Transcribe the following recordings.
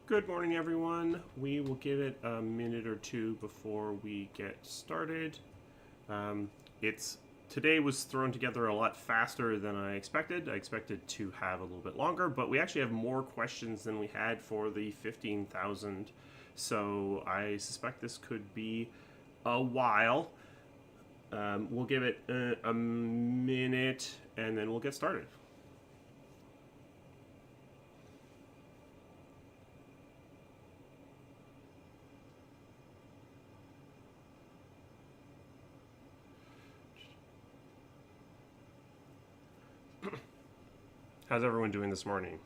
Good morning, everyone. We will give it a minute or two before we get started. It's today was thrown together a lot faster than I expected. I expected to have a little bit longer, but we actually have more questions than we had for the 15,000. So I suspect this could be a while. We'll give it a minute and then we'll get started. How's everyone doing this morning?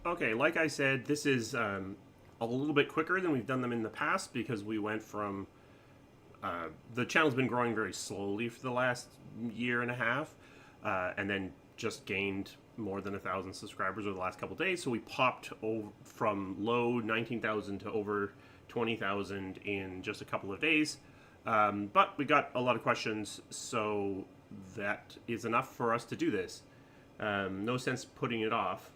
Okay, like I said, this is a little bit quicker than we've done them in the past because we went from the channel's been growing very slowly for the last year and a half, and then just gained more than 1,000 subscribers over the last couple of days. So we popped from low 19,000 to over 20,000 in just a couple of days. But we got a lot of questions, so that is enough for us to do this. No sense putting it off.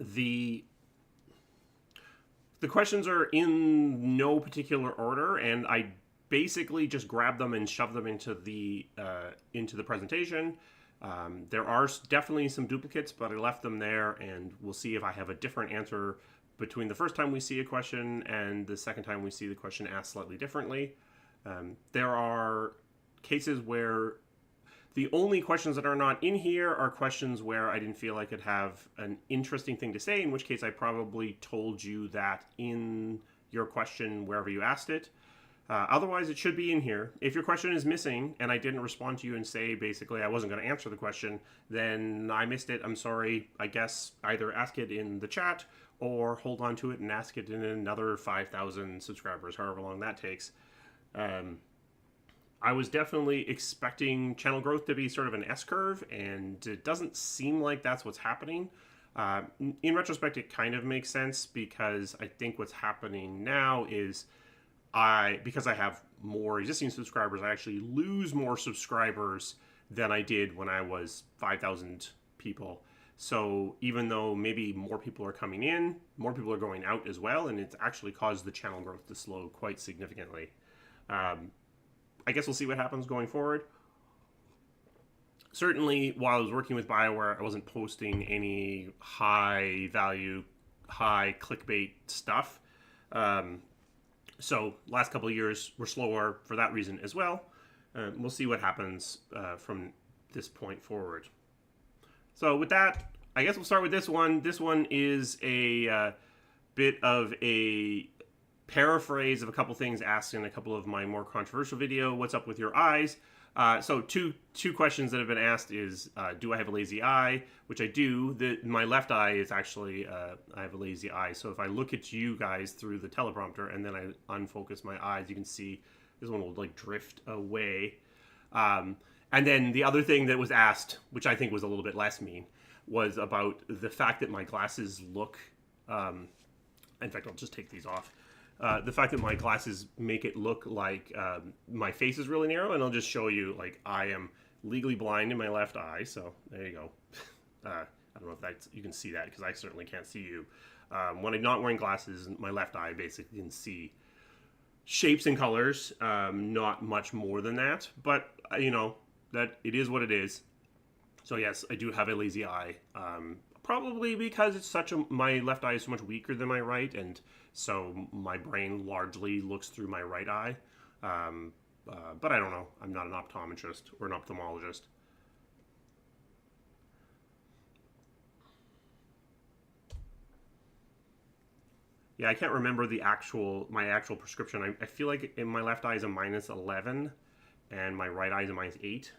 The questions are in no particular order, and I basically just grabbed them and shoved them into the presentation. There are definitely some duplicates, but I left them there, and we'll see if I have a different answer between the first time we see a question and the second time we see the question asked slightly differently. There are cases where the only questions that are not in here are questions where I didn't feel I could have an interesting thing to say, in which case I probably told you that in your question wherever you asked it. Otherwise, it should be in here. If your question is missing and I didn't respond to you and say basically I wasn't going to answer the question, then I missed it. I'm sorry. I guess either ask it in the chat or hold on to it and ask it in another 5,000 subscribers, however long that takes. I was definitely expecting channel growth to be sort of an S-curve, and it doesn't seem like that's what's happening. In retrospect, it kind of makes sense because I think what's happening now is because I have more existing subscribers, I actually lose more subscribers than I did when I was 5,000 people. So even though maybe more people are coming in, more people are going out as well, and it's actually caused the channel growth to slow quite significantly. I guess we'll see what happens going forward. Certainly, while I was working with BioWare, I wasn't posting any high value, high clickbait stuff. So last couple of years were slower for that reason as well. We'll see what happens from this point forward. So with that, I guess we'll start with this one. This one is a bit of a paraphrase of a couple things asked in a couple of my more controversial video. What's up with your eyes? So two questions that have been asked is, do I have a lazy eye? Which I do. My left eye is actually, I have a lazy eye. So if I look at you guys through the teleprompter and then I unfocus my eyes, you can see this one will like drift away. And then the other thing that was asked, which I think was a little bit less mean, was about the fact that my glasses look, in fact, I'll just take these off. The fact that my glasses make it look like my face is really narrow, and I'll just show you, like, I am legally blind in my left eye, so there you go. I don't know if you can see that, because I certainly can't see you. When I'm not wearing glasses, my left eye basically can see shapes and colors, not much more than that, but, you know, that it is what it is. So yes, I do have a lazy eye. Probably because it's my left eye is so much weaker than my right, and so my brain largely looks through my right eye. But I don't know. I'm not an optometrist or an ophthalmologist. Yeah, I can't remember my actual prescription. I feel like in my left eye is a -11, and my right eye is a -8,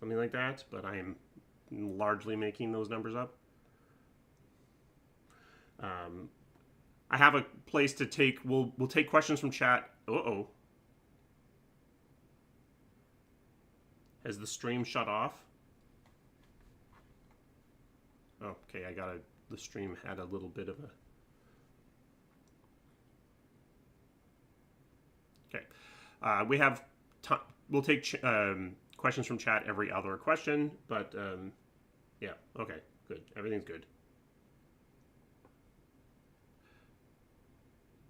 something like that. But I am largely making those numbers up. I have a place to take. We'll take questions from chat. Uh-oh. Has the stream shut off? Oh, okay, the stream had a little bit of a... Okay. We have... We'll take questions from chat every other question, but yeah, okay, good. Everything's good.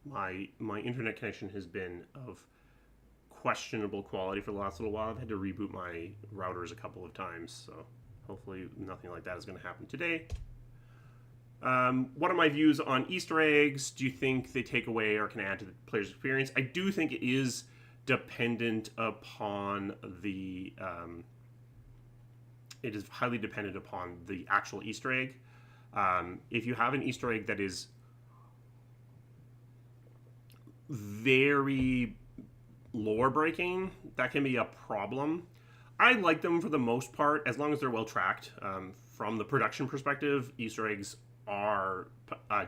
My internet connection has been of questionable quality for the last little while. I've had to reboot my routers a couple of times, so hopefully nothing like that is going to happen today. What are my views on Easter eggs? Do you think they take away or can add to the player's experience? I do think it is dependent upon the... it is highly dependent upon the actual Easter egg. If you have an Easter egg that is very lore breaking, that can be a problem. I like them for the most part, as long as they're well tracked. From the production perspective, Easter eggs are a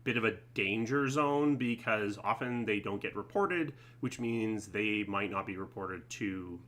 bit of a danger zone because often they don't get reported, which means they might not be reported to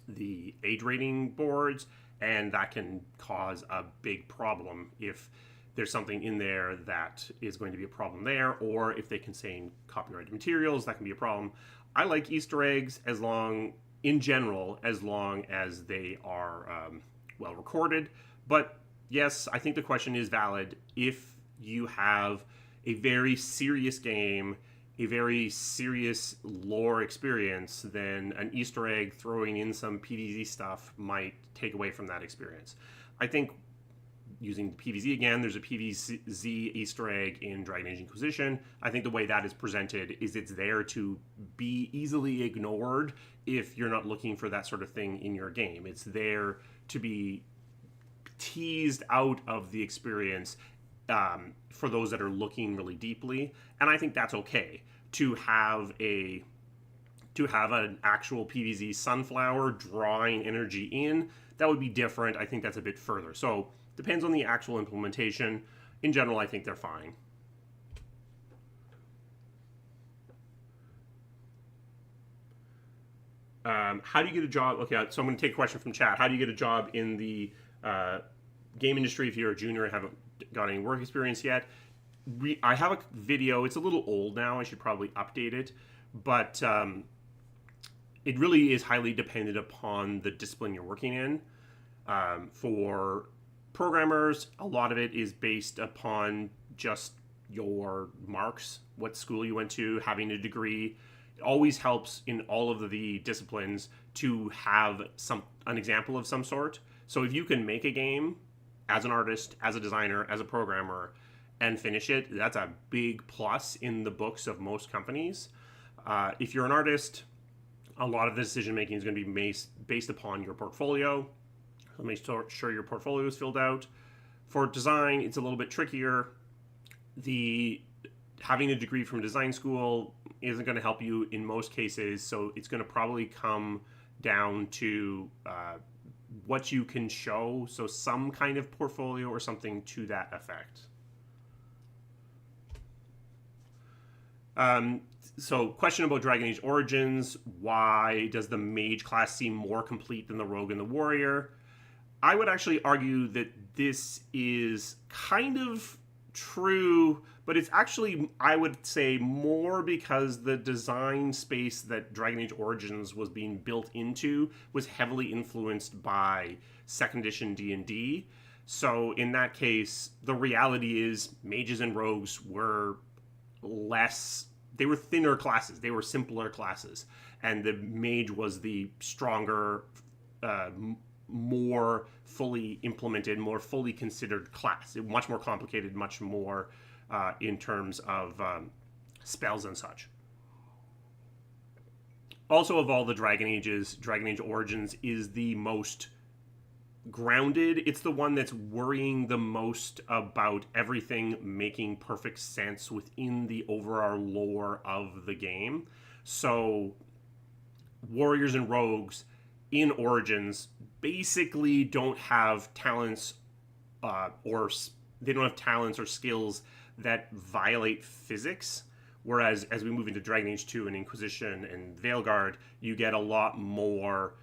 the age rating boards, and that can cause a big problem if there's something in there that is going to be a problem there, or if they contain copyrighted materials, that can be a problem. I like Easter eggs in general, as long as they are well recorded. But yes, I think the question is valid. If you have a very serious game, a very serious lore experience, then an Easter egg throwing in some PvZ stuff might take away from that experience. I think, using PvZ again, there's a PvZ Easter egg in Dragon Age Inquisition. I think the way that is presented is it's there to be easily ignored if you're not looking for that sort of thing in your game. It's there to be teased out of the experience for those that are looking really deeply, and I think that's okay. To have an actual PvZ sunflower drawing energy in, that would be different. I think that's a bit further. So depends on the actual implementation. In general, I think they're fine. How do you get a job? Okay, so I'm going to take a question from chat. How do you get a job in the game industry if you're a junior and haven't got any work experience yet? I have a video. It's a little old now. I should probably update it. But it really is highly dependent upon the discipline you're working in. For programmers, a lot of it is based upon just your marks, what school you went to, having a degree. It always helps in all of the disciplines to have an example of some sort. So if you can make a game as an artist, as a designer, as a programmer, and finish it, that's a big plus in the books of most companies. If you're an artist, a lot of the decision making is going to be based upon your portfolio. So make sure your portfolio is filled out. For design, it's a little bit trickier. Having a degree from design school isn't going to help you in most cases, so it's going to probably come down to what you can show, so some kind of portfolio or something to that effect. So question about Dragon Age Origins: why does the mage class seem more complete than the rogue and the warrior? I would actually argue that this is kind of true, but it's actually, I would say, more because the design space that Dragon Age Origins was being built into was heavily influenced by 2nd edition D&D. So in that case, the reality is mages and rogues were they were thinner classes, they were simpler classes, and the mage was the stronger, more fully implemented, more fully considered class. Much more complicated, much more in terms of spells and such. Also, of all the Dragon Ages, Dragon Age Origins is the most grounded. It's the one that's worrying the most about everything making perfect sense within the overall lore of the game. So warriors and rogues in Origins basically don't have talents or they don't have talents or skills that violate physics. Whereas as we move into Dragon Age 2 and Inquisition and Veilguard, you get a lot more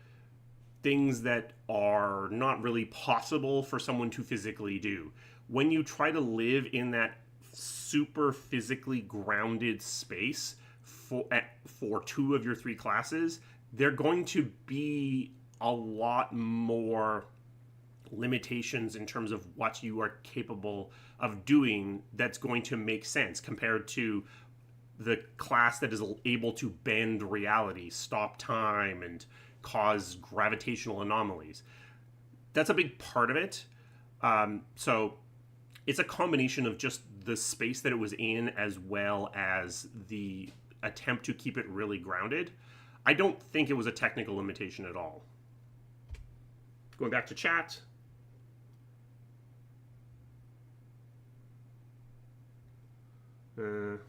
things that are not really possible for someone to physically do. When you try to live in that super physically grounded space for two of your three classes, they're going to be a lot more limitations in terms of what you are capable of doing that's going to make sense compared to the class that is able to bend reality, stop time, and cause gravitational anomalies. That's a big part of it. So it's a combination of just the space that it was in as well as the attempt to keep it really grounded. I don't think it was a technical limitation at all. Going back to chat. Do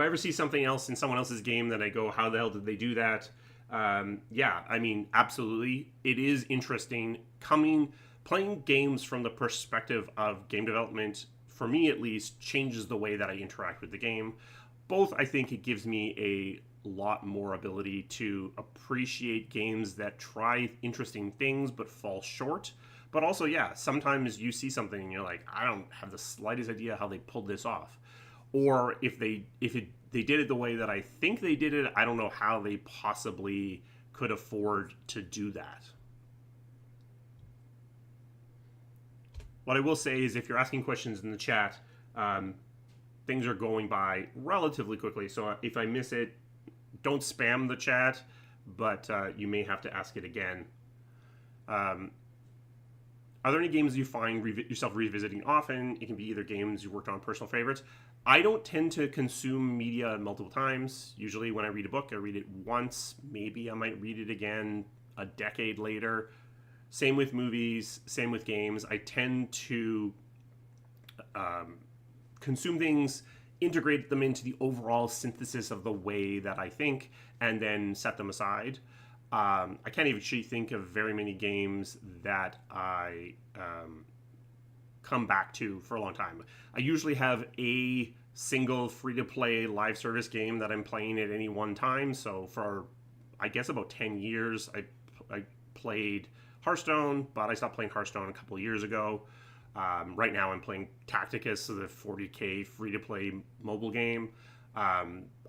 I ever see something else in someone else's game that I go, how the hell did they do that? Yeah, I mean, absolutely. It is interesting playing games from the perspective of game development, for me at least, changes the way that I interact with the game. Both, I think it gives me a lot more ability to appreciate games that try interesting things but fall short. But also, yeah, sometimes you see something and you're like, I don't have the slightest idea how they pulled this off. Or if they did it the way that I think they did it, I don't know how they possibly could afford to do that. What I will say is if you're asking questions in the chat, things are going by relatively quickly. So if I miss it, don't spam the chat, but you may have to ask it again. Are there any games you find yourself revisiting often? It can be either games you worked on, personal favorites. I don't tend to consume media multiple times. Usually when I read a book, I read it once. Maybe I might read it again a decade later. Same with movies, same with games. I tend to consume things, integrate them into the overall synthesis of the way that I think, and then set them aside. I can't even actually think of very many games that I come back to for a long time. I usually have a single free-to-play live service game that I'm playing at any one time. So for, I guess, about 10 years, I played Hearthstone, but I stopped playing Hearthstone a couple of years ago. Right now I'm playing Tacticus, the 40k free-to-play mobile game. I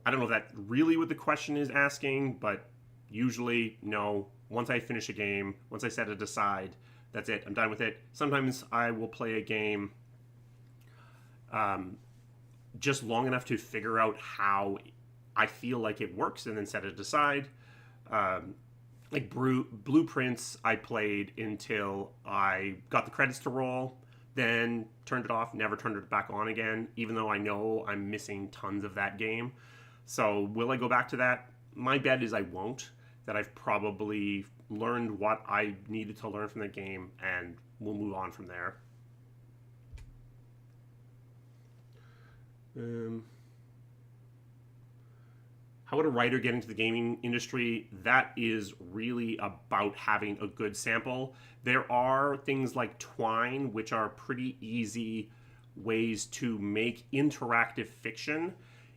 don't know if that's really what the question is asking, but usually, no. Once I finish a game, once I set it aside, that's it. I'm done with it. Sometimes I will play a game just long enough to figure out how I feel like it works and then set it aside. Like Blueprints, I played until I got the credits to roll, then turned it off, never turned it back on again, even though I know I'm missing tons of that game. So will I go back to that? My bet is I won't. That I've probably learned what I needed to learn from the game, and we'll move on from there. How would a writer get into the gaming industry? That is really about having a good sample. There are things like Twine, which are pretty easy ways to make interactive fiction.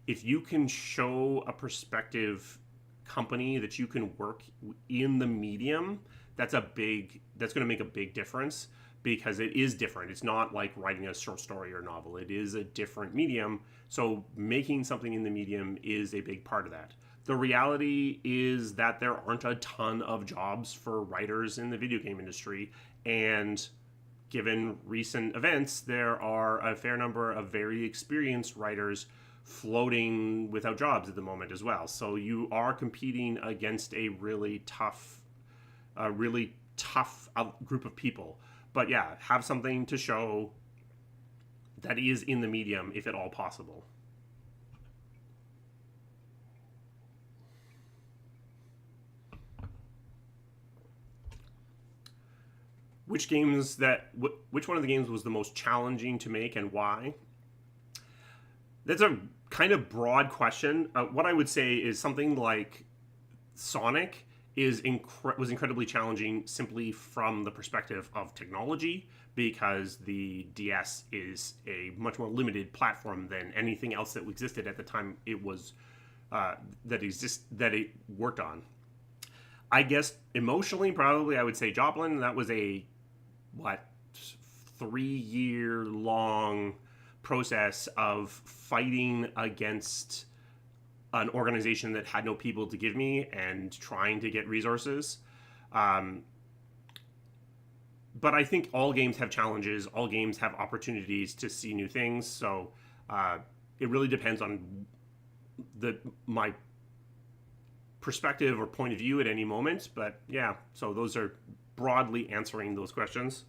If you can show a perspective company that you can work in the medium, that's going to make a big difference, because it is different. It's not like writing a short story or novel. It is a different medium. So making something in the medium is a big part of that. The reality is that there aren't a ton of jobs for writers in the video game industry, and given recent events, there are a fair number of very experienced writers floating without jobs at the moment as well. So you are competing against a really tough group of people. But yeah, have something to show that is in the medium, if at all possible. which one of the games was the most challenging to make and why? That's a kind of broad question. What I would say is something like Sonic was incredibly challenging simply from the perspective of technology, because the DS is a much more limited platform than anything else that existed at the time it was that it worked on. I guess emotionally, probably I would say Joplin. That was a 3-year long process of fighting against an organization that had no people to give me and trying to get resources. But I think all games have challenges. All games have opportunities to see new things. So it really depends on my perspective or point of view at any moment. But yeah, so those are broadly answering those questions.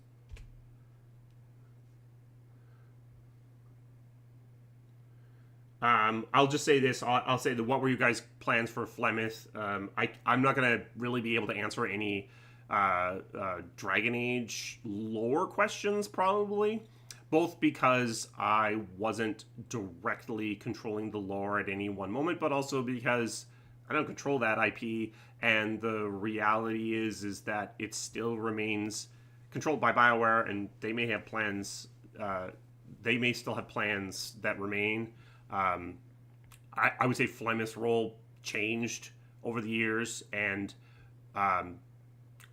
I'll just say this. I'll say that what were you guys' plans for Flemeth? I'm not going to really be able to answer any Dragon Age lore questions, probably. Both because I wasn't directly controlling the lore at any one moment, but also because I don't control that IP, and the reality is that it still remains controlled by BioWare, and they may have plans. They may still have plans that remain. I would say Flemeth's role changed over the years and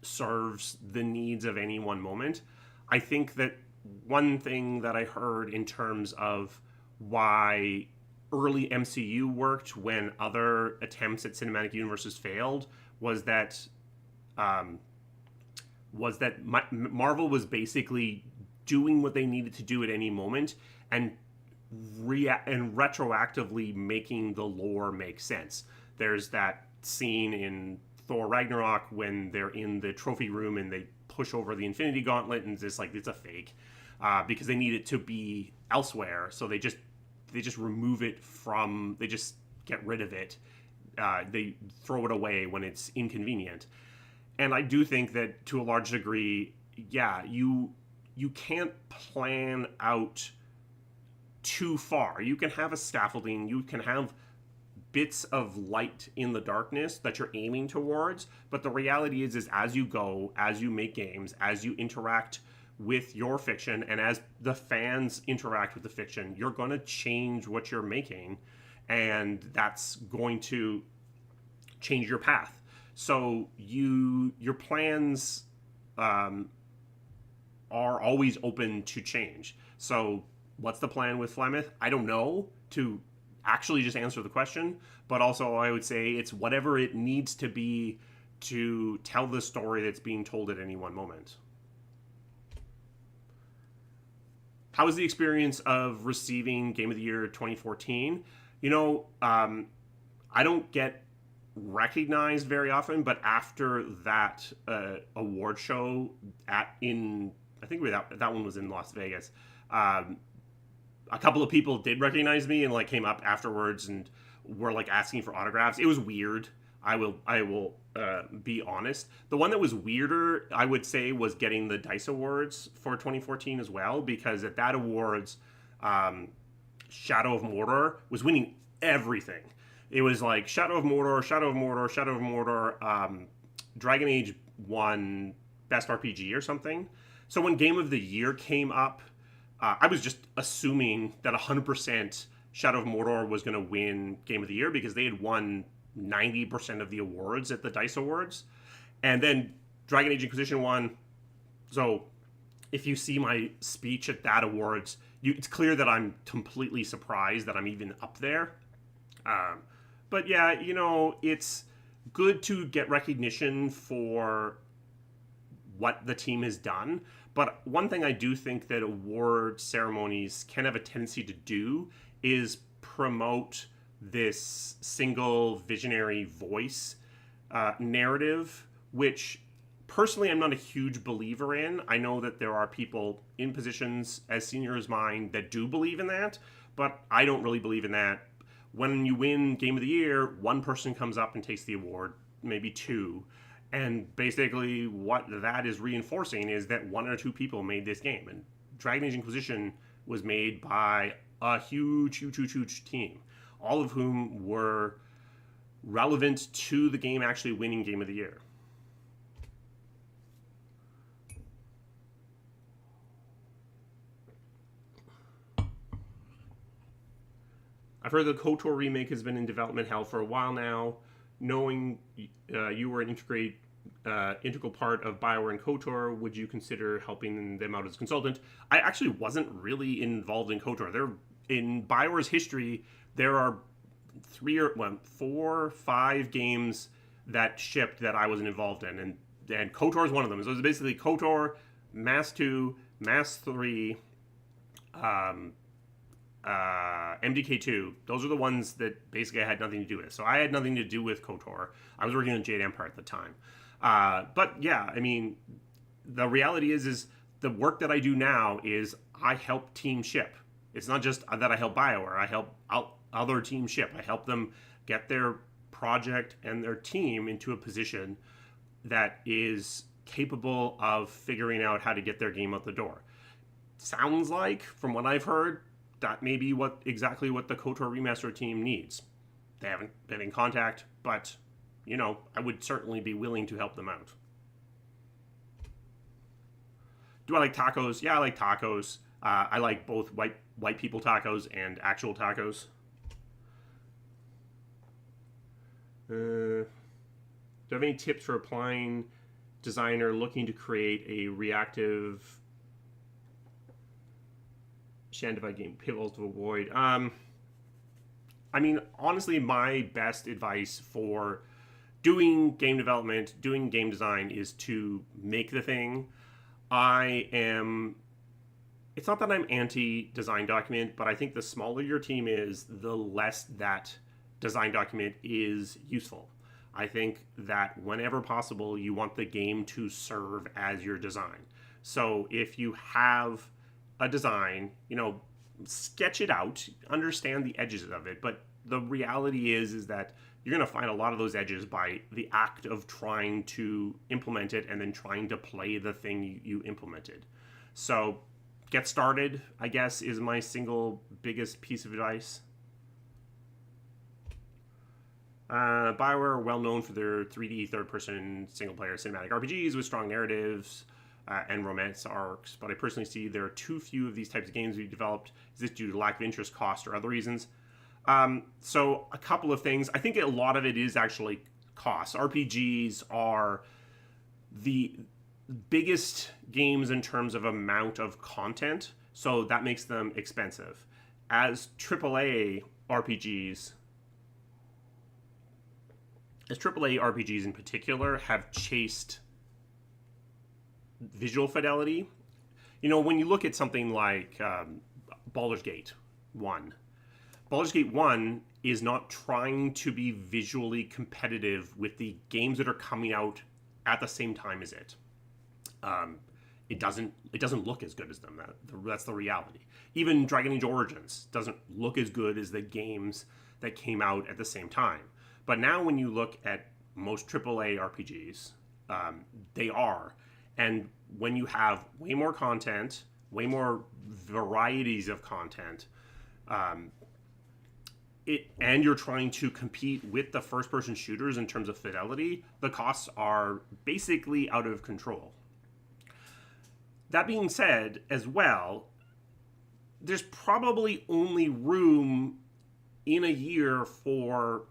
serves the needs of any one moment. I think that one thing that I heard in terms of why early MCU worked when other attempts at cinematic universes failed was that Marvel was basically doing what they needed to do at any moment and retroactively making the lore make sense. There's that scene in Thor Ragnarok when they're in the trophy room and they push over the Infinity Gauntlet and it's like it's a fake because they need it to be elsewhere. So they just remove it from. They just get rid of it. They throw it away when it's inconvenient. And I do think that to a large degree, yeah, you can't plan out too far. You can have a scaffolding, you can have bits of light in the darkness that you're aiming towards, but the reality is as you go, as you make games, as you interact with your fiction, and as the fans interact with the fiction, you're going to change what you're making, and that's going to change your path. So your plans are always open to change. So what's the plan with Flemeth? I don't know, to actually just answer the question, but also I would say it's whatever it needs to be to tell the story that's being told at any one moment. How was the experience of receiving Game of the Year 2014? I don't get recognized very often, but after that award show I think that one was in Las Vegas, a couple of people did recognize me and like came up afterwards and were like asking for autographs. It was weird. I will be honest. The one that was weirder, I would say, was getting the DICE Awards for 2014 as well, because at that awards, Shadow of Mordor was winning everything. It was like Shadow of Mordor, Shadow of Mordor, Shadow of Mordor. Dragon Age won Best RPG or something. So when Game of the Year came up, I was just assuming that 100% Shadow of Mordor was going to win Game of the Year because they had won 90% of the awards at the DICE Awards. And then Dragon Age Inquisition won. So if you see my speech at that awards, it's clear that I'm completely surprised that I'm even up there. But yeah, it's good to get recognition for what the team has done. But one thing I do think that award ceremonies can have a tendency to do is promote this single visionary voice narrative, which personally I'm not a huge believer in. I know that there are people in positions as senior as mine that do believe in that, but I don't really believe in that. When you win Game of the Year, one person comes up and takes the award, maybe two, And basically, what that is reinforcing is that one or two people made this game. And Dragon Age Inquisition was made by a huge team, all of whom were relevant to the game actually winning Game of the Year. I've heard the KOTOR remake has been in development hell for a while now. Knowing you were an integral part of BioWare and KOTOR, would you consider helping them out as a consultant? I actually wasn't really involved in KOTOR. In BioWare's history, there are 4, 5 games that shipped that I wasn't involved in, and KOTOR is one of them. So it was basically KOTOR, Mass 2, Mass 3, MDK2. Those are the ones that basically I had nothing to do with. So I had nothing to do with KOTOR. I was working on Jade Empire at the time. But yeah, I mean, the reality is the work that I do now is I help team ship. It's not just that I help BioWare. I help other teams ship. I help them get their project and their team into a position that is capable of figuring out how to get their game out the door. Sounds like, from what I've heard, that may be exactly what the KOTOR Remaster team needs. They haven't been in contact, but, you know, I would certainly be willing to help them out. Do I like tacos? Yeah, I like tacos. I like both white people tacos and actual tacos. Do you have any tips for applying designer looking to create a reactive Shandified game, pitfalls to avoid? I mean, honestly, my best advice for doing game development, doing game design, is to make the thing. It's not that I'm anti-design document, but I think the smaller your team is, the less that design document is useful. I think that whenever possible, you want the game to serve as your design. So if you have a design, you know, sketch it out, understand the edges of it, but the reality is that you're going to find a lot of those edges by the act of trying to implement it and then trying to play the thing you implemented. So get started, I guess, is my single biggest piece of advice. BioWare are well known for their 3D third-person single-player cinematic RPGs with strong narratives and romance arcs, but I personally see there are too few of these types of games we've developed. Is this due to lack of interest, cost, or other reasons? So a couple of things. I think a lot of it is actually cost. RPGs are the biggest games in terms of amount of content, so that makes them expensive. As AAA RPGs in particular have chased visual fidelity, you know, when you look at something like Baldur's Gate 1, Baldur's Gate 1 is not trying to be visually competitive with the games that are coming out at the same time as it. It doesn't look as good as them. That's the reality. Even Dragon Age Origins doesn't look as good as the games that came out at the same time. But now when you look at most AAA RPGs, they are. And when you have way more content, way more varieties of content, and you're trying to compete with the first-person shooters in terms of fidelity, the costs are basically out of control. That being said, as well, there's probably only room in a year for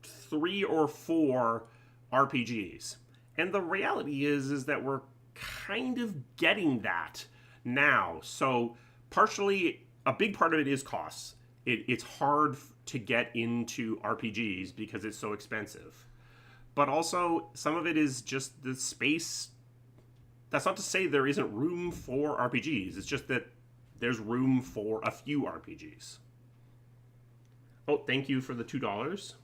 3 or 4 RPGs. And the reality is that we're kind of getting that now. So partially, a big part of it is costs. It's hard to get into RPGs because it's so expensive. But also, some of it is just the space. That's not to say there isn't room for RPGs. It's just that there's room for a few RPGs. Oh, thank you for the $2.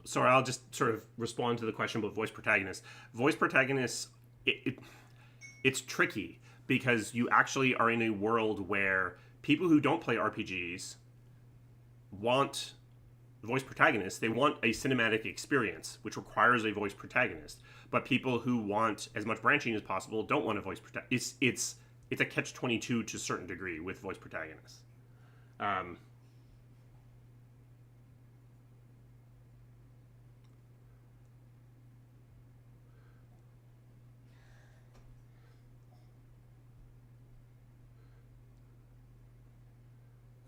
Sorry, I'll just sort of respond to the question about voice protagonists. Voice protagonists, it's tricky because you actually are in a world where people who don't play RPGs want voice protagonists. They want a cinematic experience, which requires a voice protagonist. But people who want as much branching as possible don't want a voice protagonist. It's a catch-22 to a certain degree with voice protagonists. Um,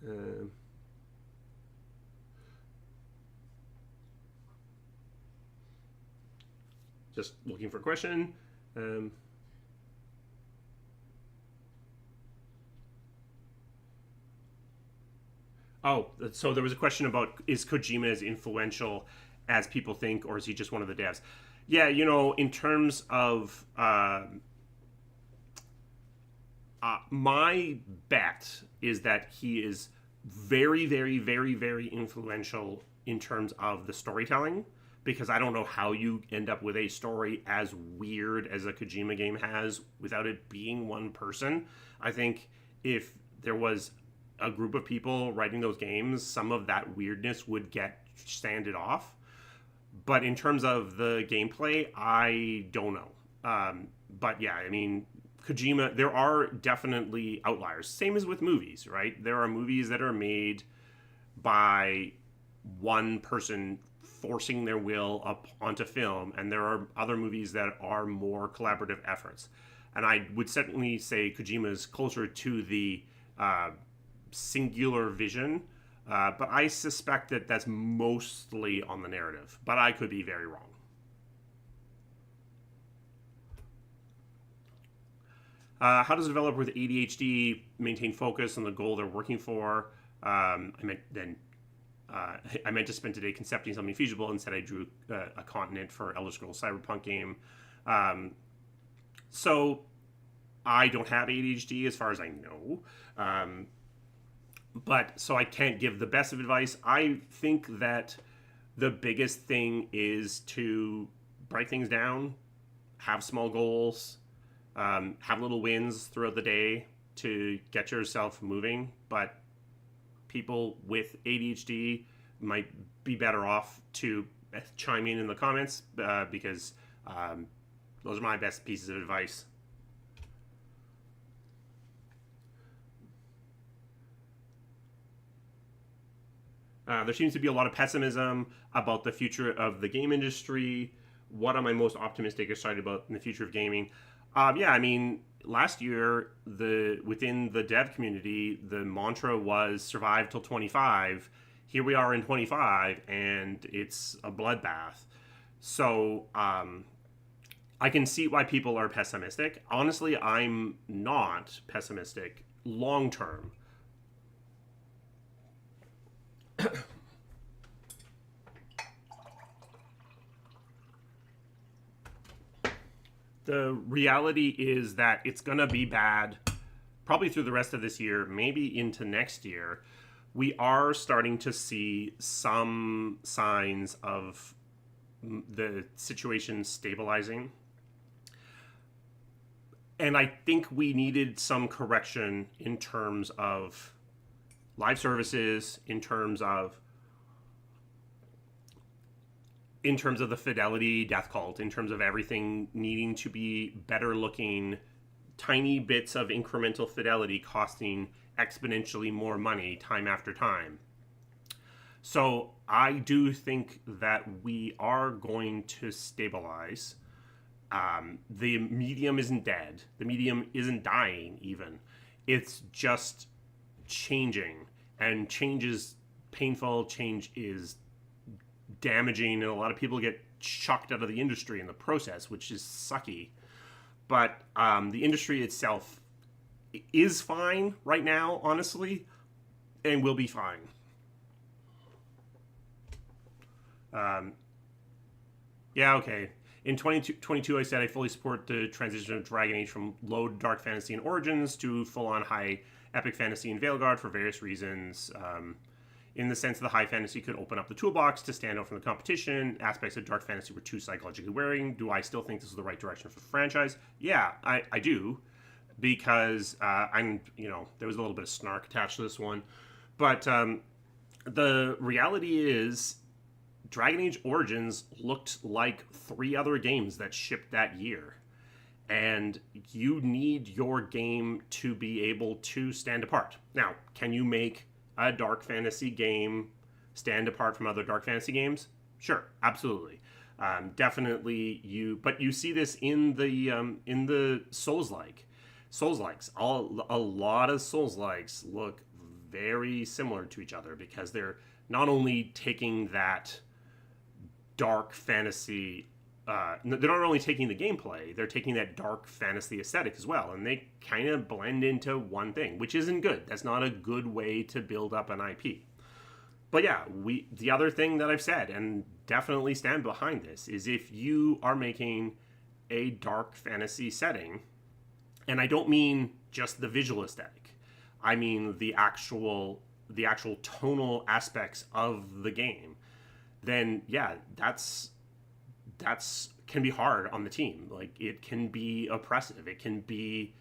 uh, just looking for a question. Um, Oh, so there was a question about, is Kojima as influential as people think, or is he just one of the devs? Yeah, in terms of my bet is that he is very, very, very, very influential in terms of the storytelling, because I don't know how you end up with a story as weird as a Kojima game has without it being one person. I think if there was a group of people writing those games, some of that weirdness would get sanded off. But in terms of the gameplay, I don't know. But yeah, I mean, Kojima, there are definitely outliers. Same as with movies, right? There are movies that are made by one person forcing their will up onto film, and there are other movies that are more collaborative efforts. And I would certainly say Kojima is closer to the singular vision, but I suspect that that's mostly on the narrative. But I could be very wrong. How does a developer with ADHD maintain focus on the goal they're working for? I meant to spend today concepting something feasible. Instead, I drew a continent for Elder Scrolls Cyberpunk game. So I don't have ADHD as far as I know. But so I can't give the best of advice. I think that the biggest thing is to break things down, have small goals, have little wins throughout the day to get yourself moving. But people with ADHD might be better off to chime in the comments because those are my best pieces of advice. There seems to be a lot of pessimism about the future of the game industry. What am I most optimistic or excited about in the future of gaming? Yeah, I mean, last year, within the dev community, the mantra was survive till 25. Here we are in 25, and it's a bloodbath. So I can see why people are pessimistic. Honestly, I'm not pessimistic long term. The reality is that it's going to be bad probably through the rest of this year, maybe into next year. We are starting to see some signs of the situation stabilizing. And I think we needed some correction in terms of live services, in terms of the fidelity death cult, in terms of everything needing to be better looking, tiny bits of incremental fidelity costing exponentially more money time after time. So I do think that we are going to stabilize. The medium isn't dead. The medium isn't dying even. It's just changing. And change is painful. Change is damaging, and a lot of people get chucked out of the industry in the process, which is sucky. But the industry itself is fine right now, honestly, and will be fine. Yeah, okay. In 2022, I said I fully support the transition of Dragon Age from low dark fantasy and Origins to full-on high epic fantasy and Veilguard for various reasons. in the sense the high fantasy could open up the toolbox to stand out from the competition. Aspects of dark fantasy were too psychologically wearing. Do I still think this is the right direction for the franchise? Yeah, I do, because there was a little bit of snark attached to this one, but the reality is Dragon Age Origins looked like 3 other games that shipped that year. And you need your game to be able to stand apart. Now, can you make a dark fantasy game stand apart from other dark fantasy games? Sure, absolutely. Definitely but you see this in the Souls-likes. A lot of Souls-likes look very similar to each other because they're not only taking that dark fantasy, they're not only taking the gameplay, they're taking that dark fantasy aesthetic as well, and they kind of blend into one thing, which isn't good. That's not a good way to build up an IP. But yeah, the other thing that I've said, and definitely stand behind this, is if you are making a dark fantasy setting, and I don't mean just the visual aesthetic, I mean the actual tonal aspects of the game, then yeah, that's can be hard on the team. Like, it can be oppressive. It can be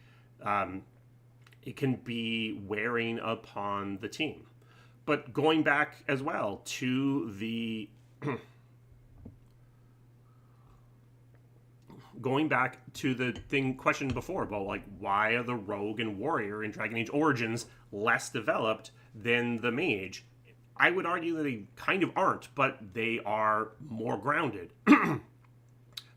wearing upon the team. But going back as well to the question before about, like, why are the rogue and warrior in Dragon Age Origins less developed than the mage? I would argue that they kind of aren't, but they are more grounded.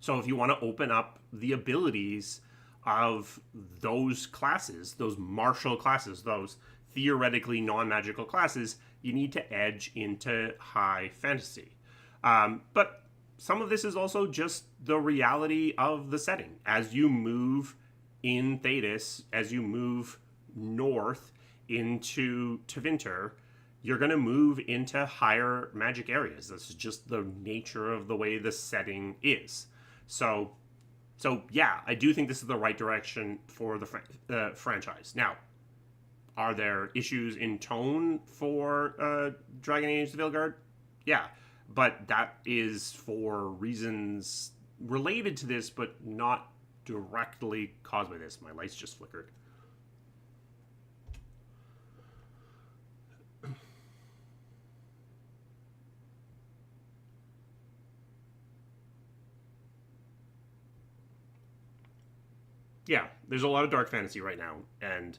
So if you want to open up the abilities of those classes, those martial classes, those theoretically non-magical classes, you need to edge into high fantasy. But some of this is also just the reality of the setting. As you move in Thedas, as you move north into Tevinter, you're going to move into higher magic areas. This is just the nature of the way the setting is. So yeah, I do think this is the right direction for the franchise. Now, are there issues in tone for Dragon Age: The Veilguard? Yeah, but that is for reasons related to this, but not directly caused by this. My lights just flickered. Yeah, there's a lot of dark fantasy right now, and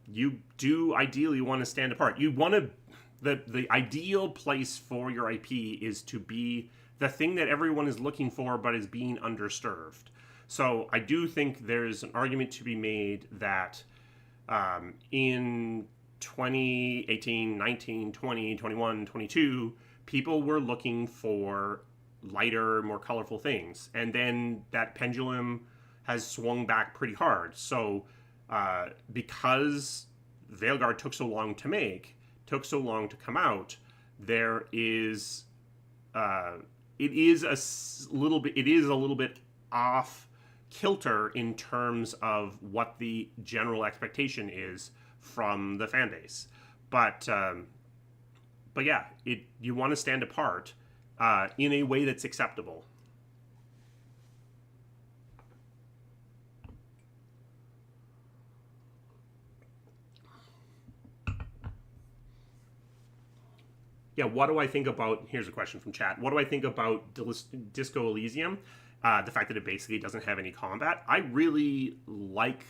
you do ideally want to stand apart. You want to the ideal place for your IP is to be the thing that everyone is looking for, but is being underserved. So I do think there's an argument to be made that in 2018, 19, 20, 21, 22, people were looking for lighter, more colorful things, and then that pendulum has swung back pretty hard. So because Veilguard took so long to make, took so long to come out, there is it is a little bit off kilter in terms of what the general expectation is from the fan base. But yeah, you want to stand apart in a way that's acceptable. Yeah, what do I think about, here's a question from chat, what do I think about Disco Elysium? The fact that it basically doesn't have any combat. I really like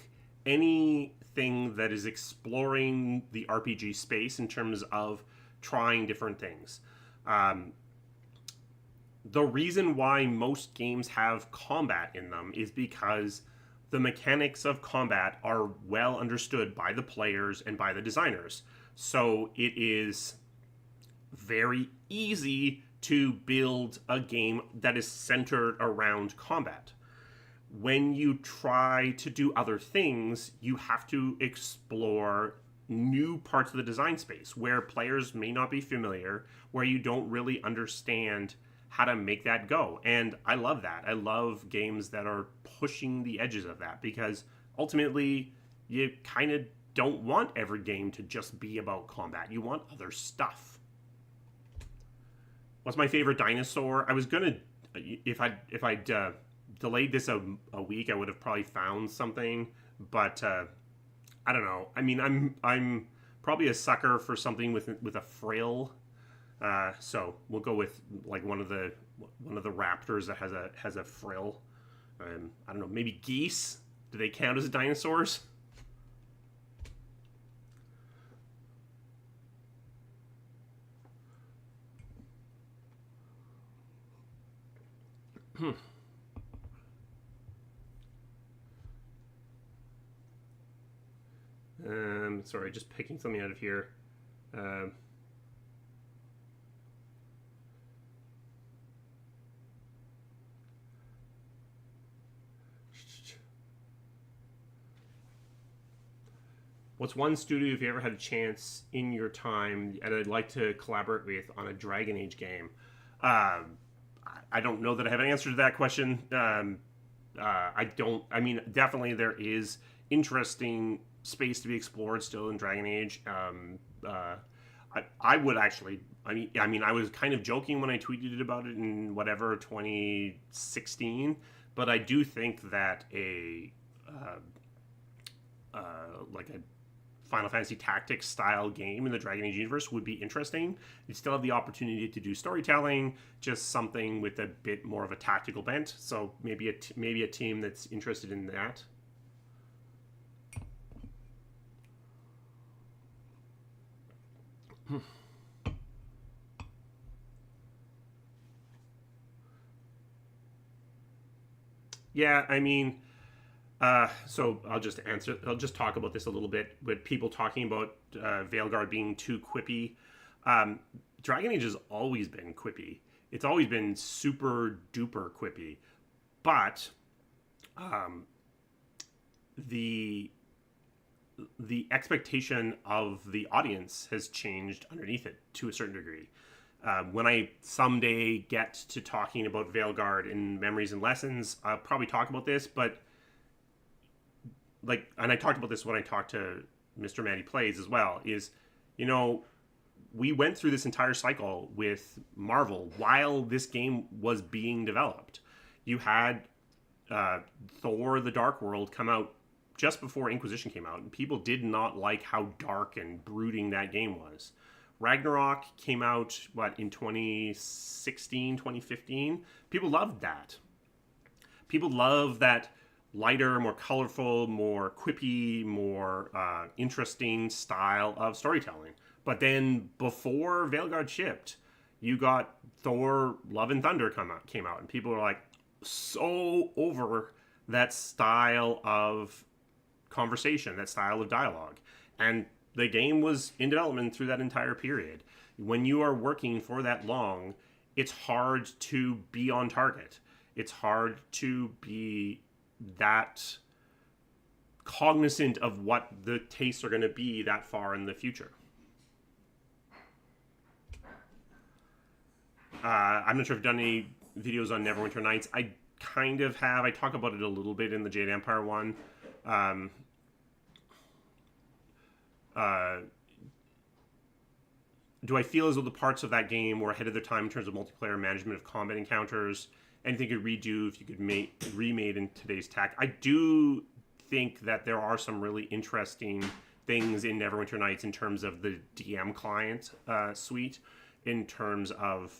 anything that is exploring the RPG space in terms of trying different things. The reason why most games have combat in them is because the mechanics of combat are well understood by the players and by the designers. So it is very easy to build a game that is centered around combat. When you try to do other things, you have to explore new parts of the design space where players may not be familiar, where you don't really understand how to make that go. And I love that. I love games that are pushing the edges of that, because ultimately you kind of don't want every game to just be about combat. You want other stuff. What's my favorite dinosaur? I was gonna, if I'd delayed this a week, I would have probably found something. But I don't know. I mean, I'm probably a sucker for something with a frill. So we'll go with like one of the raptors that has a frill. I don't know. Maybe geese. Do they count as dinosaurs? Sorry, just picking something out of here. Um, what's one studio, if you ever had a chance in your time, and I'd like to collaborate with on a Dragon Age game? I don't know that I have an answer to that question. I don't. I mean, definitely there is interesting space to be explored still in Dragon Age. I would actually. I was kind of joking when I tweeted about it in whatever 2016, but I do think that like a Final Fantasy Tactics style game in the Dragon Age universe would be interesting. You still have the opportunity to do storytelling, just something with a bit more of a tactical bent. So maybe a team that's interested in that. Yeah, I mean, so I'll just answer. I'll just talk about this a little bit. With people talking about Veilguard being too quippy, um, Dragon Age has always been quippy. It's always been super duper quippy, but um, the the expectation of the audience has changed underneath it to a certain degree. When I someday get to talking about Veilguard in Memories and Lessons, I'll probably talk about this, but and I talked about this when I talked to Mr. Matty Plays as well, is, you know, we went through this entire cycle with Marvel while this game was being developed. You had Thor: The Dark World come out just before Inquisition came out, and people did not like how dark and brooding that game was. Ragnarok came out, in 2016, 2015? People loved that. People love that lighter, more colorful, more quippy, more interesting style of storytelling. But then before Veilguard shipped, you got Thor: Love and Thunder came out, and people were like so over that style of conversation, that style of dialogue. And the game was in development through that entire period. When you are working for that long, it's hard to be on target. It's hard to be that cognizant of what the tastes are going to be that far in the future. I'm not sure if I've done any videos on Neverwinter Nights. I kind of have. I talk about it a little bit in the Jade Empire one. Do I feel as though the parts of that game were ahead of their time in terms of multiplayer management of combat encounters? Anything you could redo if you could remade in today's tech? I do think that there are some really interesting things in Neverwinter Nights in terms of the DM client suite, in terms of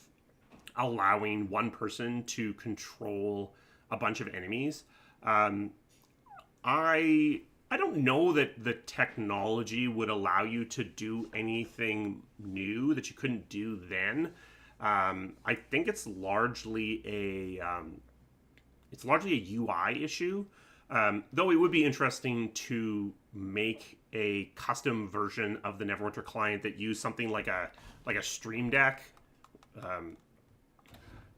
allowing one person to control a bunch of enemies. I don't know that the technology would allow you to do anything new that you couldn't do then. I think it's largely a UI issue. Though it would be interesting to make a custom version of the Neverwinter client that used something like a Stream Deck,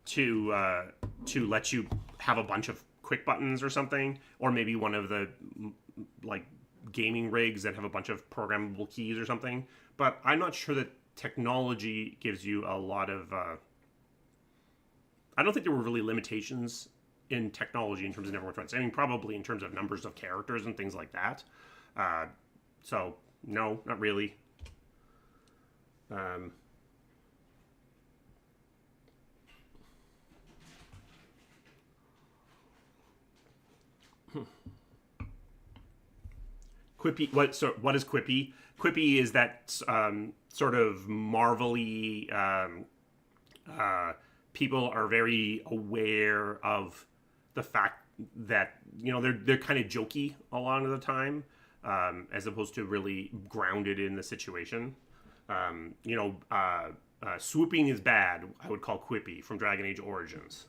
to let you have a bunch of quick buttons or something, or maybe one of the gaming rigs that have a bunch of programmable keys or something. But I'm not sure that technology gives you a lot of I don't think there were really limitations in technology in terms of Neverwinter Nights. I mean, probably in terms of numbers of characters and things like that. So no, not really. Um, Quippy. What is Quippy? Quippy is that sort of marvelly. People are very aware of the fact that they're kind of jokey a lot of the time, as opposed to really grounded in the situation. Swooping is bad. I would call Quippy from Dragon Age Origins.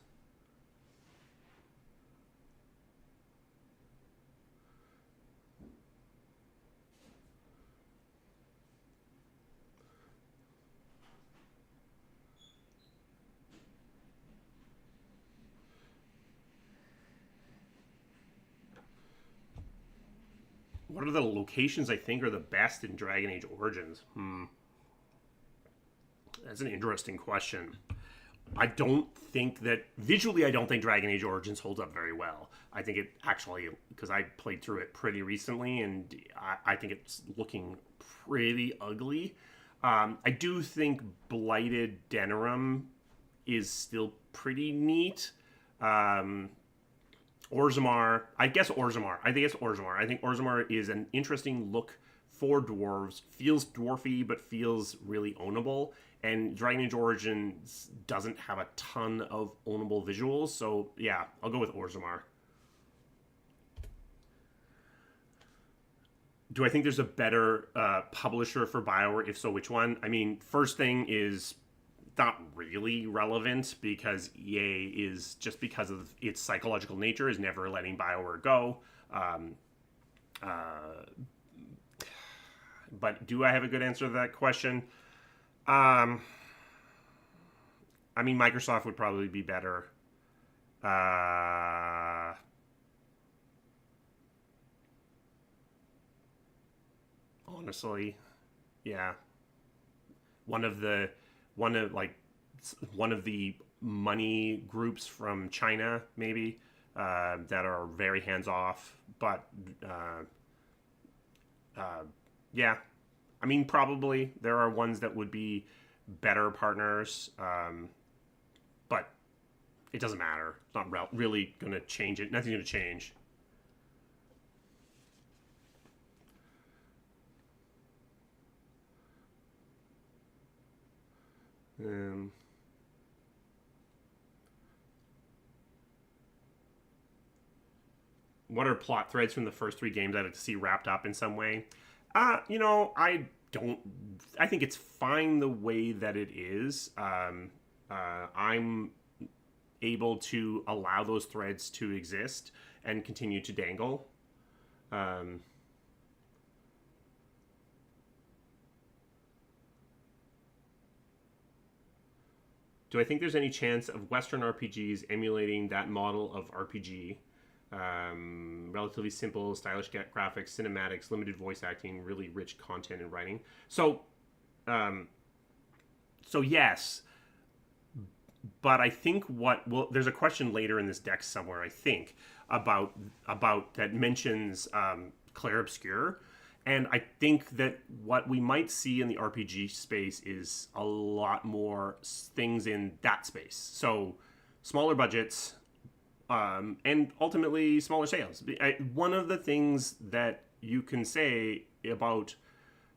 What are the locations I think are the best in Dragon Age Origins? That's an interesting question. I don't think that visually, I don't think Dragon Age Origins holds up very well. I think it actually, because I played through it pretty recently, and I think it's looking pretty ugly. I do think Blighted Denerim is still pretty neat. Orzammar, I guess Orzammar. I think it's Orzammar. I think Orzammar is an interesting look for dwarves. Feels dwarfy, but feels really ownable. And Dragon Age Origins doesn't have a ton of ownable visuals, so yeah, I'll go with Orzammar. Do I think there's a better publisher for BioWare? If so, which one? I mean, first thing is not really relevant because EA is, just because of its psychological nature, is never letting BioWare go. But do I have a good answer to that question? I mean, Microsoft would probably be better. Honestly, yeah. One of the one of like one of the money groups from China, maybe, that are very hands off. But yeah, I mean, probably there are ones that would be better partners, but it doesn't matter. It's not really going to change it. Nothing's going to change. Um, what are plot threads from the first three games I'd like to see wrapped up in some way? I don't. I think it's fine the way that it is. I'm able to allow those threads to exist and continue to dangle. Um, do I think there's any chance of Western RPGs emulating that model of RPG? Relatively simple, stylish graphics, cinematics, limited voice acting, really rich content and writing. Um, so yes, but I think there's a question later in this deck somewhere, I think, about that mentions Clair Obscur, and I think that what we might see in the RPG space is a lot more things in that space. So smaller budgets, and ultimately smaller sales. One of the things that you can say about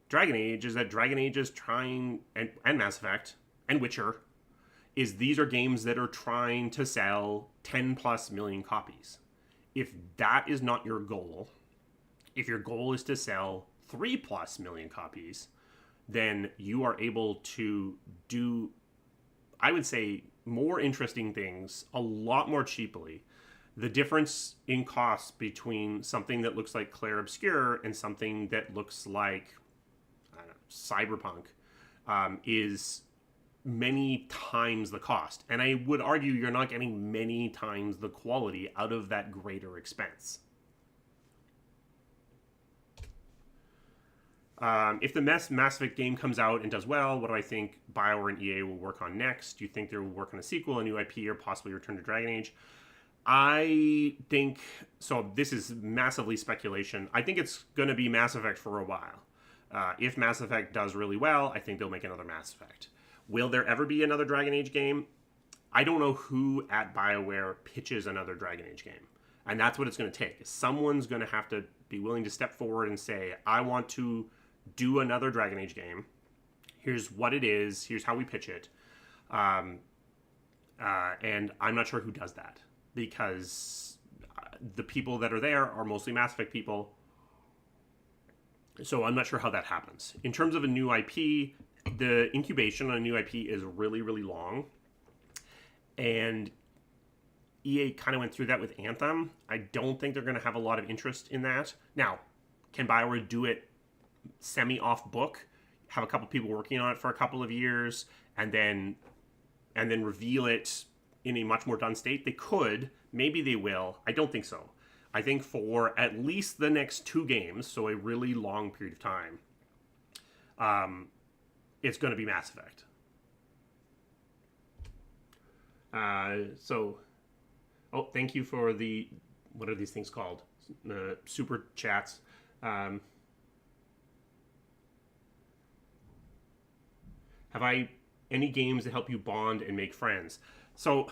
Dragon Age is that Dragon Age is trying, and Mass Effect and Witcher, is these are games that are trying to sell 10 plus million copies. If that is not your goal, if your goal is to sell 3 plus million copies, then you are able to do, I would say, more interesting things a lot more cheaply. The difference in cost between something that looks like Clair Obscur and something that looks like, I don't know, Cyberpunk, is many times the cost. And I would argue you're not getting many times the quality out of that greater expense. If the Mass Effect game comes out and does well, what do I think BioWare and EA will work on next? Do you think they will work on a sequel, a new IP, or possibly return to Dragon Age? I think so. This is massively speculation. I think it's going to be Mass Effect for a while. If Mass Effect does really well, I think they'll make another Mass Effect. Will there ever be another Dragon Age game? I don't know who at BioWare pitches another Dragon Age game. And that's what it's going to take. Someone's going to have to be willing to step forward and say, I want to do another Dragon Age game. Here's what it is. Here's how we pitch it. And I'm not sure who does that, because the people that are there are mostly Mass Effect people. So I'm not sure how that happens. In terms of a new IP, the incubation on a new IP is really, really long. And EA kind of went through that with Anthem. I don't think they're going to have a lot of interest in that. Now, can BioWare do it semi-off book, have a couple people working on it for a couple of years, and then reveal it in a much more done state? They could. Maybe they will. I don't think so. I think for at least the next 2 games, so a really long period of time, it's going to be Mass Effect. Thank you for the, what are these things called? Super chats. Have I any games that help you bond and make friends? So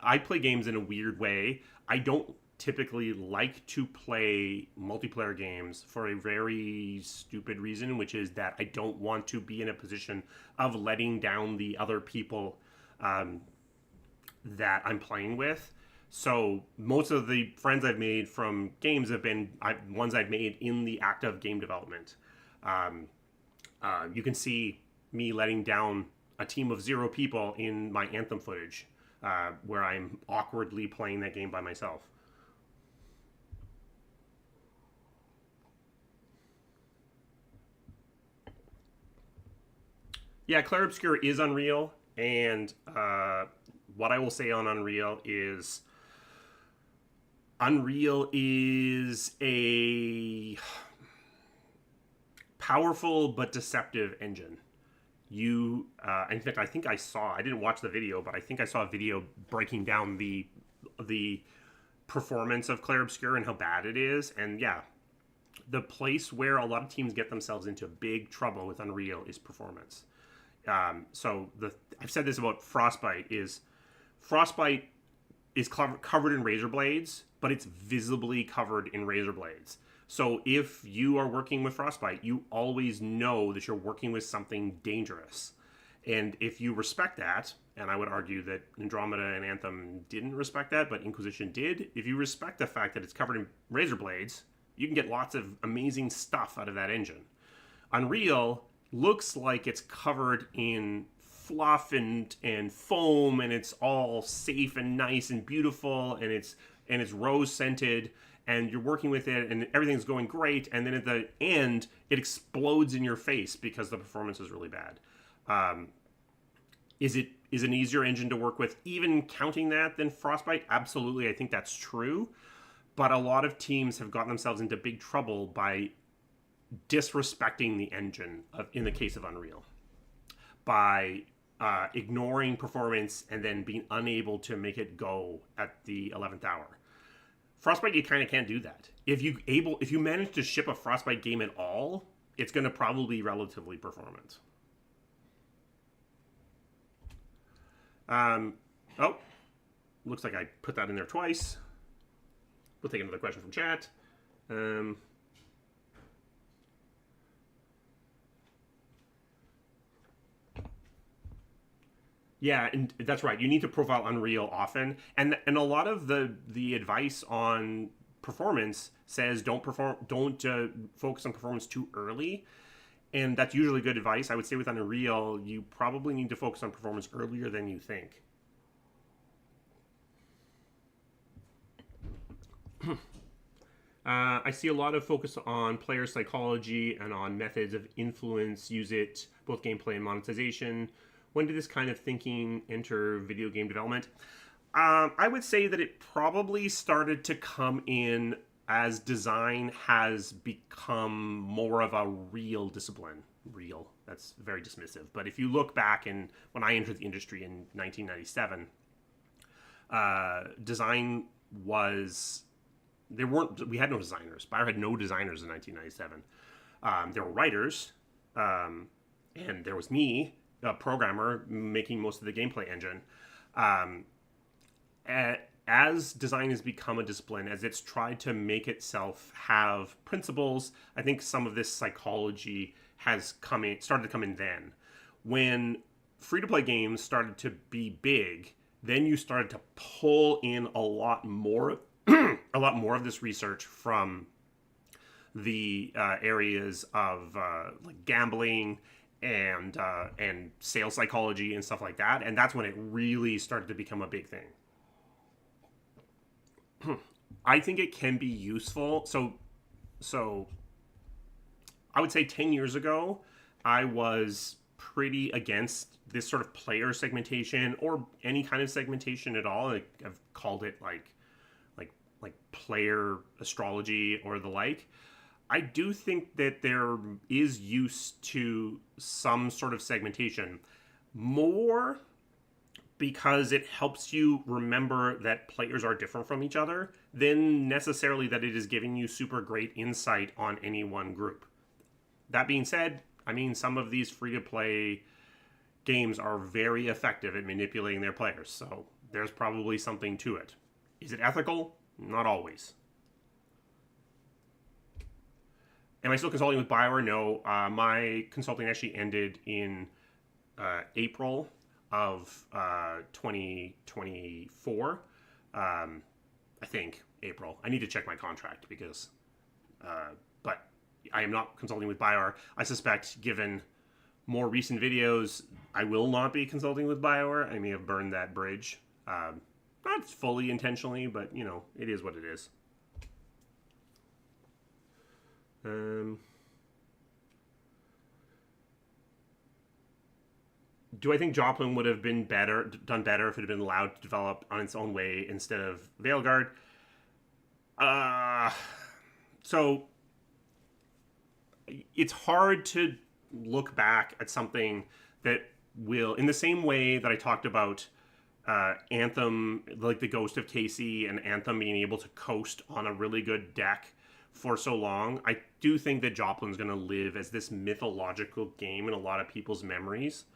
I play games in a weird way. I don't typically like to play multiplayer games for a very stupid reason, which is that I don't want to be in a position of letting down the other people that I'm playing with. So most of the friends I've made from games have been ones I've made in the act of game development. You can see me letting down a team of 0 people in my Anthem footage, where I'm awkwardly playing that game by myself. Yeah, Clair Obscur is Unreal, and what I will say on Unreal is a powerful but deceptive engine. In fact, I didn't watch the video, but I think I saw a video breaking down the performance of Clair Obscur and how bad it is. And yeah, the place where a lot of teams get themselves into big trouble with Unreal is performance. I've said this about Frostbite is covered in razor blades, but it's visibly covered in razor blades. So if you are working with Frostbite, you always know that you're working with something dangerous. And if you respect that, and I would argue that Andromeda and Anthem didn't respect that, but Inquisition did, if you respect the fact that it's covered in razor blades, you can get lots of amazing stuff out of that engine. Unreal looks like it's covered in fluff and foam, and it's all safe and nice and beautiful, and it's rose scented, and you're working with it and everything's going great, and then at the end it explodes in your face because the performance is really bad. Is an easier engine to work with, even counting that, than Frostbite? Absolutely, I think that's true. But a lot of teams have gotten themselves into big trouble by disrespecting the engine in the case of Unreal, by ignoring performance and then being unable to make it go at the 11th hour. Frostbite, you kind of can't do that. If you manage to ship a Frostbite game at all, it's going to probably be relatively performant. Looks like I put that in there twice. We'll take another question from chat. Yeah, and that's right. You need to profile Unreal often, and a lot of the advice on performance says don't focus on performance too early, and that's usually good advice. I would say with Unreal, you probably need to focus on performance earlier than you think. I see a lot of focus on player psychology and on methods of influence, use it, both gameplay and monetization. When did this kind of thinking enter video game development? I would say that it probably started to come in as design has become more of a real discipline. Real, that's very dismissive. But if you look back when I entered the industry in 1997, design was we had no designers. BioWare had no designers in 1997. There were writers, and there was me, a programmer, making most of the gameplay engine. Um, as design has become a discipline, as it's tried to make itself have principles, I think some of this psychology has started to come in then. When free-to-play games started to be big, then you started to pull in a lot more of this research from the areas of like gambling and sales psychology and stuff like that, and that's when it really started to become a big thing. I think it can be useful. So I would say 10 years ago, I was pretty against this sort of player segmentation or any kind of segmentation at all. Like, I've called it like player astrology or the like. I do think that there is use to some sort of segmentation, more because it helps you remember that players are different from each other than necessarily that it is giving you super great insight on any one group. That being said, I mean, some of these free-to-play games are very effective at manipulating their players, so there's probably something to it. Is it ethical? Not always. Am I still consulting with BioWare? No. My consulting actually ended in April of 2024. I think April. I need to check my contract because, but I am not consulting with BioWare. I suspect, given more recent videos, I will not be consulting with BioWare. I may have burned that bridge. Not fully intentionally, but, you know, it is what it is. Do I think Joplin would have done better if it had been allowed to develop on its own way instead of Veilguard? So it's hard to look back at something that will, in the same way that I talked about Anthem, like the Ghost of Casey and Anthem being able to coast on a really good deck for so long, I do think that Joplin's going to live as this mythological game in a lot of people's memories.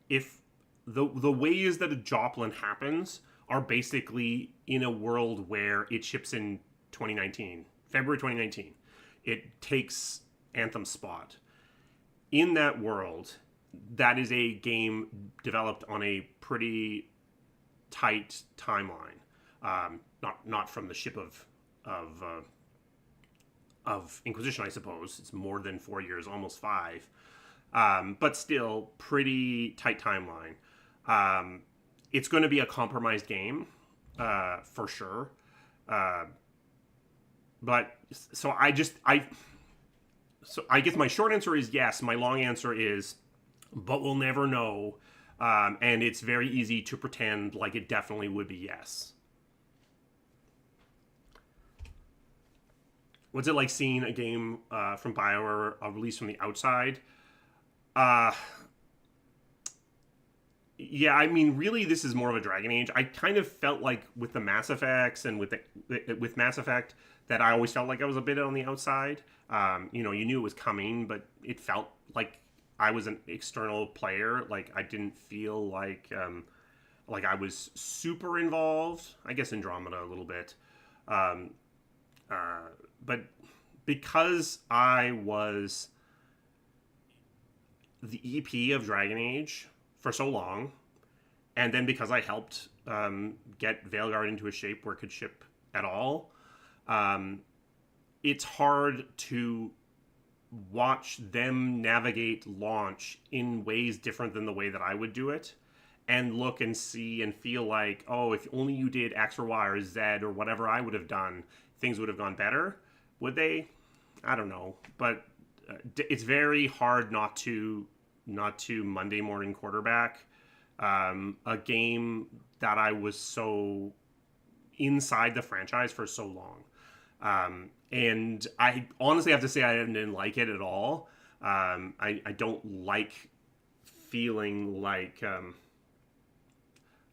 If the ways that a Joplin happens are basically in a world where it ships in 2019, February 2019, it takes Anthem's spot. In that world, that is a game developed on a pretty tight timeline. Not from the ship of Inquisition, I suppose. It's more than 4 years, almost 5. But still, pretty tight timeline. It's going to be a compromised game, for sure. But so I guess my short answer is yes. My long answer is, but we'll never know. And it's very easy to pretend like it definitely would be yes. What's it like seeing a game from BioWare released from the outside? Yeah, I mean, really, this is more of a Dragon Age. I kind of felt like with the Mass Effects and with Mass Effect that I always felt like I was a bit on the outside. You know, you knew it was coming, but it felt like I was an external player. Like I didn't feel like I was super involved. I guess Andromeda a little bit. But because I was the EP of Dragon Age for so long, and then because I helped get Veilguard into a shape where it could ship at all, it's hard to watch them navigate launch in ways different than the way that I would do it, and look and see and feel like, oh, if only you did X or Y or Z or whatever I would have done, things would have gone better. Would they? I don't know. But it's very hard not to Monday morning quarterback a game that I was so inside the franchise for so long. And I honestly have to say I didn't like it at all. I don't like feeling like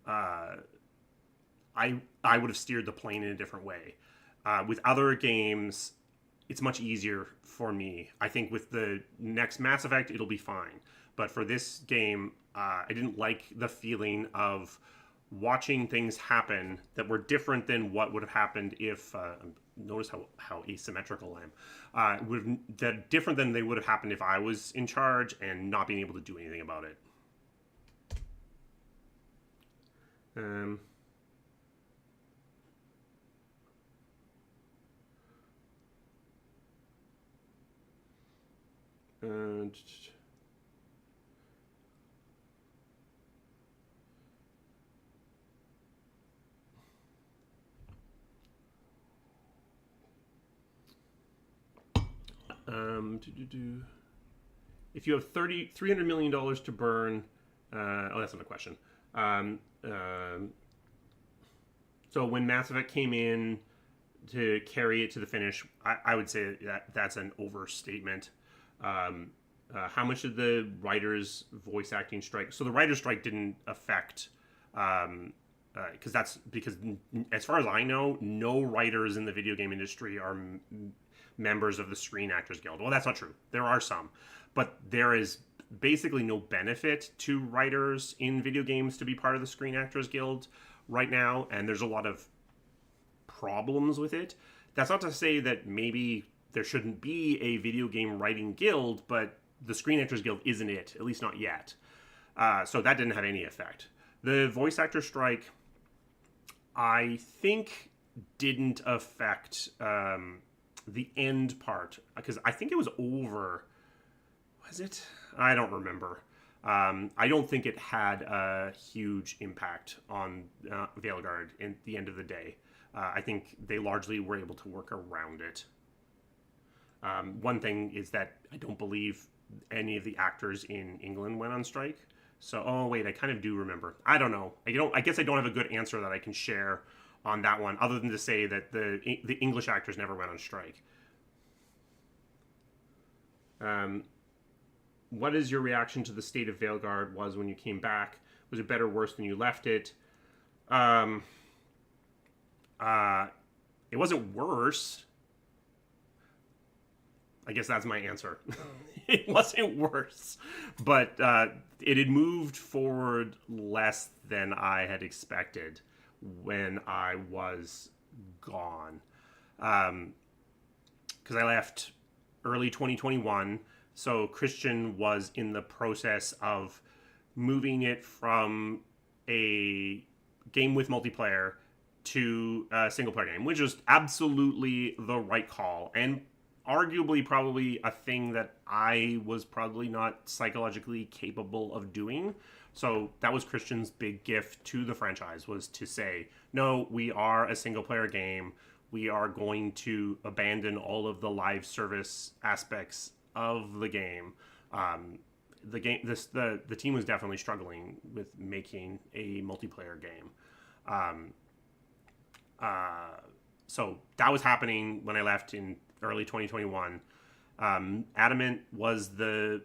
I would have steered the plane in a different way. With other games, it's much easier for me. I think with the next Mass Effect, it'll be fine. But for this game, I didn't like the feeling of watching things happen that were different than what would have happened if. Notice how asymmetrical I am. That different than they would have happened if I was in charge and not being able to do anything about it. And if you have $300 million to burn, that's not a question. So when Mass Effect came in to carry it to the finish, I would say that's an overstatement. How much did the writers' voice acting strike? So the writers' strike didn't affect, because as far as I know, no writers in the video game industry are members of the Screen Actors Guild. Well, that's not true. There are some, but there is basically no benefit to writers in video games to be part of the Screen Actors Guild right now, and there's a lot of problems with it. That's not to say that maybe there shouldn't be a video game writing guild, but the Screen Actors Guild isn't it, at least not yet. So that didn't have any effect. The voice actor strike, I think, didn't affect the end part, because I think it was over. Was it? I don't remember. I don't think it had a huge impact on Veilguard at the end of the day. I think they largely were able to work around it. One thing is that I don't believe any of the actors in England went on strike. So, oh wait, I kind of do remember. I don't know. I guess I don't have a good answer that I can share on that one, other than to say that the English actors never went on strike. What is your reaction to the state of Veilguard was when you came back? Was it better or worse than you left it? It wasn't worse. I guess that's my answer. It wasn't worse, but it had moved forward less than I had expected when I was gone. Because I left early 2021, so Christian was in the process of moving it from a game with multiplayer to a single player game, which is absolutely the right call, and arguably probably a thing that I was probably not psychologically capable of doing. So that was Christian's big gift to the franchise, was to say, no, we are a single player game. We are going to abandon all of the live service aspects of the game. The team was definitely struggling with making a multiplayer game. So that was happening when I left in early 2021. Adamant was the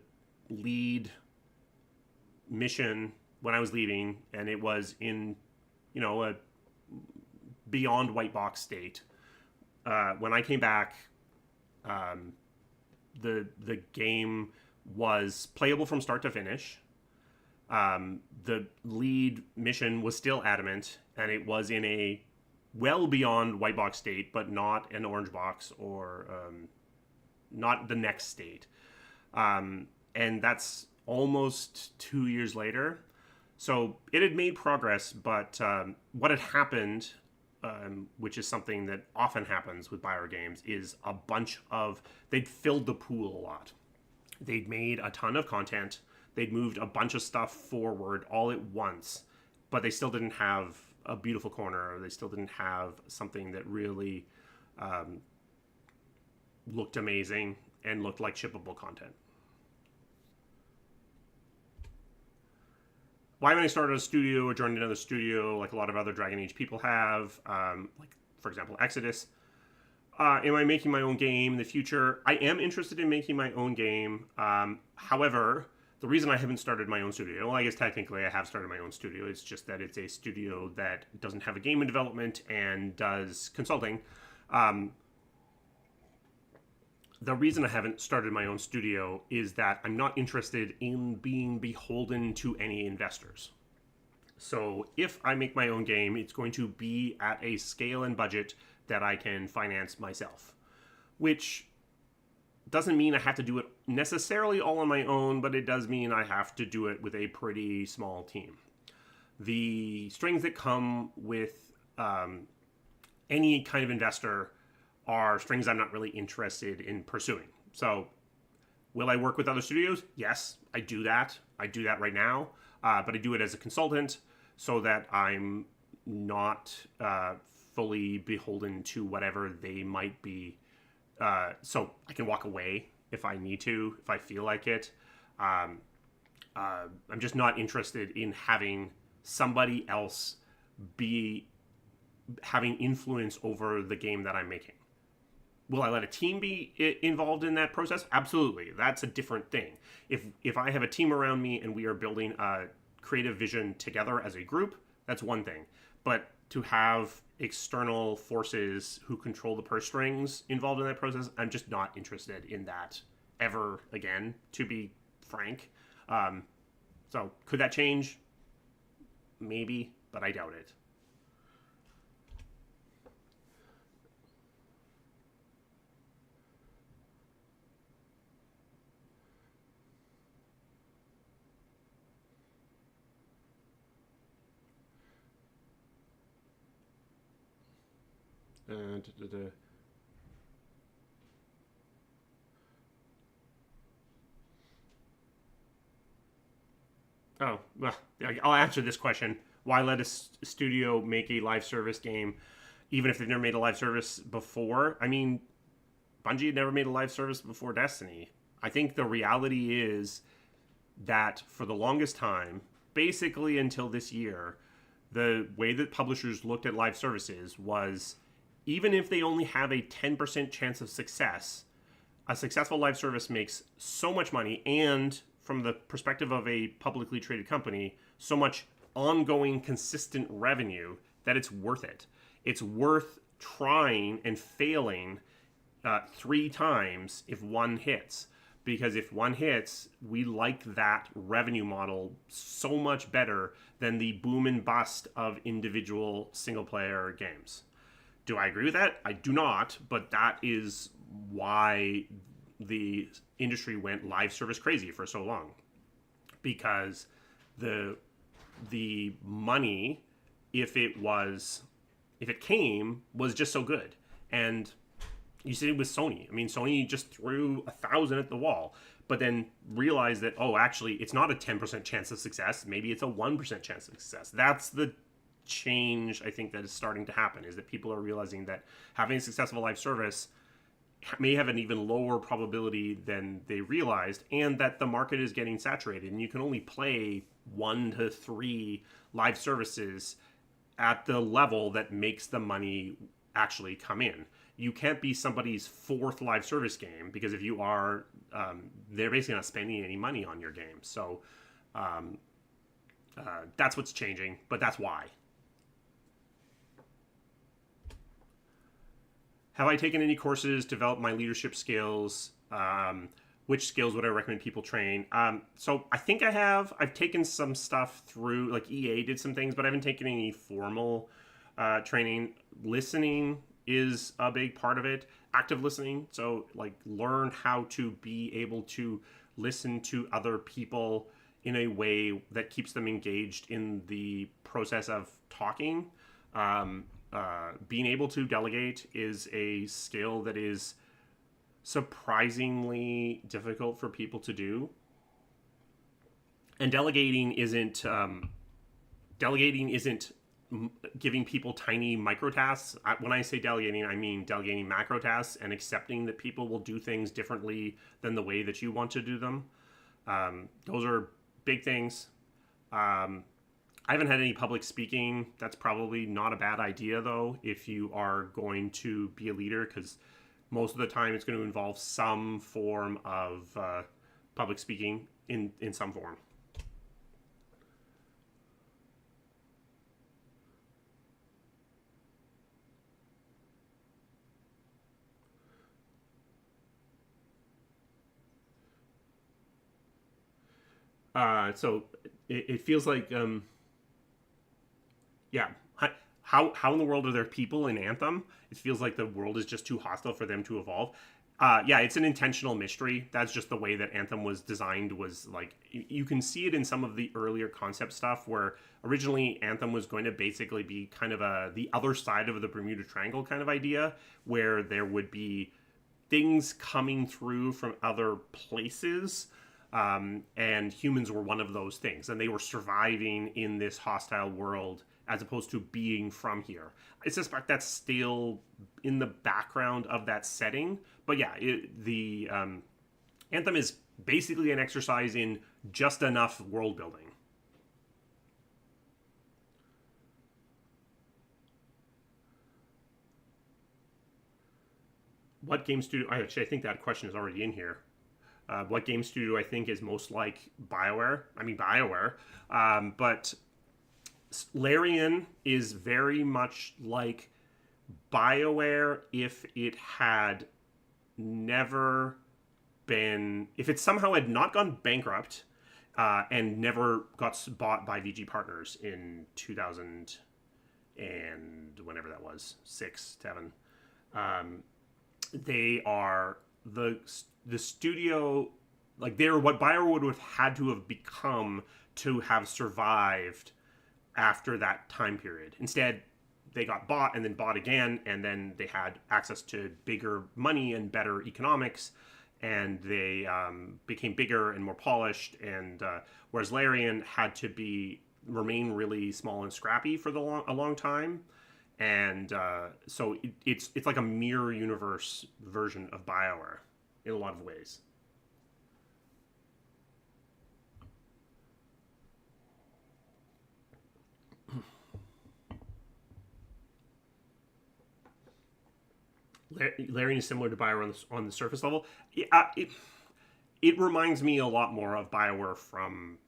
lead mission when I was leaving, and it was in, a beyond white box state. When I came back, the game was playable from start to finish. The lead mission was still Adamant, and it was in a well beyond white box state, but not an orange box or not the next state. And that's almost 2 years later. So it had made progress, but what had happened, which is something that often happens with Bioware games, is they'd filled the pool a lot. They'd made a ton of content. They'd moved a bunch of stuff forward all at once, but they still didn't have a beautiful corner, or they still didn't have something that really looked amazing and looked like shippable content. Why haven't I started a studio or joined another studio like a lot of other Dragon Age people have? Like, for example, Exodus. Am I making my own game in the future? I am interested in making my own game. However, the reason I haven't started my own studio, well, I guess technically I have started my own studio. It's just that it's a studio that doesn't have a game in development and does consulting. The reason I haven't started my own studio is that I'm not interested in being beholden to any investors. So if I make my own game, it's going to be at a scale and budget that I can finance myself, which doesn't mean I have to do it necessarily all on my own, but it does mean I have to do it with a pretty small team. The strings that come with any kind of investor are strings I'm not really interested in pursuing. So will I work with other studios? Yes, I do that. I do that right now, but I do it as a consultant so that I'm not fully beholden to whatever they might be. So I can walk away if I need to, if I feel like it. I'm just not interested in having somebody else be having influence over the game that I'm making. Will I let a team be involved in that process? Absolutely. That's a different thing. If I have a team around me and we are building a creative vision together as a group, that's one thing. But to have external forces who control the purse strings involved in that process, I'm just not interested in that ever again, to be frank. So could that change? Maybe, but I doubt it. Da, da, da. Oh, well, I'll answer this question. Why let a studio make a live service game, even if they've never made a live service before? I mean, Bungie had never made a live service before Destiny. I think the reality is that for the longest time, basically until this year, the way that publishers looked at live services was even if they only have a 10% chance of success, a successful live service makes so much money, and from the perspective of a publicly traded company, so much ongoing consistent revenue that it's worth it. It's worth trying and failing 3 times if one hits. Because if one hits, we like that revenue model so much better than the boom and bust of individual single player games. Do I agree with that? I do not, but that is why the industry went live service crazy for so long. Because the money, if it came, was just so good. And you see it with Sony. I mean, Sony just threw 1,000 at the wall, but then realized that, oh, actually, it's not a 10% chance of success. Maybe it's a 1% chance of success. That's the change I think that is starting to happen, is that people are realizing that having a successful live service may have an even lower probability than they realized, and that the market is getting saturated and you can only play 1 to 3 live services at the level that makes the money actually come in. You can't be somebody's 4th live service game, because if you are, they're basically not spending any money on your game. So that's what's changing, but that's why. Have I taken any courses to develop my leadership skills? Which skills would I recommend people train? So I think I have. I've taken some stuff through, like EA did some things, but I haven't taken any formal training. Listening is a big part of it. Active listening. So like learn how to be able to listen to other people in a way that keeps them engaged in the process of talking. Being able to delegate is a skill that is surprisingly difficult for people to do. And delegating isn't giving people tiny micro tasks. When I say delegating, I mean delegating macro tasks and accepting that people will do things differently than the way that you want to do them. Those are big things. I haven't had any public speaking. That's probably not a bad idea, though, if you are going to be a leader, because most of the time it's going to involve some form of public speaking. in some form. So it feels like yeah. How in the world are there people in Anthem? It feels like the world is just too hostile for them to evolve. Yeah, it's an intentional mystery. That's just the way that Anthem was designed. Was like you can see it in some of the earlier concept stuff where originally Anthem was going to basically be kind of the other side of the Bermuda Triangle kind of idea, where there would be things coming through from other places, and humans were one of those things, and they were surviving in this hostile world as opposed to being from here. I suspect that's still in the background of that setting, but yeah, the Anthem is basically an exercise in just enough world building. What game studio? Actually, I think that question is already in here. What game studio I think is most like BioWare? I mean BioWare, but Larian is very much like BioWare if it had never been, if it somehow had not gone bankrupt and never got bought by VG Partners in 2000 and whenever that was, 6, 7. They are the studio, like they're what BioWare would have had to have become to have survived after that time period. Instead, they got bought and then bought again, and then they had access to bigger money and better economics, and they became bigger and more polished. And whereas Larian had to remain really small and scrappy for a long time, and so it's like a mirror universe version of BioWare in a lot of ways. Larian is similar to BioWare on the surface level. It reminds me a lot more of BioWare from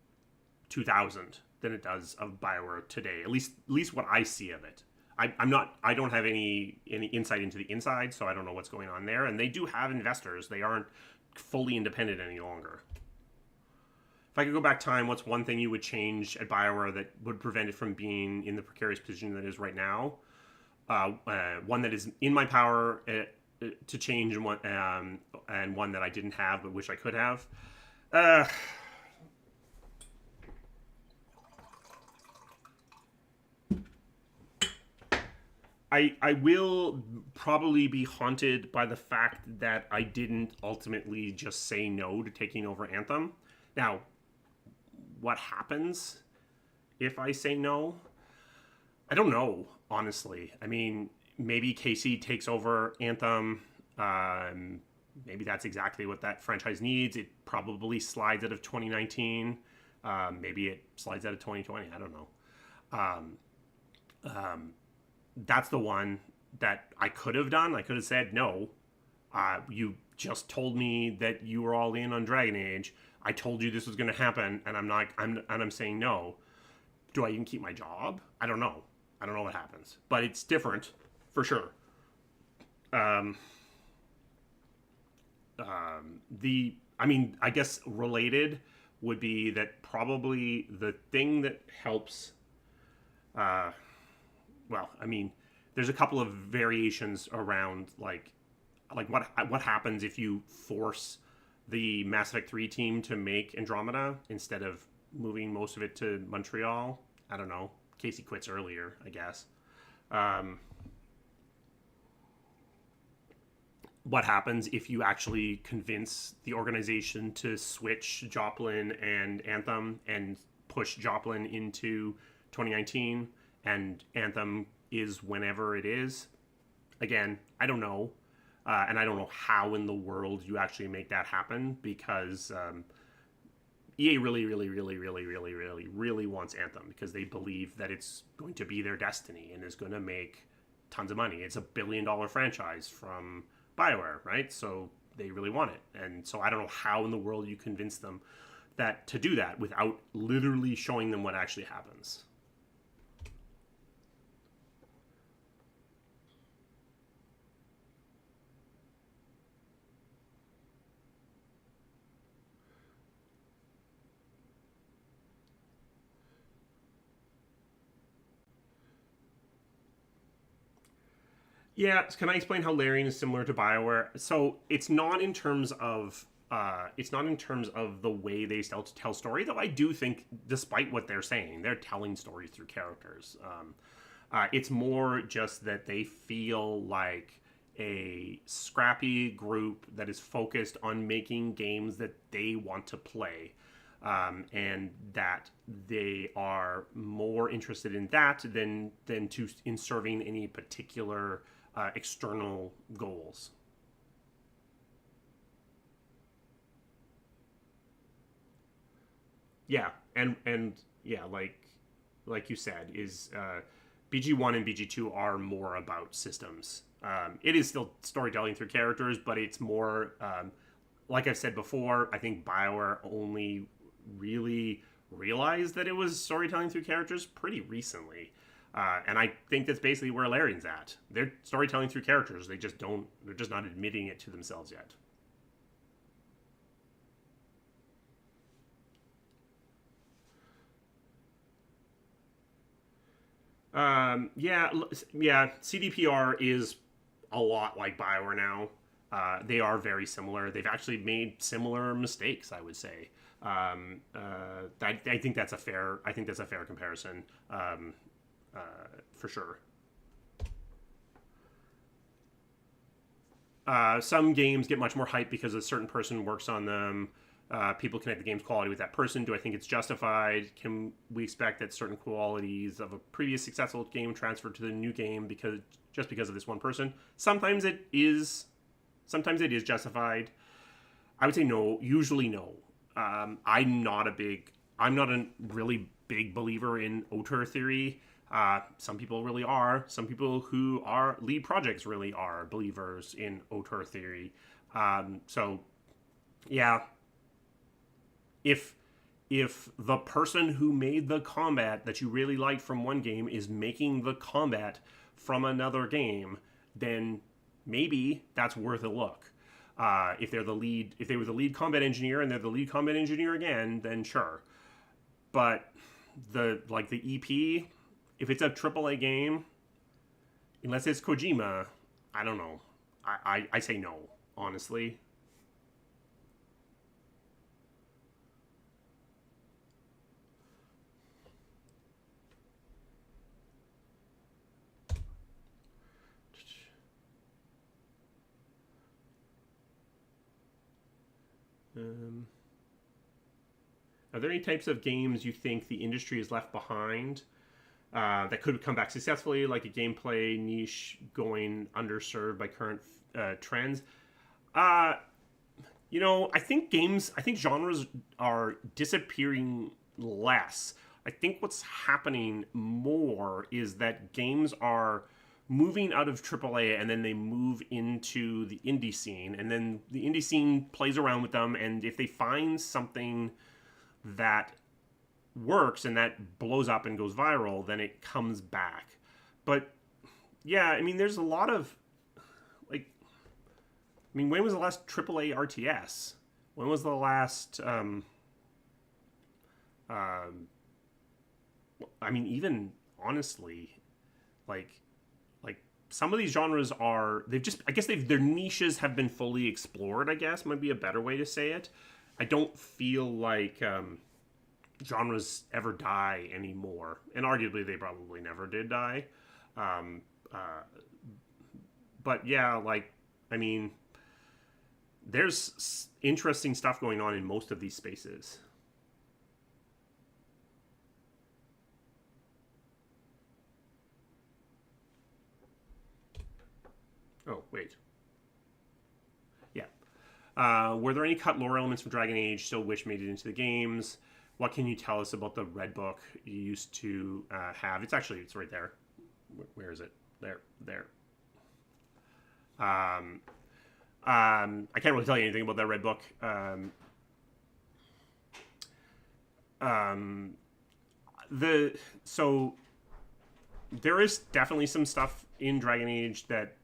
2000 than it does of BioWare today. At least what I see of it. I'm not. I don't have any insight into the inside, so I don't know what's going on there. And they do have investors. They aren't fully independent any longer. If I could go back time, what's one thing you would change at BioWare that would prevent it from being in the precarious position that it is right now? One that is in my power to change, and one that I didn't have but wish I could have. Uh, I will probably be haunted by the fact that I didn't ultimately just say no to taking over Anthem. Now, what happens if I say no? I don't know, honestly. I mean, maybe Casey takes over Anthem. Maybe that's exactly what that franchise needs. It probably slides out of 2019. Maybe it slides out of 2020. I don't know. Um, um, that's the one that I could have done. I could have said no. You just told me that you were all in on Dragon Age. I told you this was going to happen, and I'm not. I'm saying no. Do I even keep my job? I don't know. I don't know what happens, but it's different for sure. Um, I mean, I guess related would be that probably the thing that helps. Uh, well, I mean, there's a couple of variations around like what happens if you force the Mass Effect 3 team to make Andromeda instead of moving most of it to Montreal. I don't know. Casey quits earlier, I guess. Um, what happens if you actually convince the organization to switch Joplin and Anthem and push Joplin into 2019 and Anthem is whenever it is? Again, I don't know. And I don't know how in the world you actually make that happen because EA really, really, really, really, really, really, really wants Anthem because they believe that it's going to be their destiny and is going to make tons of money. It's $1 billion franchise from BioWare, right? So they really want it. And so I don't know how in the world you convince them that to do that without literally showing them what actually happens. Yeah, can I explain how Larian is similar to Bioware? So it's not in terms of the way they tell story, though I do think, despite what they're saying, they're telling stories through characters. It's more just that they feel like a scrappy group that is focused on making games that they want to play. And that they are more interested in that than to in serving any particular external goals. Yeah, and yeah, like you said, is BG1 and BG2 are more about systems. It is still storytelling through characters, but it's more like I've said before. I think Bioware only really realized that it was storytelling through characters pretty recently. And I think that's basically where Larian's at. They're storytelling through characters. They just don't. They're just not admitting it to themselves yet. Yeah, yeah. CDPR is a lot like Bioware now. They are very similar. They've actually made similar mistakes, I would say. I think that's a fair. I think that's a fair comparison, uh, for sure. Some games get much more hype because a certain person works on them. People connect the game's quality with that person. Do I think it's justified? Can we expect that certain qualities of a previous successful game transfer to the new game because of this one person? Sometimes it is. Sometimes it is justified. I would say no. Usually no. I'm not a really big believer in auteur theory. Some people really are. Some people who are lead projects really are believers in auteur theory. So, yeah, if the person who made the combat that you really liked from one game is making the combat from another game, then maybe that's worth a look. If they were the lead combat engineer and they're the lead combat engineer again, then sure. But the EP, if it's a AAA game, unless it's Kojima, I don't know. I say no, honestly. Um, are there any types of games you think the industry has left behind that could come back successfully, like a gameplay niche going underserved by current trends? Uh, I think genres are disappearing less. I think what's happening more is that games are moving out of AAA and then they move into the indie scene, and then the indie scene plays around with them, and if they find something that works and that blows up and goes viral, then it comes back. But yeah, I mean, there's a lot of like, I mean, when was the last AAA RTS? When was the last? Um, I mean, even honestly, like like some of these genres are they've just I guess their niches have been fully explored. I guess might be a better way to say it. I don't feel like genres ever die anymore, and arguably they probably never did die. Um, uh, but yeah, like I mean, there's interesting stuff going on in most of these spaces. Oh wait, yeah. Were there any cut lore elements from Dragon Age still wish made it into the games? What can you tell us about the red book you used to have? It's right there. Where is it? There. Um, I can't really tell you anything about that red book. um, the so there is definitely some stuff in Dragon Age that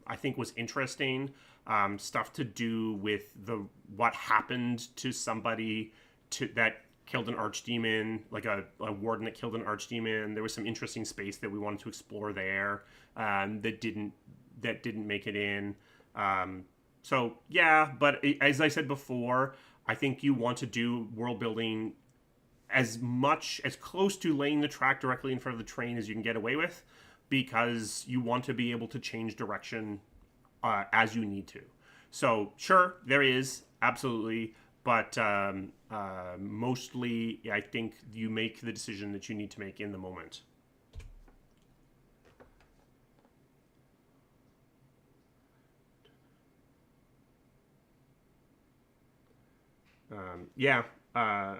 I think was interesting. Stuff to do with the what happened to somebody that killed an archdemon, like a warden that killed an archdemon. There was some interesting space that we wanted to explore there that didn't make it in. So yeah, but as I said before, I think you want to do world building as close to laying the track directly in front of the train as you can get away with, because you want to be able to change direction as you need to. So sure, there is absolutely, but mostly I think you make the decision that you need to make in the moment. Yeah, uh,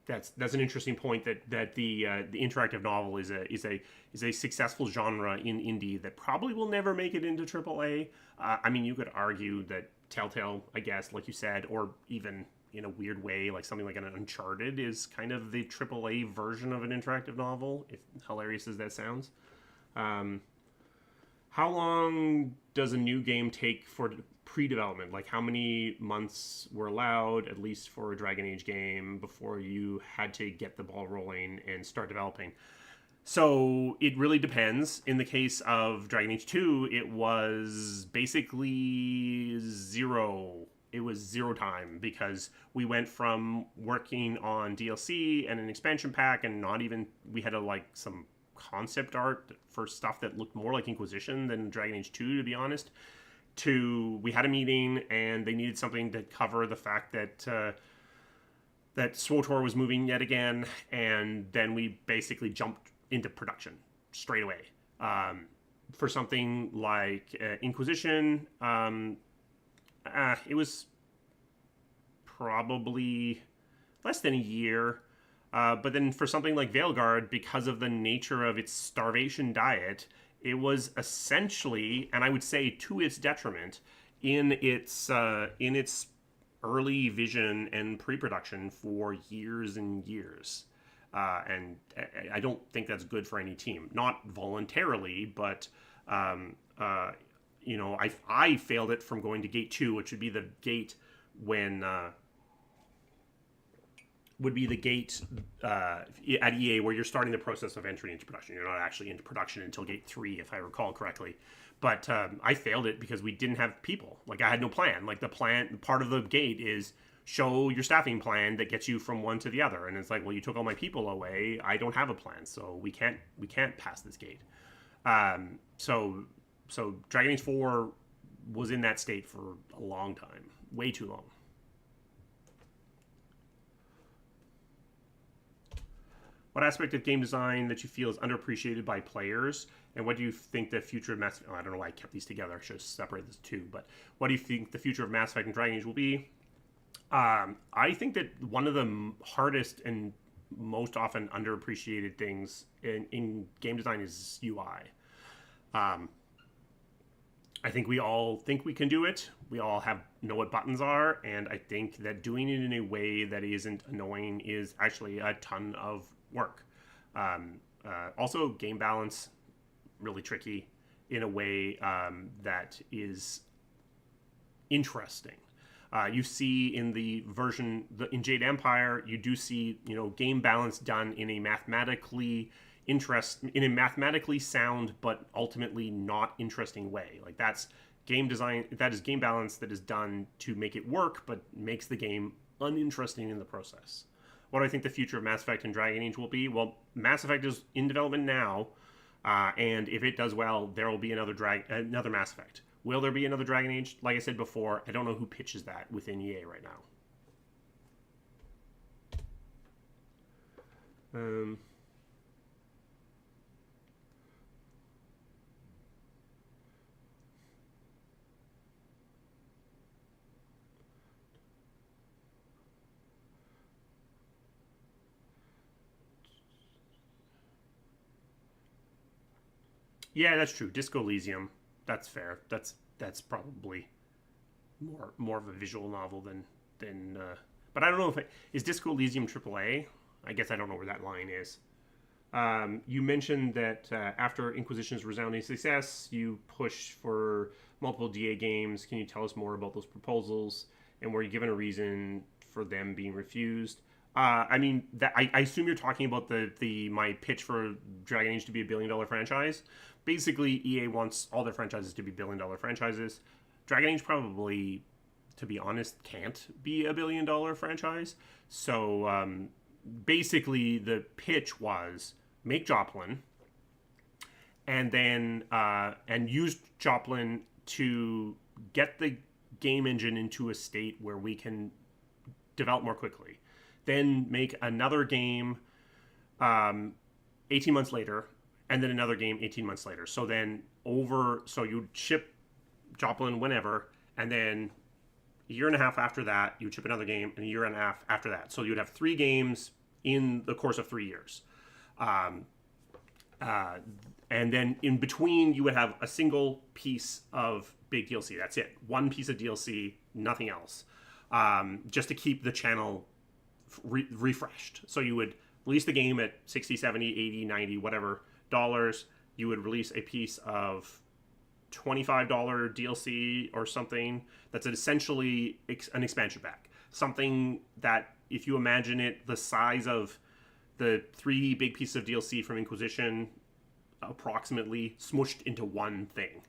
that's an interesting point, that the interactive novel is a successful genre in indie that probably will never make it into AAA. I mean, you could argue that Telltale, I guess, like you said, or even in a weird way, like something like an Uncharted is kind of the AAA version of an interactive novel, if hilarious as that sounds. Um, how long does a new game take for pre-development? Like, how many months were allowed, at least for a Dragon Age game, before you had to get the ball rolling and start developing? So it really depends. In the case of Dragon Age 2, it was basically zero. It was zero time, because we went from working on DLC and an expansion pack, and not even, we had like some concept art for stuff that looked more like Inquisition than Dragon Age 2, to be honest, to we had a meeting and they needed something to cover the fact that SWTOR was moving yet again, and then we basically jumped into production straight away. For something like Inquisition, it was probably less than a year. But then for something like Veilguard, because of the nature of its starvation diet, it was essentially, and I would say to its detriment, in its early vision and pre-production for years and years. And I don't think that's good for any team. Not voluntarily, but um, I failed it from going to Gate 2, which would be the gate when would be the gate at EA where you're starting the process of entry into production. You're not actually into production until Gate 3, if I recall correctly. But I failed it because we didn't have people. Like, I had no plan. Like, the plan, part of the gate is show your staffing plan that gets you from one to the other. And it's like, well, you took all my people away. I don't have a plan, so we can't pass this gate. So Dragon Age 4 was in that state for a long time, way too long. What aspect of game design that you feel is underappreciated by players, and what do you think the future of Mass Effect? Oh, I don't know why I kept these together. I should have separated this two. But what do you think the future of Mass Effect and Dragon Age will be? I think that one of the hardest and most often underappreciated things in game design is UI. Um, I think we all think we can do it. We all know what buttons are, and I think that doing it in a way that isn't annoying is actually a ton of work. Also, game balance, really tricky in a way that is interesting. You see in the version in Jade Empire, you do see game balance done in a mathematically sound but ultimately not interesting way. Like, that's game design. That is game balance that is done to make it work, but makes the game uninteresting in the process. What do I think the future of Mass Effect and Dragon Age will be? Well, Mass Effect is in development now, and if it does well, there will be another Mass Effect. Will there be another Dragon Age? Like I said before, I don't know who pitches that within EA right now. Yeah, that's true. Disco Elysium. That's fair. That's probably more of a visual novel then. But I don't know if is Disco Elysium AAA. I guess I don't know where that line is. You mentioned that after Inquisition's resounding success, you pushed for multiple DA games. Can you tell us more about those proposals, and were you given a reason for them being refused? I mean, I assume you're talking about my pitch for Dragon Age to be a billion-dollar franchise. Basically, EA wants all their franchises to be billion-dollar franchises. Dragon Age probably, to be honest, can't be a billion-dollar franchise. So basically, the pitch was make Joplin, and then and use Joplin to get the game engine into a state where we can develop more quickly. Then make another game 18 months later, and then another game 18 months later. So you'd ship Joplin whenever, and then a year and a half after that, you'd ship another game, and a year and a half after that. So you'd have 3 games in the course of 3 years. And then in between, you would have a single piece of big DLC. That's it. One piece of DLC, nothing else. Just to keep the channel refreshed. So you would release the game at 60, 70, 80, 90, whatever dollars. You would release a piece of $25 DLC or something that's essentially an expansion pack. Something that, if you imagine it, the size of the 3 big pieces of DLC from Inquisition, approximately smushed into one thing.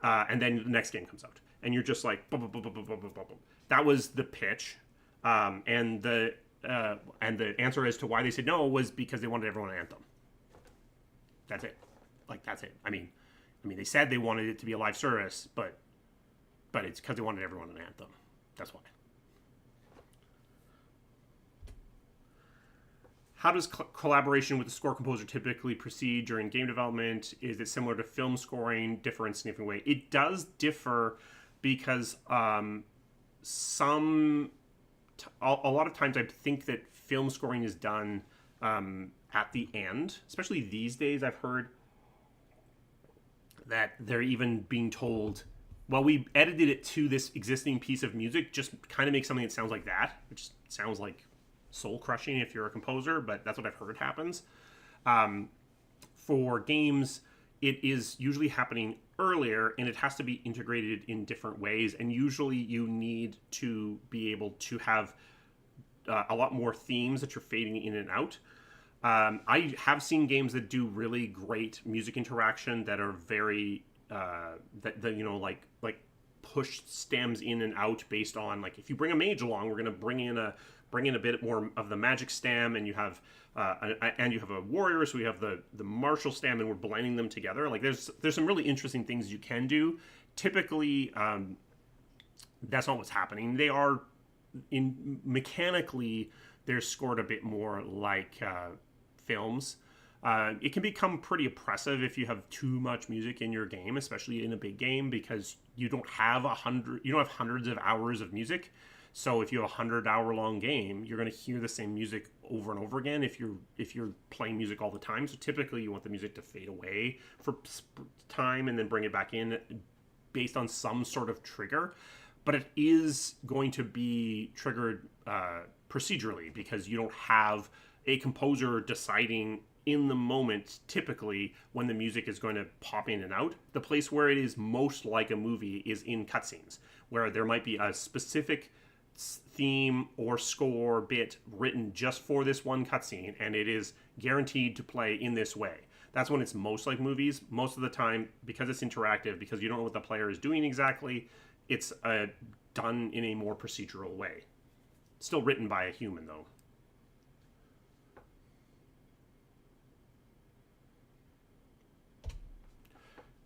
And then the next game comes out. And you're just like, boom, boom, boom, boom, boom, boom, boom. That was the pitch. And the answer as to why they said no was because they wanted everyone to Anthem. That's it. Like, that's it. I mean, they said they wanted it to be a live service, but it's because they wanted everyone to Anthem. That's why. How does collaboration with the score composer typically proceed during game development? Is it similar to film scoring, differ in a significant way? It does differ because a lot of times I think that film scoring is done at the end. Especially these days, I've heard that they're even being told, well, we edited it to this existing piece of music, just kind of make something that sounds like that, which sounds like soul-crushing if you're a composer, but that's what I've heard happens. For games, it is usually happening earlier, and it has to be integrated in different ways, and usually you need to be able to have a lot more themes that you're fading in and out. I have seen games that do really great music interaction that are very like push stems in and out based on, like, if you bring a mage along, we're going to bring in a bit more of the magic stem, and you have a warrior, so we have the martial stem, and we're blending them together. Like, there's some really interesting things you can do. Typically, that's not what's happening. They are mechanically, they're scored a bit more like films. It can become pretty oppressive if you have too much music in your game, especially in a big game, because you don't have hundreds of hours of music. So if you have a 100-hour-long game, you're going to hear the same music over and over again if you're playing music all the time. So typically you want the music to fade away for time and then bring it back in based on some sort of trigger. But it is going to be triggered procedurally, because you don't have a composer deciding in the moment typically when the music is going to pop in and out. The place where it is most like a movie is in cutscenes, where there might be a specific theme or score bit written just for this one cutscene, and it is guaranteed to play in this way. That's when it's most like movies. Most of the time, because it's interactive, because you don't know what the player is doing exactly, it's done in a more procedural way. Still written by a human, though.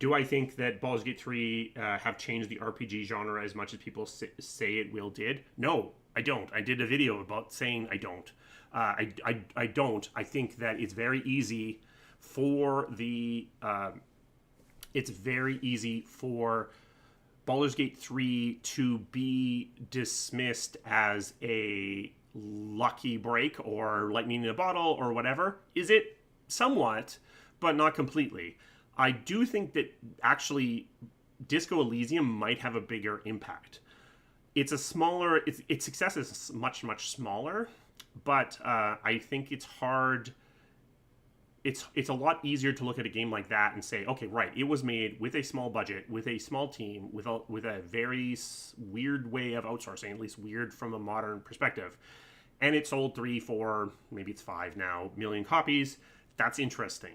Do I think that Baldur's Gate 3 have changed the RPG genre as much as people say it will did? No, I don't. I did a video about saying I don't. I don't. I think that it's very easy for Baldur's Gate 3 to be dismissed as a lucky break or lightning in a bottle or whatever. Is it? Somewhat, but not completely. I do think that actually Disco Elysium might have a bigger impact. it's a smaller. Its success is much smaller, but I think it's hard. It's a lot easier to look at a game like that and say, okay, right, it was made with a small budget, with a small team, with a very weird way of outsourcing, at least weird from a modern perspective, and it sold 3, 4, maybe it's 5 now million copies. That's interesting.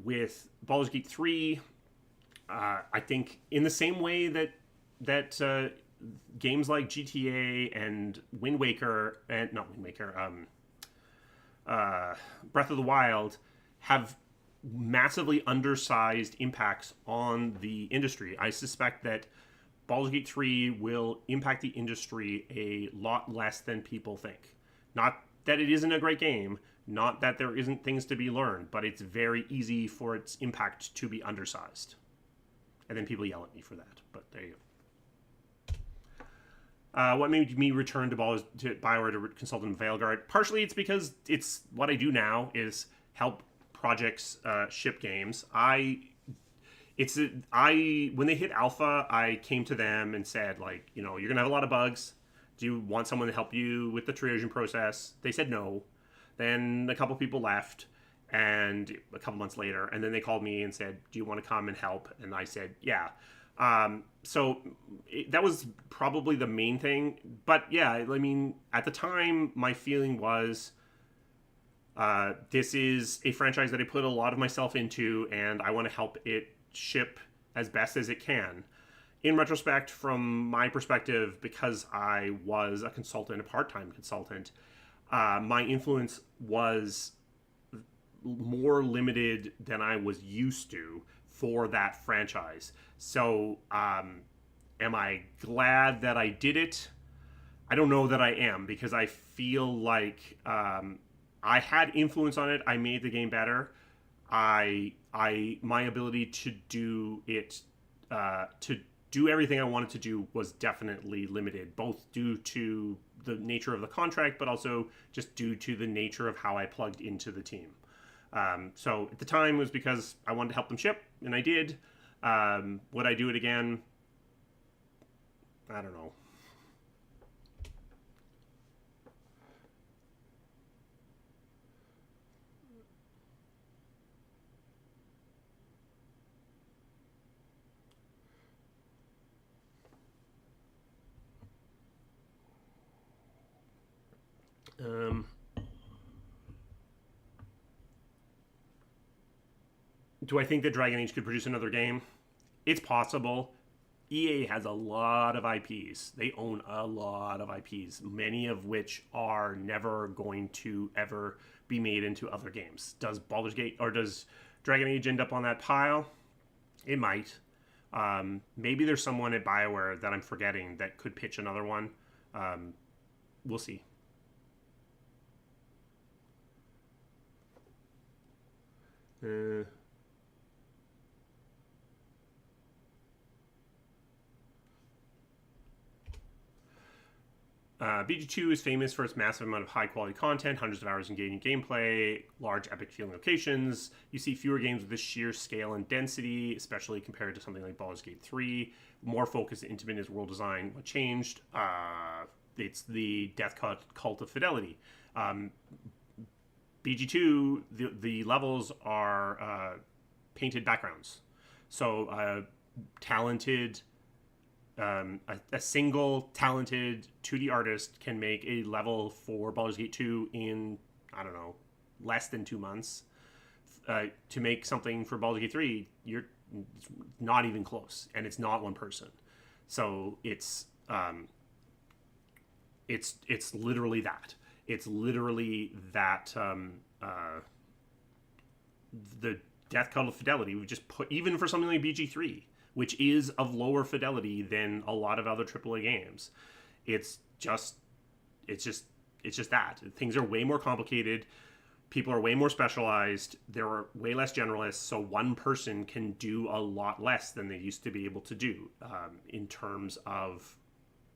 With Baldur's Gate 3, I think in the same way that games like GTA and Wind Waker and not Wind Waker, Breath of the Wild have massively undersized impacts on the industry. I suspect that Baldur's Gate 3 will impact the industry a lot less than people think. Not that it isn't a great game, not that there isn't things to be learned, but it's very easy for its impact to be undersized. And then people yell at me for that, but there you go. What made me return to BioWare to consult in Veilguard? Partially, it's because it's what I do now is help projects ship games. When they hit alpha, I came to them and said, like, you're gonna have a lot of bugs. Do you want someone to help you with the triaging process? They said no. Then a couple people left, and a couple months later, and then they called me and said, do you want to come and help? And I said, yeah. That was probably the main thing. But yeah, I mean, at the time, my feeling was this is a franchise that I put a lot of myself into, and I want to help it ship as best as it can. In retrospect, from my perspective, because I was a consultant, a part-time consultant, my influence was more limited than I was used to for that franchise. So, am I glad that I did it? I don't know that I am, because I feel like I had influence on it. I made the game better. My ability to do it, to do everything I wanted to do was definitely limited, both due to the nature of the contract, but also just due to the nature of how I plugged into the team. So at the time it was because I wanted to help them ship, and I did. Would I do it again? I don't know. Do I think that Dragon Age could produce another game? It's possible. EA has a lot of IPs. They own a lot of IPs, many of which are never going to ever be made into other games. Does Baldur's Gate or does Dragon Age end up on that pile? It might. Maybe there's someone at BioWare that I'm forgetting that could pitch another one. We'll see. BG2 is famous for its massive amount of high-quality content, hundreds of hours engaging gameplay, large epic-feeling locations. You see fewer games with this sheer scale and density, especially compared to something like Baldur's Gate 3. More focused and intimate is world design. What changed? It's the death cult of fidelity. BG2, the levels are painted backgrounds. So talented... a single talented 2D artist can make a level for Baldur's Gate 2 in, I don't know, less than 2 months. To make something for Baldur's Gate 3, it's not even close, and it's not one person. So it's literally that. It's literally that the death cult of fidelity we just put, even for something like BG3, which is of lower fidelity than a lot of other AAA games. It's just that. Things are way more complicated. People are way more specialized. There are way less generalists, so one person can do a lot less than they used to be able to do in terms of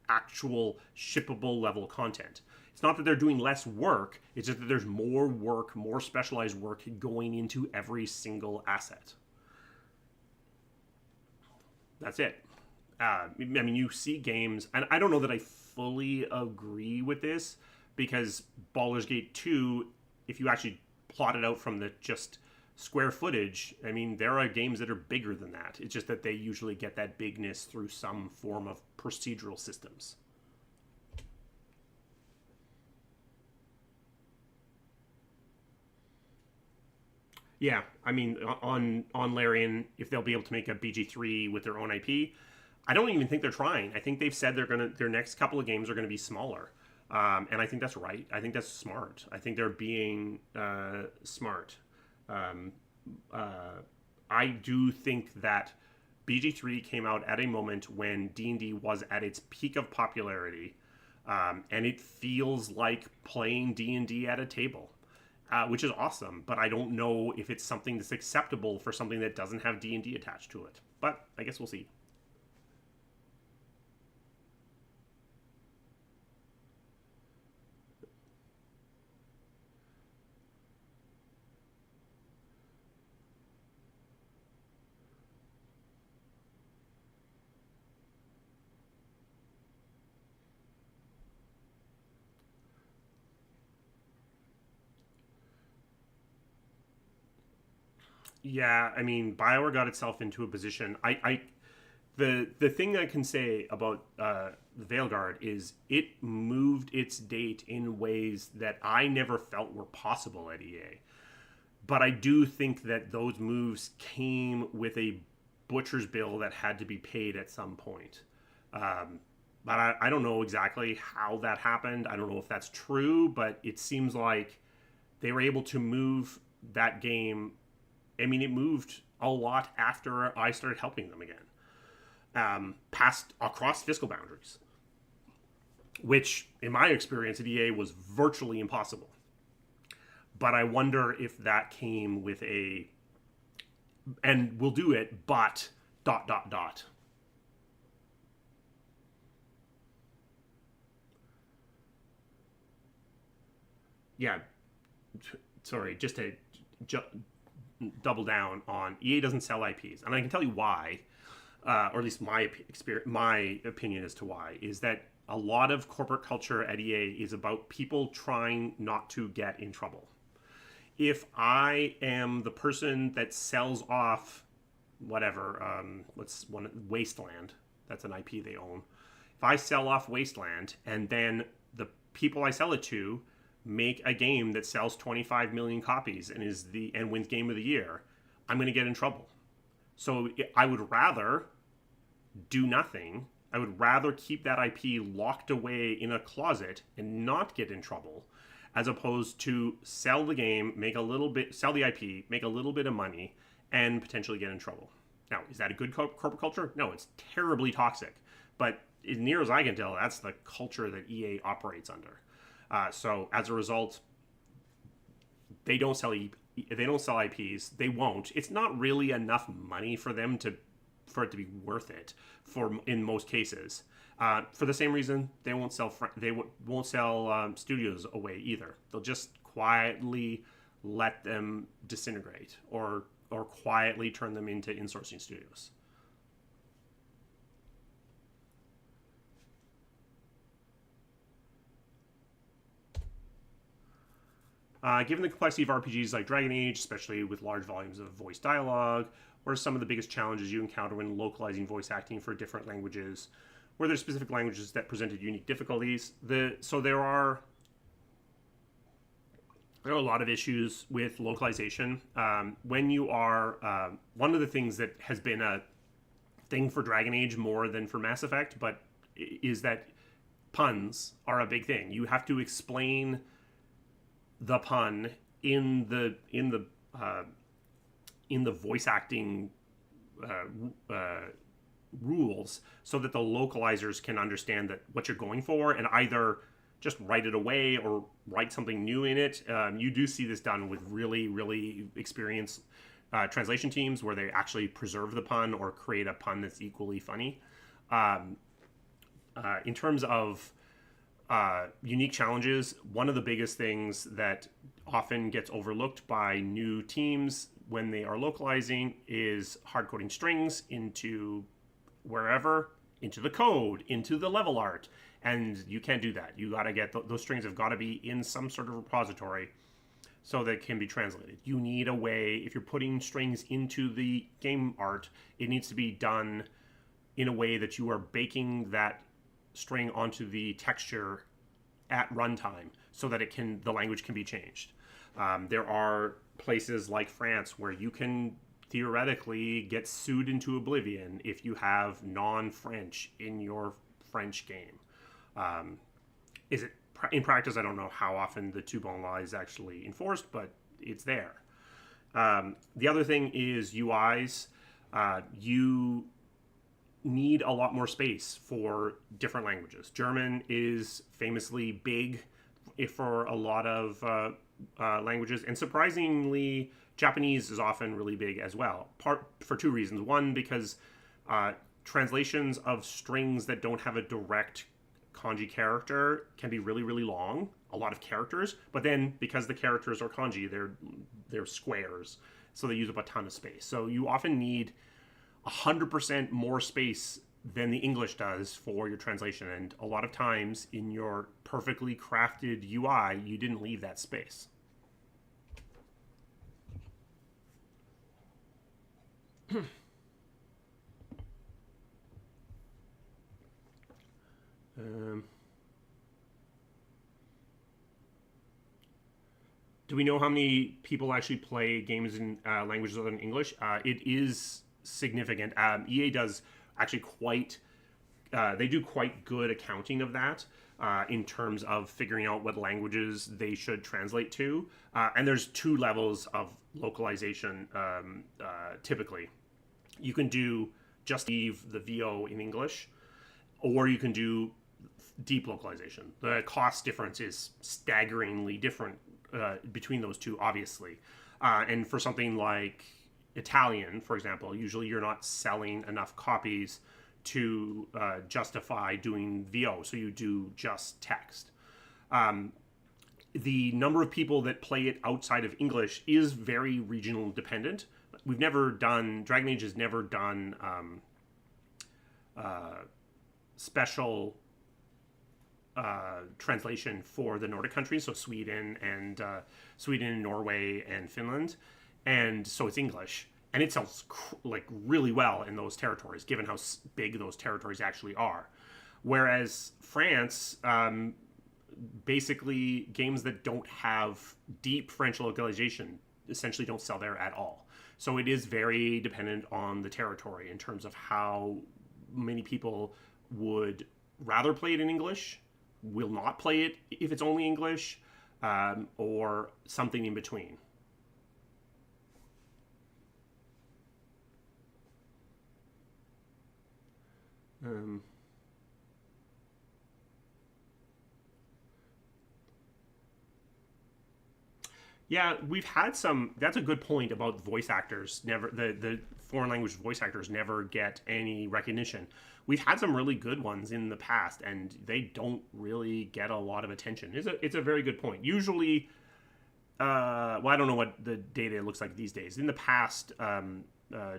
actual shippable level content. It's not that they're doing less work, it's just that there's more work, more specialized work going into every single asset. That's it. I mean, you see games, and I don't know that I fully agree with this because Baldur's Gate 2, if you actually plot it out from the just square footage, I mean, there are games that are bigger than that. It's just that they usually get that bigness through some form of procedural systems. Yeah, I mean, on Larian, if they'll be able to make a BG3 with their own IP, I don't even think they're trying. I think they've said their next couple of games are gonna be smaller, and I think that's right. I think that's smart. I think they're being smart. Um, uh, I do think that BG3 came out at a moment when D&D was at its peak of popularity, and it feels like playing D&D at a table, which is awesome. But I don't know if it's something that's acceptable for something that doesn't have D&D attached to it. But I guess we'll see. Yeah, I mean, Bioware got itself into a position. The thing I can say about the Veilguard is it moved its date in ways that I never felt were possible at EA. But I do think that those moves came with a butcher's bill that had to be paid at some point. Um, but I don't know exactly how that happened. I don't know if that's true, but it seems like they were able to move that game. I mean, it moved a lot after I started helping them again, past across fiscal boundaries, which, in my experience at EA, was virtually impossible. But I wonder if that came with a, and we'll do it, but dot dot dot. Yeah, sorry, just to ju- double down on EA doesn't sell IPs, and I can tell you why, or at least my opinion as to why is that a lot of corporate culture at EA is about people trying not to get in trouble. If I am the person that sells off whatever, what's one Wasteland, that's an IP they own. If I sell off Wasteland and then the people I sell it to make a game that sells 25 million copies and wins game of the year, I'm going to get in trouble. So I would rather do nothing. I would rather keep that IP locked away in a closet and not get in trouble, as opposed to sell the game, make a little bit, sell the IP, make a little bit of money, and potentially get in trouble. Now, is that a good corporate culture? No, it's terribly toxic. But as near as I can tell, that's the culture that EA operates under. So as a result, they don't sell they don't sell IPs. They won't. It's not really enough money for them to for it to be worth it for in most cases. For the same reason, they won't sell won't sell studios away either. They'll just quietly let them disintegrate or quietly turn them into insourcing studios. Given the complexity of RPGs like Dragon Age, especially with large volumes of voice dialogue, what are some of the biggest challenges you encounter when localizing voice acting for different languages? Were there specific languages that presented unique difficulties? So there are a lot of issues with localization. When you are one of the things that has been a thing for Dragon Age more than for Mass Effect, but is that puns are a big thing. You have to explain the pun in the voice acting rules so that the localizers can understand that what you're going for and either just write it away or write something new in it. You do see this done with really, really experienced translation teams where they actually preserve the pun or create a pun that's equally funny. Um, in terms of unique challenges, one of the biggest things that often gets overlooked by new teams when they are localizing is hard coding strings into wherever into the code, into the level art, and you can't do that. You got to get those strings have got to be in some sort of repository so that it can be translated. You need a way, if you're putting strings into the game art, it needs to be done in a way that you are baking that string onto the texture at runtime so that the language can be changed. There are places like France where you can theoretically get sued into oblivion if you have non-French in your French game. Is it in practice? I don't know how often the two-bone law is actually enforced, but it's there. The other thing is UIs. You need a lot more space for different languages. German is famously big for a lot of languages, and surprisingly, Japanese is often really big as well. For two reasons. One, because translations of strings that don't have a direct kanji character can be really, really long, a lot of characters. But then, because the characters are kanji, they're squares, so they use up a ton of space. So you often need 100% more space than the English does for your translation. And a lot of times in your perfectly crafted UI, you didn't leave that space. Do we know how many people actually play games in languages other than English? It is significant. EA does actually they do quite good accounting of that in terms of figuring out what languages they should translate to. And there's two levels of localization typically. You can do just leave the VO in English, or you can do deep localization. The cost difference is staggeringly different between those two, obviously. And for something like Italian, for example, usually you're not selling enough copies to justify doing VO, so you do just text. The number of people that play it outside of English is very regional dependent. Dragon Age has never done special translation for the Nordic countries, so Sweden, Norway, and Finland. And so it's English, and it sells like really well in those territories, given how big those territories actually are. Whereas France, basically games that don't have deep French localization essentially don't sell there at all. So it is very dependent on the territory in terms of how many people would rather play it in English, will not play it if it's only English, or something in between. Yeah, we've had some. That's a good point about voice actors. The foreign language voice actors never get any recognition. We've had some really good ones in the past, and they don't really get a lot of attention. It's a very good point. Usually, well, I don't know what the data looks like these days. In the past,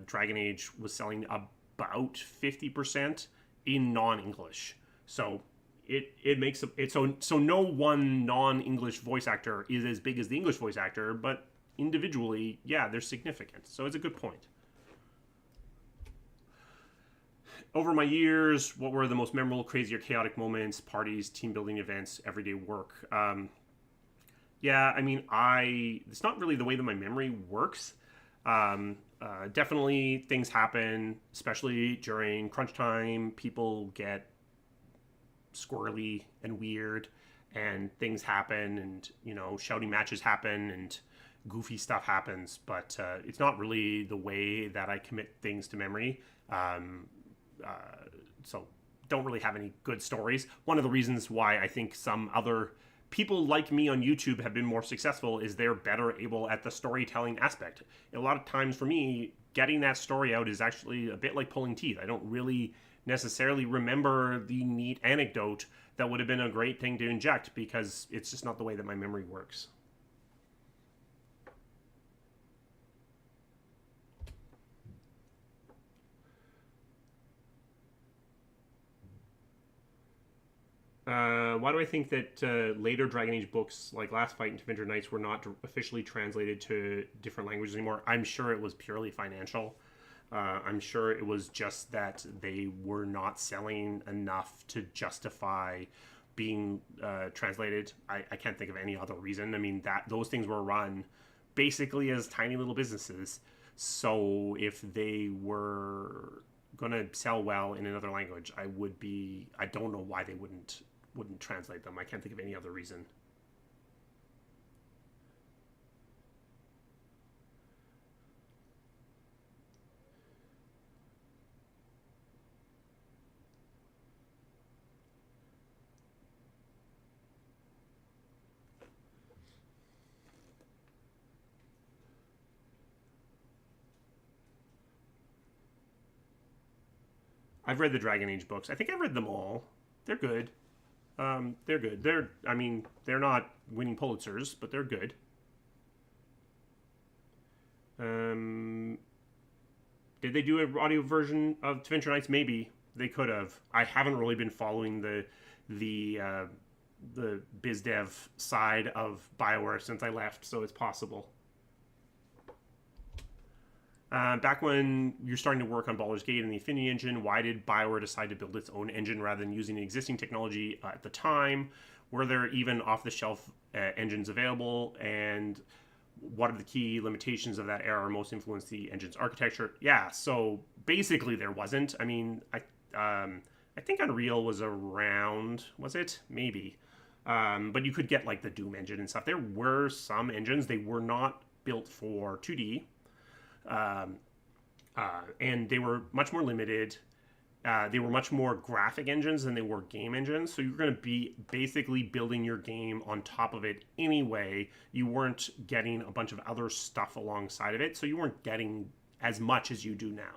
Dragon Age was selling about 50% in non-English. So it makes it so no one non-English voice actor is as big as the English voice actor, but individually, yeah, they're significant. So it's a good point. Over my years, what were the most memorable, crazy, or chaotic moments, parties, team building events, everyday work? Yeah, I mean, it's not really the way that my memory works. Definitely things happen, especially during crunch time. People get squirrely and weird, and things happen, and shouting matches happen, and goofy stuff happens. But it's not really the way that I commit things to memory. So don't really have any good stories. One of the reasons why I think some other people like me on YouTube have been more successful is they're better able at the storytelling aspect. A lot of times for me, getting that story out is actually a bit like pulling teeth. I don't really necessarily remember the neat anecdote that would have been a great thing to inject because it's just not the way that my memory works. why do I think that later Dragon Age books like Last Fight and To Venture Knights were not officially translated to different languages anymore? I'm sure it was purely financial. I'm sure it was just that they were not selling enough to justify being translated. I can't think of any other reason. I mean, that those things were run basically as tiny little businesses. So if they were going to sell well in another language, I don't know why they wouldn't translate them. I can't think of any other reason. I've read the Dragon Age books. I think I've read them all. They're good. They're good. I mean, they're not winning Pulitzers, but they're good. Um, did they do an audio version of To Venture Knights? Maybe they could have. I haven't really been following the biz dev side of BioWare since I left, so it's possible. Back when you're starting to work on Baldur's Gate and the Affinity engine, why did BioWare decide to build its own engine rather than using existing technology at the time? Were there even off-the-shelf engines available? And what are the key limitations of that era most influenced the engine's architecture? Yeah, so basically there wasn't. I mean, I think Unreal was around, was it? Maybe. But you could get like the Doom engine and stuff. There were some engines. They were not built for 2D. And they were much more limited. They were much more graphic engines than they were game engines. So you're going to be basically building your game on top of it anyway. You weren't getting a bunch of other stuff alongside of it. So you weren't getting as much as you do now.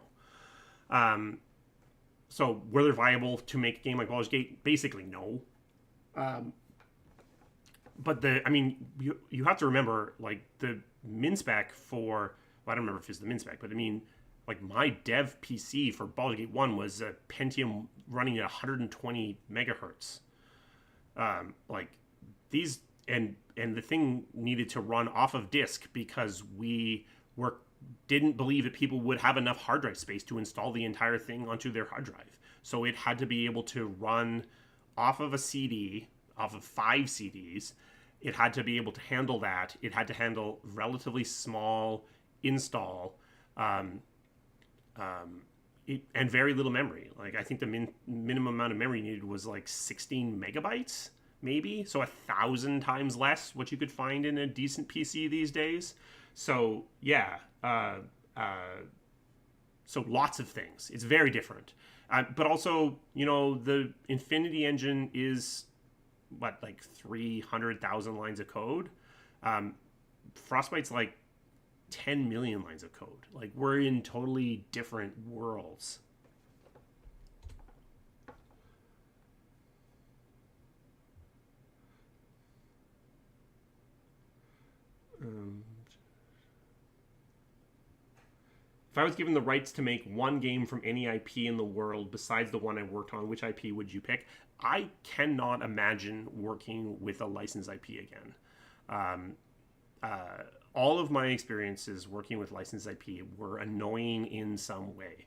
So were they viable to make a game like Baldur's Gate? Basically, no. But you have to remember, like, the min spec for, well, I don't remember if it's the min spec, but I mean, like, my dev PC for Baldur's Gate 1 was a Pentium running at 120 megahertz. Like, these, and the thing needed to run off of disk because we didn't believe that people would have enough hard drive space to install the entire thing onto their hard drive. So it had to be able to run off of a CD, off of 5 CDs. It had to be able to handle that. It had to handle relatively small install, and very little memory. Like, I think the minimum amount of memory needed was like 16 megabytes, maybe. So 1,000 times less what you could find in a decent PC these days. So yeah, so lots of things. It's very different. But also, you know, the Infinity engine is what, like 300,000 lines of code. Frostbite's like 10 million lines of code. Like, we're in totally different worlds. If I was given the rights to make one game from any IP in the world besides the one I worked on, which IP would you pick? I cannot imagine working with a licensed IP again. All of my experiences working with licensed IP were annoying in some way.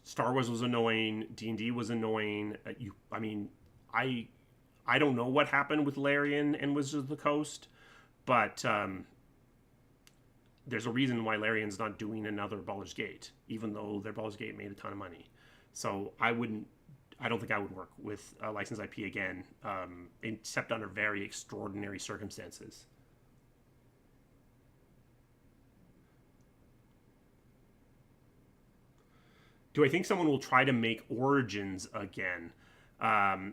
Star Wars was annoying. D&D was annoying. I don't know what happened with Larian and Wizards of the Coast, but there's a reason why Larian's not doing another Baldur's Gate, even though their Baldur's Gate made a ton of money. So I don't think I would work with a licensed IP again, except under very extraordinary circumstances. Do I think someone will try to make Origins again? I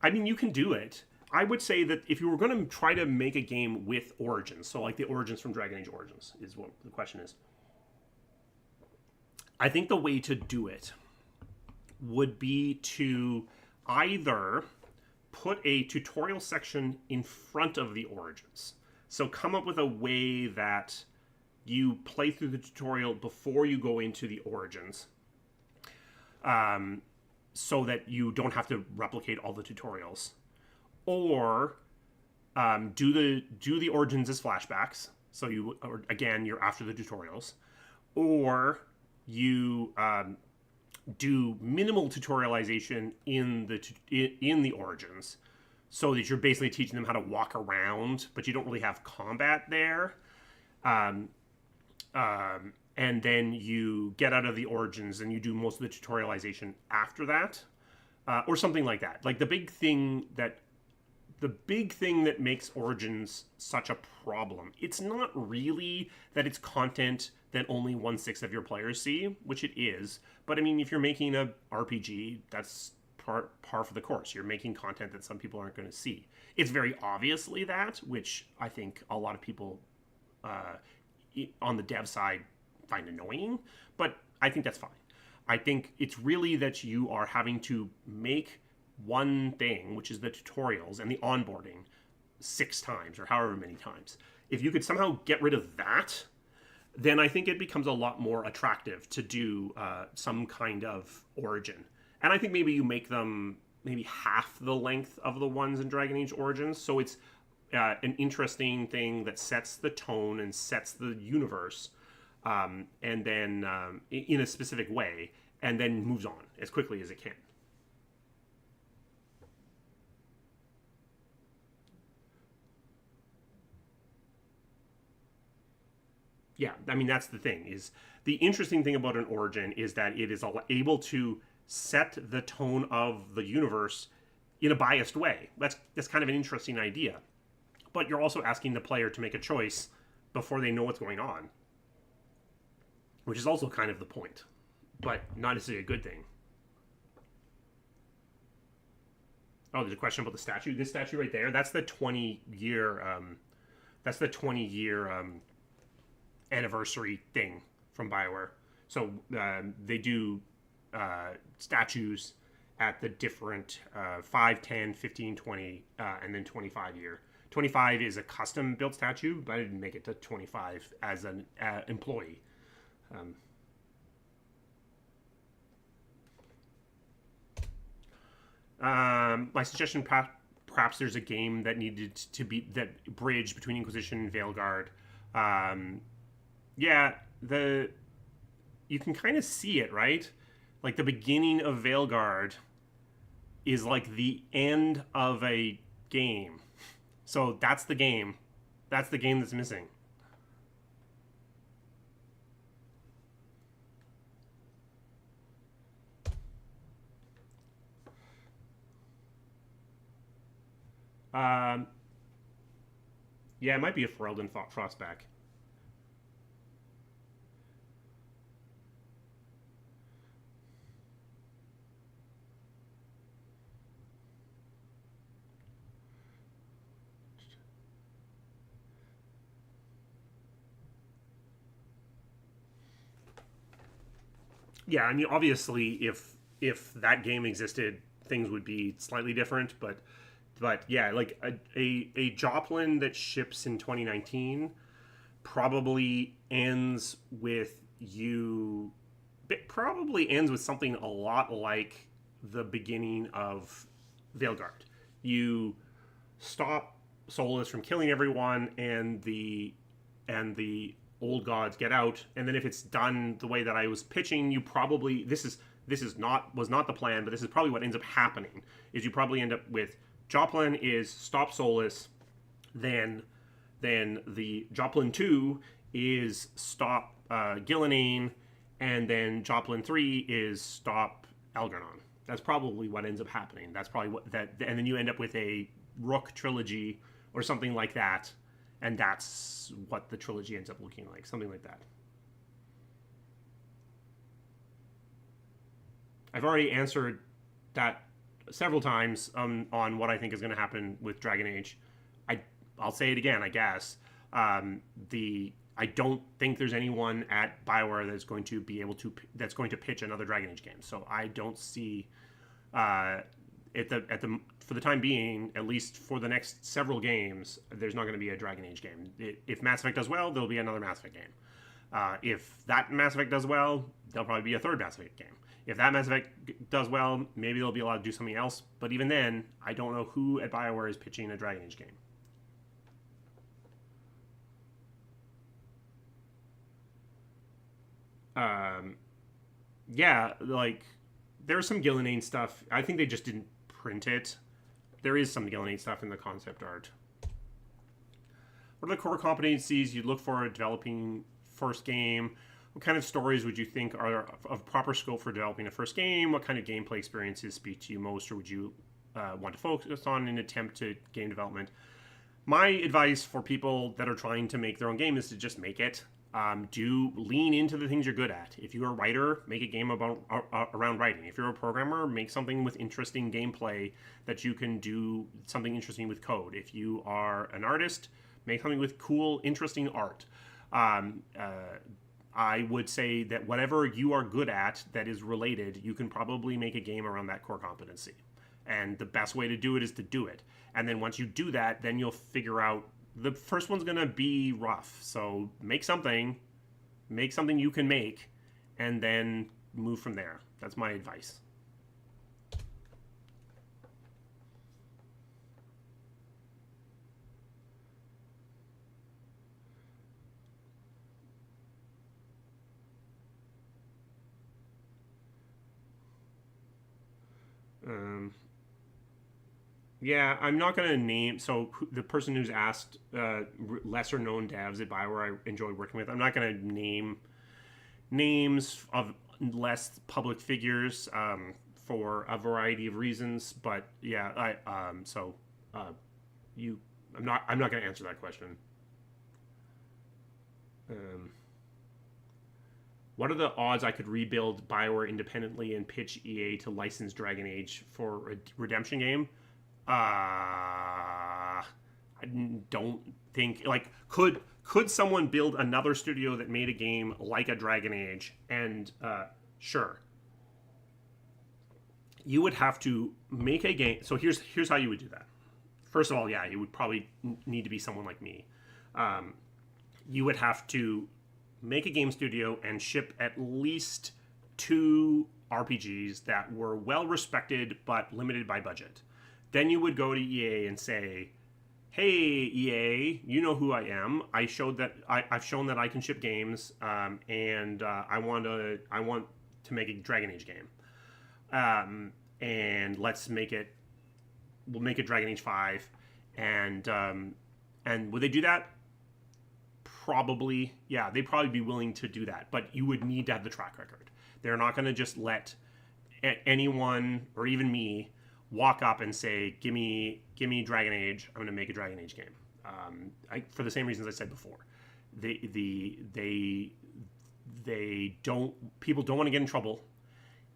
mean, you can do it. I would say that if you were going to try to make a game with Origins, so like the Origins from Dragon Age Origins is what the question is. I think the way to do it would be to either put a tutorial section in front of the Origins. So come up with a way that you play through the tutorial before you go into the Origins. so that you don't have to replicate all the tutorials, or do the origins as flashbacks. So again, you're after the tutorials, or you do minimal tutorialization in the origins, so that you're basically teaching them how to walk around, but you don't really have combat there. Um, and then you get out of the origins and you do most of the tutorialization after that, or something like that. Like the big thing that makes Origins such a problem, it's not really that it's content that only 1/6 of your players see, which it is. But I mean, if you're making a RPG, that's par for the course. You're making content that some people aren't going to see. It's very obviously that, which I think a lot of people on the dev side find annoying, but I think that's fine. I think it's really that you are having to make one thing, which is the tutorials and the onboarding, 6 times or however many times. If you could somehow get rid of that, then I think it becomes a lot more attractive to do some kind of origin. And I think maybe you make them maybe half the length of the ones in Dragon Age Origins, so it's an interesting thing that sets the tone and sets the universe, and then in a specific way, and then moves on as quickly as it can. Yeah, I mean, that's the thing. Is the interesting thing about an origin is that it is able to set the tone of the universe in a biased way. That's kind of an interesting idea. But you're also asking the player to make a choice before they know what's going on, which is also kind of the point, but not necessarily a good thing. Oh, there's a question about the statue. This statue right there, that's the 20-year anniversary thing from BioWare. So they do statues at the different 5, 10, 15, 20, and then 25 year. 25 is a custom built statue, but I didn't make it to 25 as an employee. My suggestion, perhaps there's a game that needed to be that bridge between Inquisition and Veilguard. Yeah, you can kind of see it, right? Like the beginning of Veilguard is like the end of a game. So that's the game. That's the game that's missing. Yeah, it might be a Ferelden Frostback. Yeah, I mean, obviously, if that game existed, things would be slightly different. But yeah, like a Joplin that ships in 2019 probably ends with you. It probably ends with something a lot like the beginning of Veilguard. You stop Solus from killing everyone, and the old gods get out, and then if it's done the way that I was pitching, you probably was not the plan, but this is probably what ends up happening. Is you probably end up with Joplin is stop Solus, then the Joplin 2 is stop Gillenane, and then Joplin 3 is stop Algernon. That's probably what ends up happening. That's probably and then you end up with a Rook trilogy or something like that. And that's what the trilogy ends up looking like. Something like that. I've already answered that several times on what I think is going to happen with Dragon Age. I'll say it again, I guess. I don't think there's anyone at BioWare that's going to be able to pitch another Dragon Age game. So I don't see for the time being, at least for the next several games, there's not going to be a Dragon Age game. If Mass Effect does well, there'll be another Mass Effect game. If that Mass Effect does well, there'll probably be a third Mass Effect game. If that Mass Effect does well, maybe they'll be allowed to do something else. But even then, I don't know who at BioWare is pitching a Dragon Age game. Um, yeah, like there's some Gillenane stuff. I think they just didn't print it. There is some Gillenane stuff in the concept art. What are the core competencies you look for at developing first game? What kind of stories would you think are of proper scope for developing a first game? What kind of gameplay experiences speak to you most, or would you want to focus on in an attempt to game development? My advice for people that are trying to make their own game is to just make it. Do lean into the things you're good at. If you're a writer, make a game around writing. If you're a programmer, make something with interesting gameplay that you can do something interesting with code. If you are an artist, make something with cool, interesting art. I would say that whatever you are good at that is related, you can probably make a game around that core competency. And the best way to do it is to do it. And then once you do that, then you'll figure out the first one's going to be rough. So make something you can make, and then move from there. That's my advice. Um, Yeah, I'm not going to name. So the person who's asked lesser known devs at Bioware I enjoy working with, I'm not going to name names of less public figures for a variety of reasons. But yeah, uh, you, I'm not going to answer that question. Um, what are the odds I could rebuild Bioware independently and pitch EA to license Dragon Age for a redemption game? I don't think could someone build another studio that made a game like a Dragon Age? And sure, you would have to make a game. So here's how you would do that. First of all, yeah, you would probably need to be someone like me. You would have to make a game studio and ship at least 2 RPGs that were well respected but limited by budget. Then you would go to EA and say, "Hey EA, you know who I am. I've shown that I can ship games, and I want to make a Dragon Age game, and let's make it. We'll make it Dragon Age 5, and would they do that? Probably, yeah, they'd probably be willing to do that, but you would need to have the track record. They're not going to just let anyone or even me walk up and say, give me Dragon Age. I'm going to make a Dragon Age game. For the same reasons I said before, they don't, people don't want to get in trouble,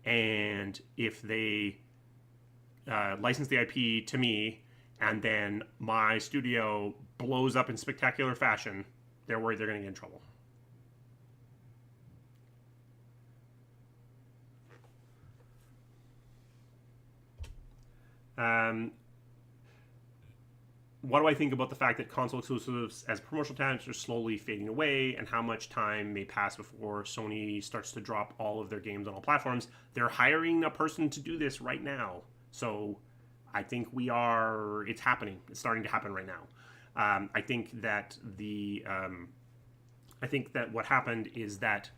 and if they license the IP to me and then my studio blows up in spectacular fashion, they're worried they're going to get in trouble. What do I think about the fact that console exclusives as promotional tactics are slowly fading away, and how much time may pass before Sony starts to drop all of their games on all platforms? They're hiring a person to do this right now. So I think it's happening. It's starting to happen right now. I think that what happened is that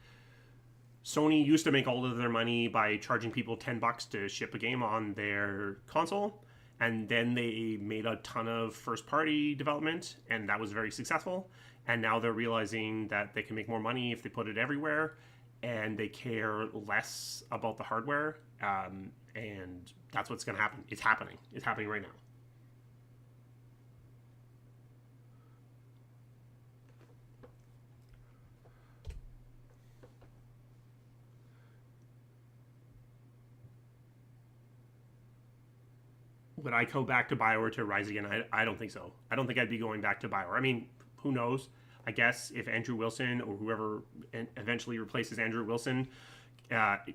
Sony used to make all of their money by charging people $10 to ship a game on their console, and then they made a ton of first-party development, and that was very successful. And now they're realizing that they can make more money if they put it everywhere, and they care less about the hardware. And that's what's going to happen. It's happening. It's happening right now. Would I go back to BioWare to Rise again? I don't think so. I don't think I'd be going back to BioWare. I mean, who knows? I guess if Andrew Wilson or whoever eventually replaces Andrew Wilson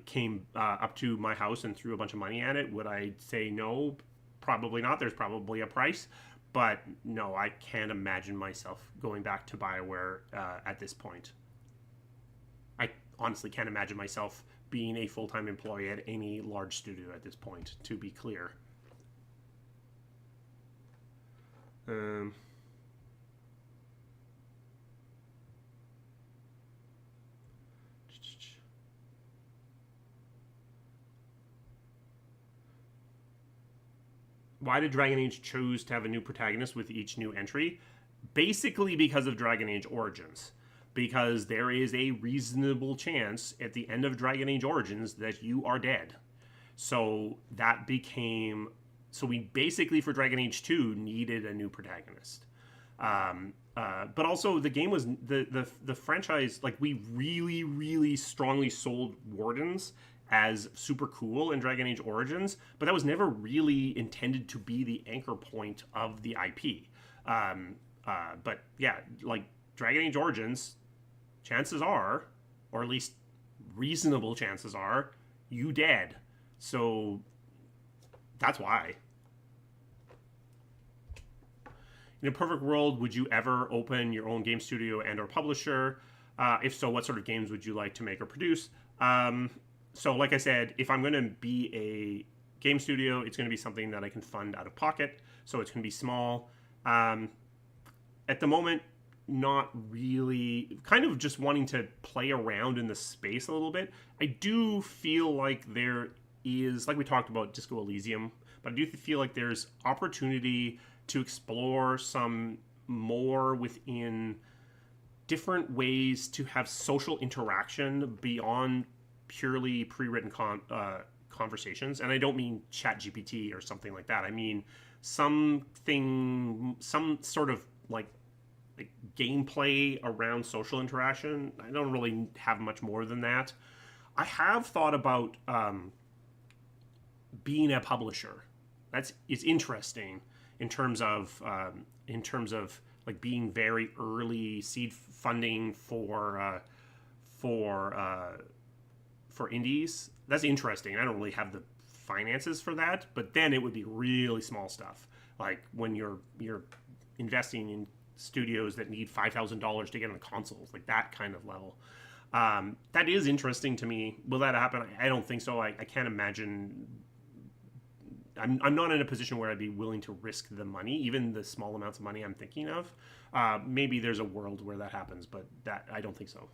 came up to my house and threw a bunch of money at it, would I say no? Probably not. There's probably a price. But no, I can't imagine myself going back to BioWare at this point. I honestly can't imagine myself being a full-time employee at any large studio at this point, to be clear. Um, why did Dragon Age choose to have a new protagonist with each new entry? Basically because of Dragon Age Origins. Because there is a reasonable chance at the end of Dragon Age Origins that you are dead. So that became... So we basically, for Dragon Age 2, needed a new protagonist. But also, the game was... The franchise, like, we really, really strongly sold Wardens as super cool in Dragon Age Origins, but that was never really intended to be the anchor point of the IP. But yeah, like Dragon Age Origins, chances are, or at least reasonable chances are, you dead. So that's why. In a perfect world, would you ever open your own game studio and or publisher? If so, what sort of games would you like to make or produce? So like I said, if I'm going to be a game studio, it's going to be something that I can fund out of pocket. So it's going to be small. At the moment, not really, kind of just wanting to play around in the space a little bit. I do feel like there is, like we talked about Disco Elysium, but I do feel like there's opportunity to explore some more within different ways to have social interaction beyond purely pre-written conversations. And I don't mean ChatGPT or something like that. I mean some sort of like gameplay around social interaction. I don't really have much more than that. I have thought about being a publisher. It's interesting in terms of like being very early seed funding for indies. That's interesting. I don't really have the finances for that, but then it would be really small stuff. Like when you're investing in studios that need $5,000 to get on consoles, like that kind of level. That is interesting to me. Will that happen? I don't think so. I can't imagine. I'm not in a position where I'd be willing to risk the money, even the small amounts of money I'm thinking of. Maybe there's a world where that happens, but that I don't think so.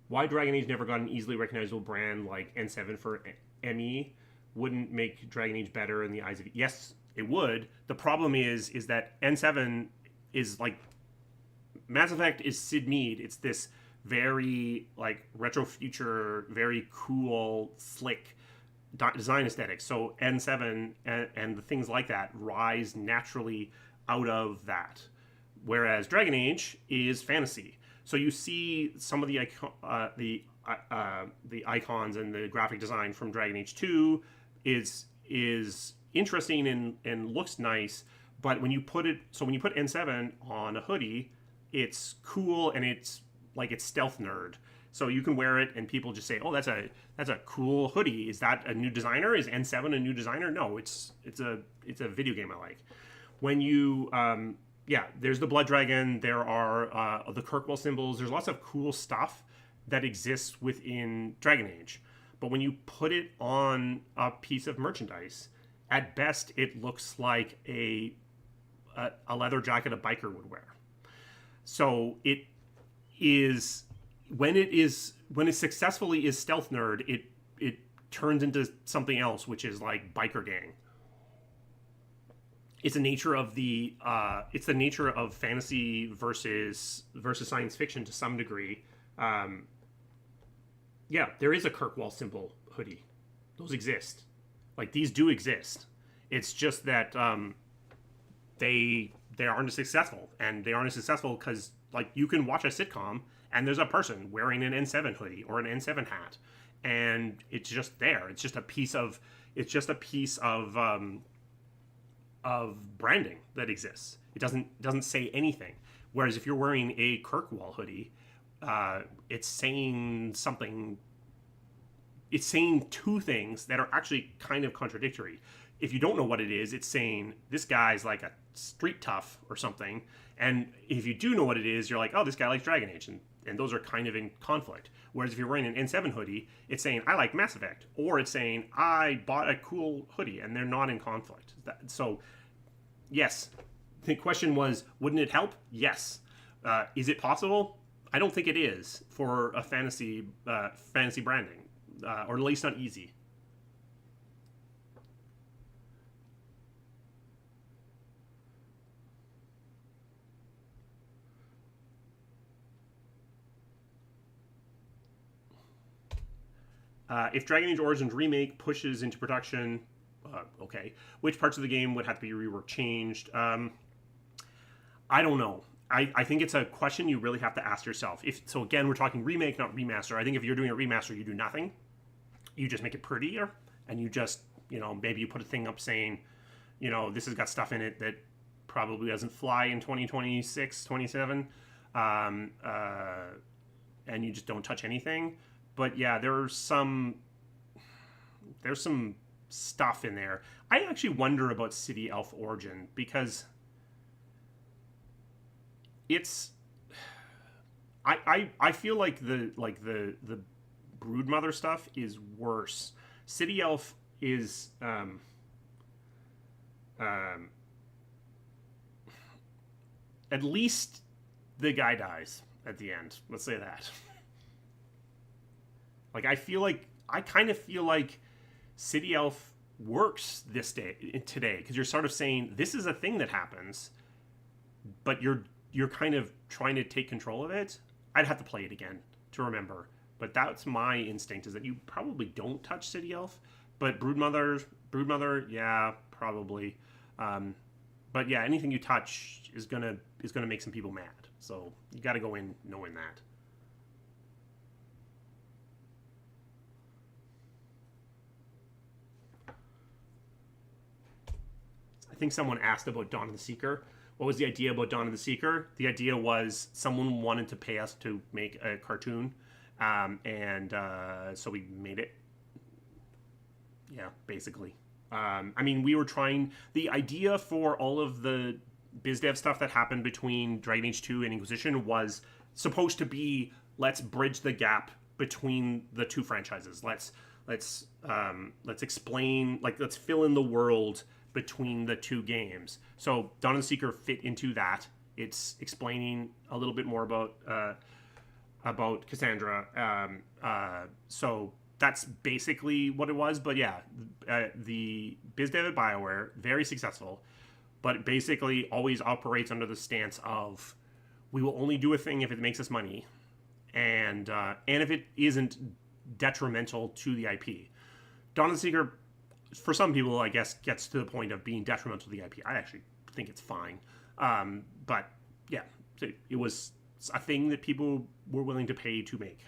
Why Dragon Age never got an easily recognizable brand like N7 for ME wouldn't make Dragon Age better in the eyes of... Yes, it would. The problem is that N7 is like... Mass Effect is Sid Mead. It's this very like retro future, very cool, slick design aesthetic. So N7 and the things like that rise naturally out of that. Whereas Dragon Age is fantasy. So you see some of the icons and the graphic design from Dragon Age 2 is interesting and looks nice, but when you put N7 on a hoodie, it's cool and it's stealth nerd. So you can wear it and people just say, "Oh, that's a cool hoodie. Is that a new designer? Is N7 a new designer?" No, it's a video game I like. When you there's the Blood Dragon. There are the Kirkwall symbols. There's lots of cool stuff that exists within Dragon Age. But when you put it on a piece of merchandise, at best it looks like a leather jacket a biker would wear. So it is when it successfully is stealth nerd, it turns into something else, which is like biker gang. It's the nature of fantasy versus science fiction to some degree. There is a Kirkwall symbol hoodie. Those exist. Like these do exist. It's just that they aren't as successful, and they aren't as successful because like you can watch a sitcom and there's a person wearing an N7 hoodie or an N7 hat, and it's just there. It's just a piece of branding that exists. It doesn't say anything. Whereas if you're wearing a Kirkwall hoodie, it's saying something. it's saying two things that are actually kind of contradictory. If you don't know what it is, it's saying this guy's like a street tough or something. And if you do know what it is, you're like, oh, this guy likes Dragon Age. And those are kind of in conflict. Whereas if you're wearing an N7 hoodie, it's saying, I like Mass Effect. Or it's saying, I bought a cool hoodie. And they're not in conflict. So, yes. The question was, wouldn't it help? Yes. Is it possible? I don't think it is for a fantasy branding. Or at least not easy. If Dragon Age Origins Remake pushes into production, okay, which parts of the game would have to be reworked, changed? I don't know. I think it's a question you really have to ask yourself. So again, we're talking remake, not remaster. I think if you're doing a remaster, you do nothing. You just make it prettier, and you just, maybe you put a thing up saying, this has got stuff in it that probably doesn't fly in 2026, 27, and you just don't touch anything. But yeah, there's some stuff in there. I actually wonder about City Elf Origin because it's I feel like the Broodmother stuff is worse. City Elf is at least the guy dies at the end. Let's say that. Like, I kind of feel like City Elf works today, because you're sort of saying this is a thing that happens, but you're kind of trying to take control of it. I'd have to play it again to remember, but that's my instinct, is that you probably don't touch City Elf, but Broodmother, yeah, probably. But yeah, anything you touch is gonna make some people mad. So you got to go in knowing that. I think someone asked about Dawn of the Seeker. What was the idea about Dawn of the Seeker? The idea was someone wanted to pay us to make a cartoon, and so we made it. Yeah, basically. We were trying... The idea for all of the biz dev stuff that happened between Dragon Age 2 and Inquisition was supposed to be, let's bridge the gap between the two franchises. Let's explain, let's fill in the world between the two games. So Dawn of the Seeker fit into that. It's explaining a little bit more about Cassandra. So that's basically what it was. But yeah, the biz dev at BioWare, very successful, but basically always operates under the stance of, we will only do a thing if it makes us money, and if it isn't detrimental to the IP. Dawn of the Seeker, for some people, I guess, gets to the point of being detrimental to the IP. I actually think it's fine. But yeah, it was a thing that people were willing to pay to make.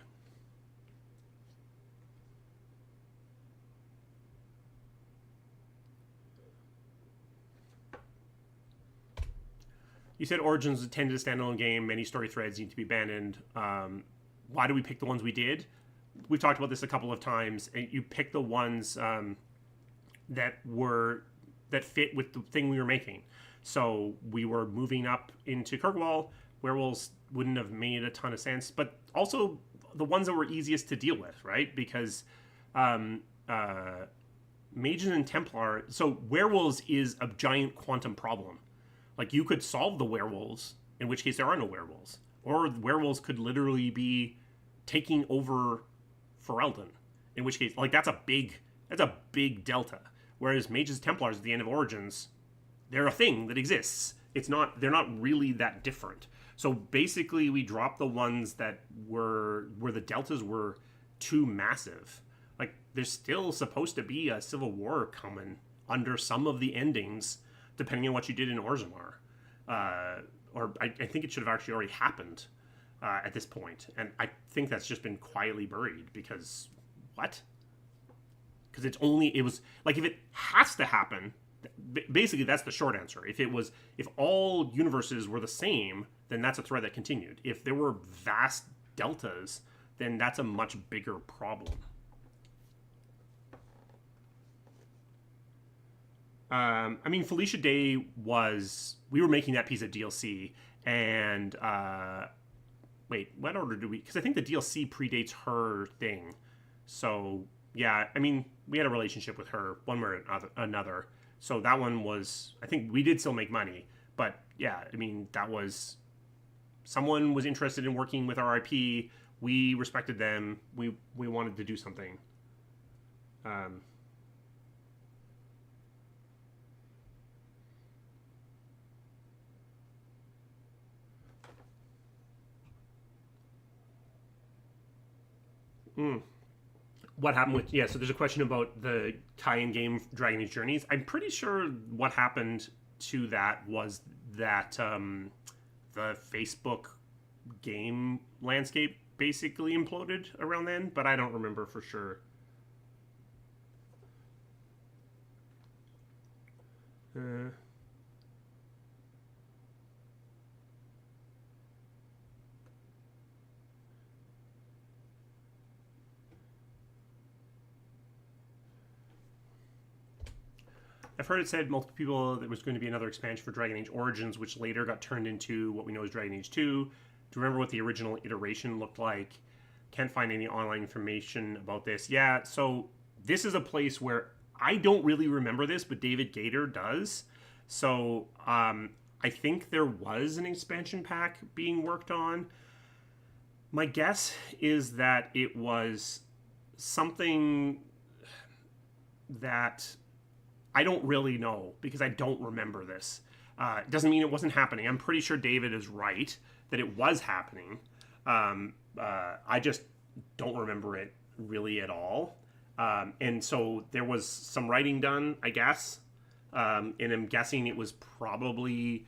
You said Origins intended a standalone game. Many story threads need to be abandoned. Why do we pick the ones we did? We've talked about this a couple of times. You pick the ones that fit with the thing we were making. So we were moving up into Kirkwall. Werewolves wouldn't have made a ton of sense, but also the ones that were easiest to deal with, right? Because Mages and Templar... So werewolves is a giant quantum problem. Like, you could solve the werewolves, in which case there are no werewolves. Or werewolves could literally be taking over Ferelden, in which case, that's a big delta. Whereas Mages and Templars at the end of Origins, they're a thing that exists. They're not really that different. So basically, we dropped the ones that were where the deltas were too massive. Like, there's still supposed to be a civil war coming under some of the endings, depending on what you did in Orzammar. Or I think it should have actually already happened at this point. And I think that's just been quietly buried because, what? Because it was, if it has to happen, basically that's the short answer. If all universes were the same, then that's a thread that continued. If there were vast deltas, then that's a much bigger problem. I mean, Felicia Day was. We were making that piece of DLC, and wait, what order do we? Because I think the DLC predates her thing. So yeah, I mean, we had a relationship with her one way or another. So that one was. I think we did still make money, but yeah, I mean, that was someone was interested in working with our IP. We respected them. We wanted to do something. Um, mm. What happened with yeah? So there's a question about the tie-in game Dragon Age Journeys. I'm pretty sure what happened to that was that the Facebook game landscape basically imploded around then, but I don't remember for sure. Uh, I've heard it said multiple people there was going to be another expansion for Dragon Age Origins, which later got turned into what we know as Dragon Age 2. Do you remember what the original iteration looked like? Can't find any online information about this. Yeah, so this is a place where I don't really remember this, but David Gator does. So I think there was an expansion pack being worked on. My guess is that it was something that I don't really know because I don't remember this. It doesn't mean it wasn't happening. I'm pretty sure David is right that it was happening. I just don't remember it really at all. And so there was some writing done, I guess. And I'm guessing it was probably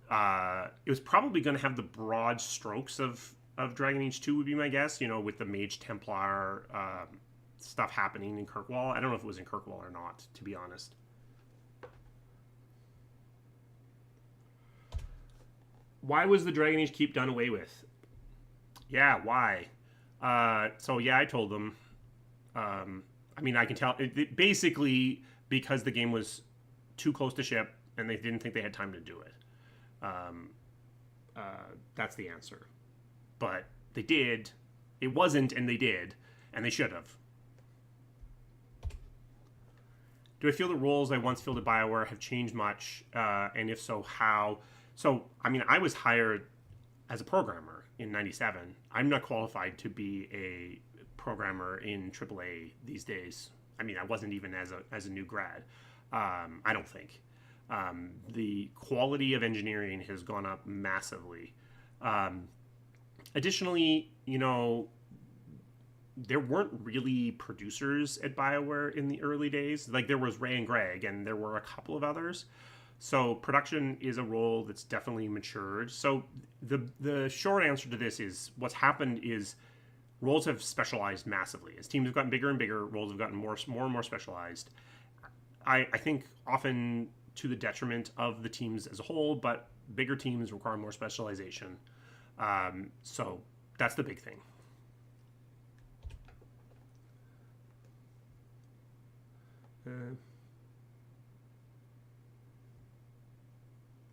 going to have the broad strokes of Dragon Age 2 would be my guess. You know, with the Mage Templar stuff happening in Kirkwall. I don't know if it was in Kirkwall or not, to be honest. Why was the Dragon Age Keep done away with? Yeah, why? So yeah, I told them. I mean, I can tell. Basically, because the game was too close to ship, and they didn't think they had time to do it. Um, that's the answer. But they did. It wasn't, and they did, and they should have. Do I feel the roles I once filled at Bioware have changed much? And if so, how? So, I mean, I was hired as a programmer in '97. I'm not qualified to be a programmer in AAA these days. I mean, I wasn't even as a new grad. I don't think. The quality of engineering has gone up massively. Um, Additionally, you know, there weren't really producers at BioWare in the early days. Like there was Ray and Greg, and there were a couple of others. So production is a role that's definitely matured. So the short answer to this is what's happened is roles have specialized massively. As teams have gotten bigger and bigger, roles have gotten more and more specialized. I think often to the detriment of the teams as a whole, but bigger teams require more specialization. So that's the big thing.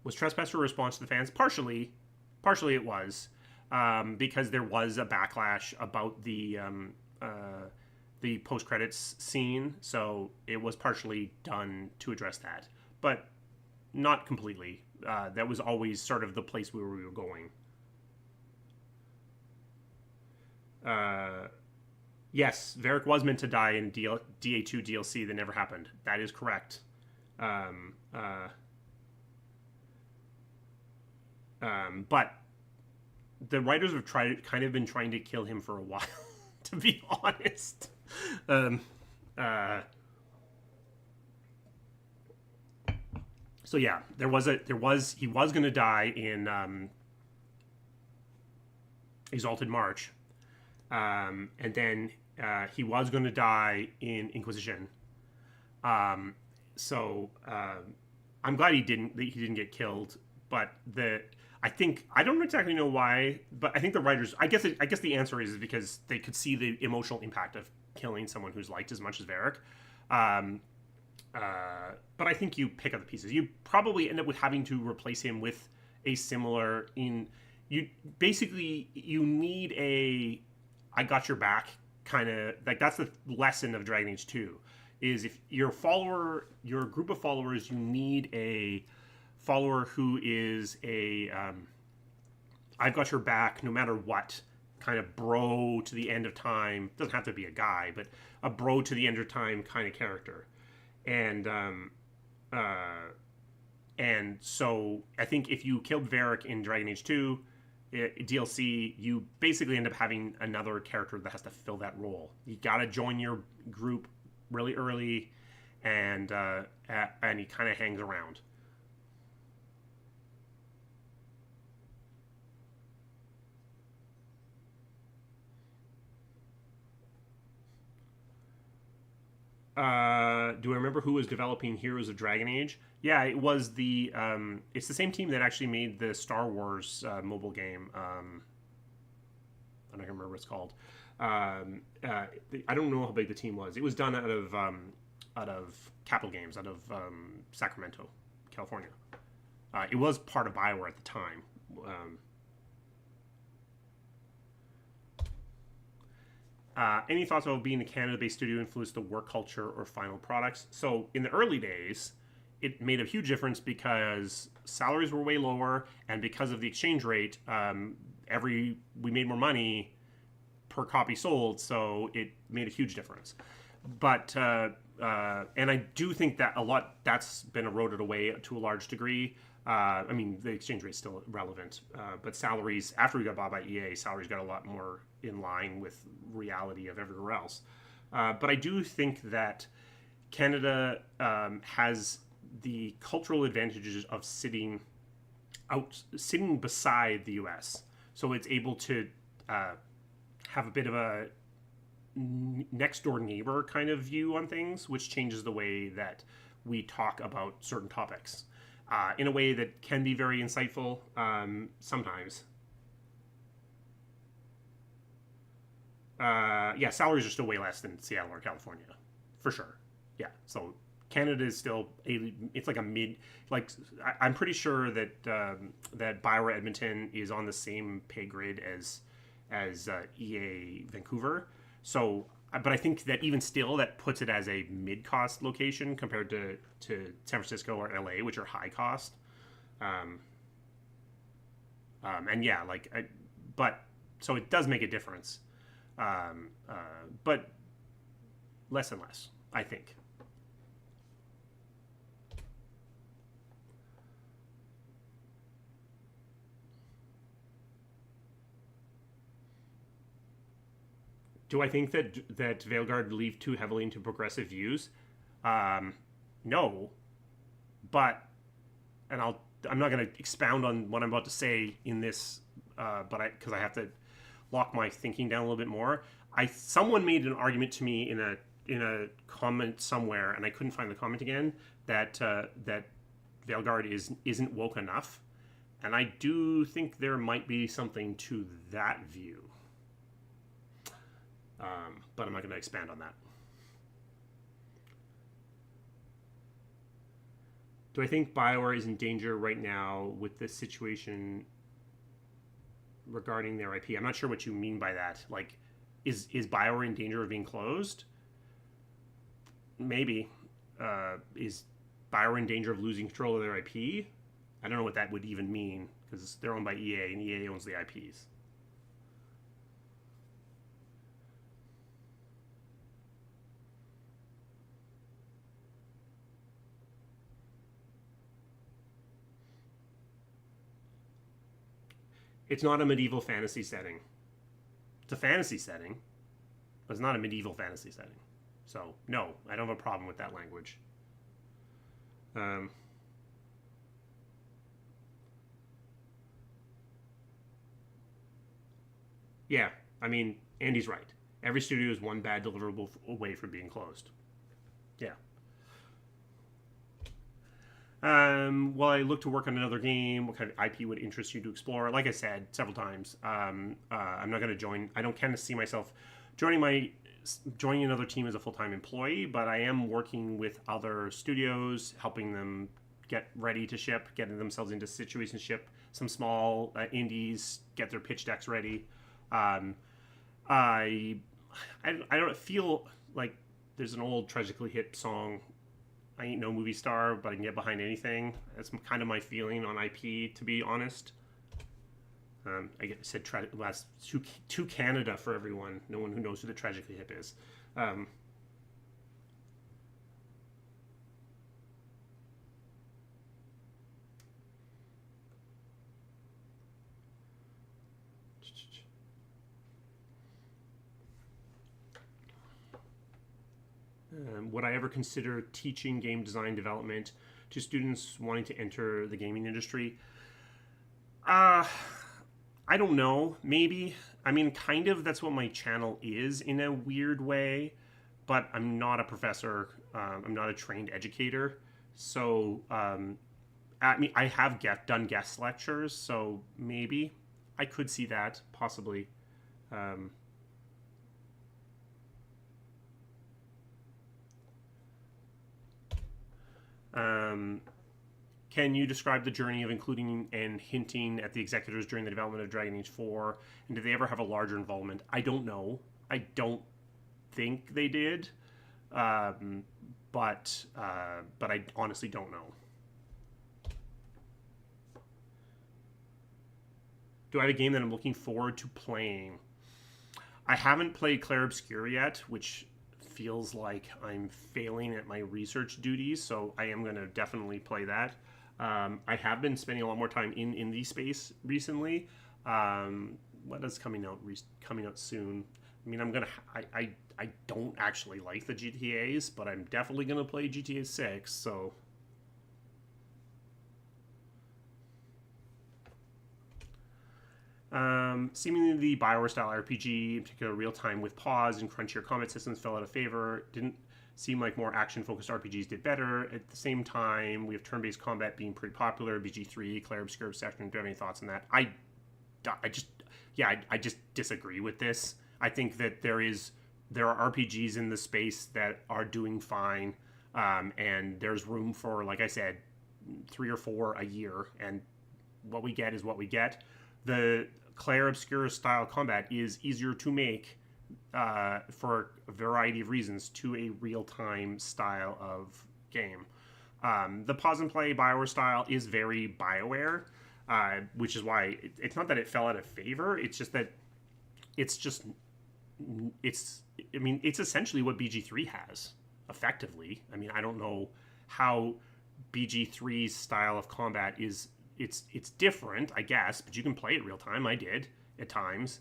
Was Trespasser a response to the fans? Partially it was, because there was a backlash about the post credits scene, so it was partially done to address that, but not completely. That was always sort of the place where we were going. Uh, yes, Varric was meant to die in DA2 DLC that never happened. That is correct. Um, uh, but the writers have kind of been trying to kill him for a while, to be honest. Um, uh, so yeah, he was going to die in Exalted March, and then he was going to die in Inquisition. So I'm glad he didn't get killed, but I don't exactly know why, but I think the writers. I guess the answer is because they could see the emotional impact of killing someone who's liked as much as Varric. Um, But I think you pick up the pieces. You probably end up with having to replace him with a similar in you basically you need a I got your back kind of like that's the lesson of Dragon Age 2 is if your group of followers, you need a follower who is a I've got your back no matter what kind of bro to the end of time. Doesn't have to be a guy, but a bro to the end of time kind of character. And uh, and so I think if you killed Varric in Dragon Age 2 DLC, you basically end up having another character that has to fill that role. You got to join your group really early, and he kind of hangs around. Do I remember who was developing Heroes of Dragon Age? Yeah, it was the it's the same team that actually made the Star Wars mobile game. I don't remember what it's called. I don't know how big the team was. It was done out of Capital Games, out of Sacramento, California. It was part of Bioware at the time. Any thoughts about being a Canada-based studio influenced the work culture or final products? So in the early days, it made a huge difference because salaries were way lower, and because of the exchange rate, we made more money per copy sold, so it made a huge difference. But and I do think that that's been eroded away to a large degree. I mean, the exchange rate's still relevant, but salaries after we got bought by EA, salaries got a lot more in line with reality of everywhere else. But I do think that Canada has the cultural advantages of sitting beside the U.S., so it's able to have a bit of a next door neighbor kind of view on things, which changes the way that we talk about certain topics in a way that can be very insightful sometimes. Yeah, salaries are still way less than Seattle or California, for sure. Yeah, so Canada is still it's like a mid. Like I'm pretty sure that that Bioware Edmonton is on the same pay grid as EA Vancouver. So, but I think that even still, that puts it as a mid-cost location compared to San Francisco or LA, which are high cost. And yeah, but so it does make a difference, but less and less, I think. Do I think that Veilguard leaned too heavily into progressive views? Um, no, but I'm not going to expound on what I'm about to say in this, but because I have to lock my thinking down a little bit more. Someone made an argument to me in a comment somewhere, and I couldn't find the comment again, that Veilguard isn't woke enough, and I do think there might be something to that view. But I'm not going to expand on that. Do I think BioWare is in danger right now with this situation regarding their IP? I'm not sure what you mean by that. Like, is BioWare in danger of being closed? Maybe. Is BioWare in danger of losing control of their IP? I don't know what that would even mean because they're owned by EA and EA owns the IPs. It's not a medieval fantasy setting. It's a fantasy setting, but it's not a medieval fantasy setting. So, no, I don't have a problem with that language. Um, yeah, I mean, Andy's right. Every studio is one bad deliverable away from being closed. Yeah. While I look to work on another game, what kind of IP would interest you to explore? Like I said several times, I'm not going to join. I don't kind of see myself joining my joining another team as a full-time employee, but I am working with other studios, helping them get ready to ship, getting themselves into situation to ship. Some small indies get their pitch decks ready. Um, I, I don't feel like there's an old tragically hit song. I ain't no movie star, but I can get behind anything. That's kind of my feeling on IP, to be honest. Said last to Canada for everyone. No one who knows who the Tragically Hip is. Um, would I ever consider teaching game design development to students wanting to enter the gaming industry? I don't know. Maybe. I mean, kind of. That's what my channel is in a weird way. But I'm not a professor. I'm not a trained educator. So, I have done guest lectures. So maybe I could see that possibly. Um, um, Can you describe the journey of including and hinting at the executors during the development of Dragon Age 4? And did they ever have a larger involvement? I don't know. I don't think they did, but I honestly don't know. Do I have a game that I'm looking forward to playing? I haven't played Clair Obscur yet, which feels like I'm failing at my research duties, so I am going to definitely play that. I have been spending a lot more time in indie space recently. What is coming out soon? I mean, I don't actually like the GTA's, but I'm definitely gonna play GTA 6. So, seemingly the Bioware style RPG, in particular real time with pause and crunchier combat systems, fell out of favor. Didn't seem like more action focused RPGs did better. At the same time, we have turn based combat being pretty popular. BG3, Clair Obscur Obsession. Do you have any thoughts on that? I just disagree with this. I think that there are RPGs in the space that are doing fine, and there's room for, like I said, 3 or 4 a year, and what we get is what we get. The Clair Obscur style combat is easier to make for a variety of reasons to a real-time style of game. The pause and play Bioware style is very Bioware, which is why it's not that it fell out of favor. It's just that it's essentially what BG3 has effectively. I mean, I don't know how BG3's style of combat is. It's different, I guess, but you can play it real time. I did at times.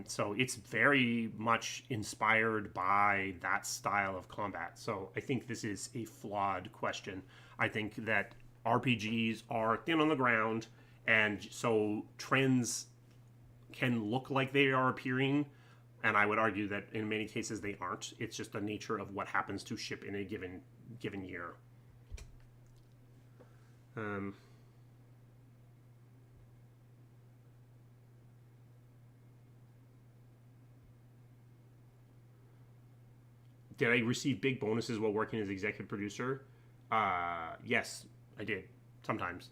So it's very much inspired by that style of combat. So I think this is a flawed question. I think that RPGs are thin on the ground, and so trends can look like they are appearing, and I would argue that in many cases they aren't. It's just the nature of what happens to ship in a given year. Did I receive big bonuses while working as executive producer? Yes, I did. Sometimes.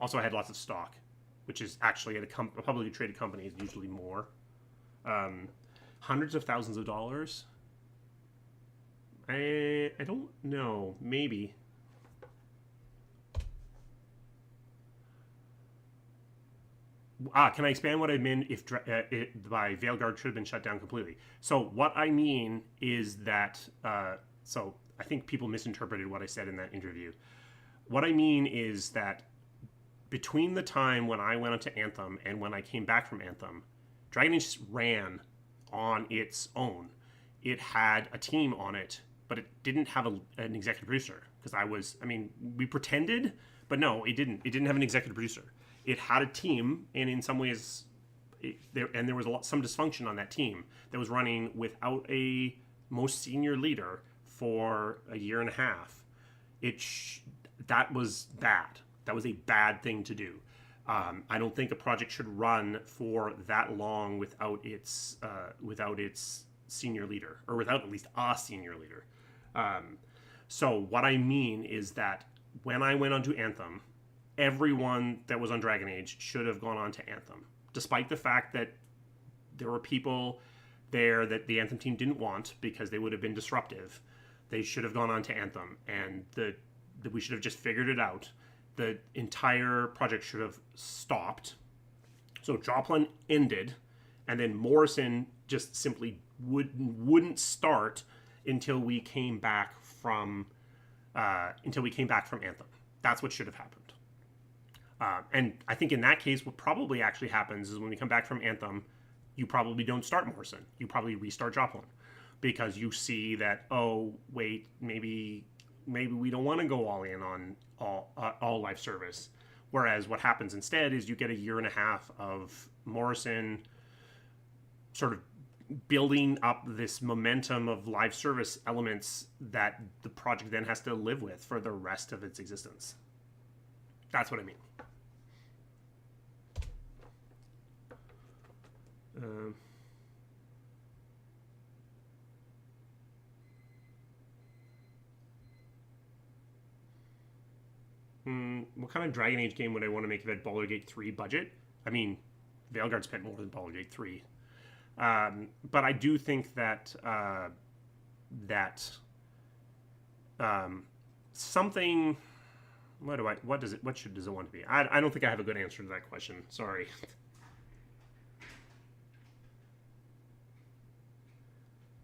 Also, I had lots of stock, which is actually at a publicly traded company is usually more. Hundreds of thousands of dollars. I don't know. Maybe. Can I expand what I mean if by Veilguard should have been shut down completely? So what I mean is that, so I think people misinterpreted what I said in that interview. What I mean is that between the time when I went on to Anthem and when I came back from Anthem, Dragon Age ran on its own. It had a team on it, but it didn't have an executive producer. Because we pretended, but no, it didn't. It didn't have an executive producer. It had a team, and in some ways, there was some dysfunction on that team that was running without a most senior leader for a year and a half. That was bad. That was a bad thing to do. I don't think a project should run for that long without its senior leader, or without at least a senior leader. So what I mean is that when I went onto Anthem, everyone that was on Dragon Age should have gone on to Anthem, despite the fact that there were people there that the Anthem team didn't want because they would have been disruptive. They should have gone on to Anthem, and we should have just figured it out. The entire project should have stopped. So Joplin ended, and then Morrison just simply wouldn't start until we came back from Anthem. That's what should have happened. And I think in that case, what probably actually happens is when we come back from Anthem, you probably don't start Morrison. You probably restart Joplin, because you see that, oh wait, maybe we don't want to go all in on all live service. Whereas what happens instead is you get a year and a half of Morrison sort of building up this momentum of live service elements that the project then has to live with for the rest of its existence. That's what I mean. What kind of Dragon Age game would I want to make if it had Baldur's Gate 3 budget? I mean, Veilguard spent more than Baldur's Gate 3. But I do think that something. What does it want to be? I don't think I have a good answer to that question. Sorry.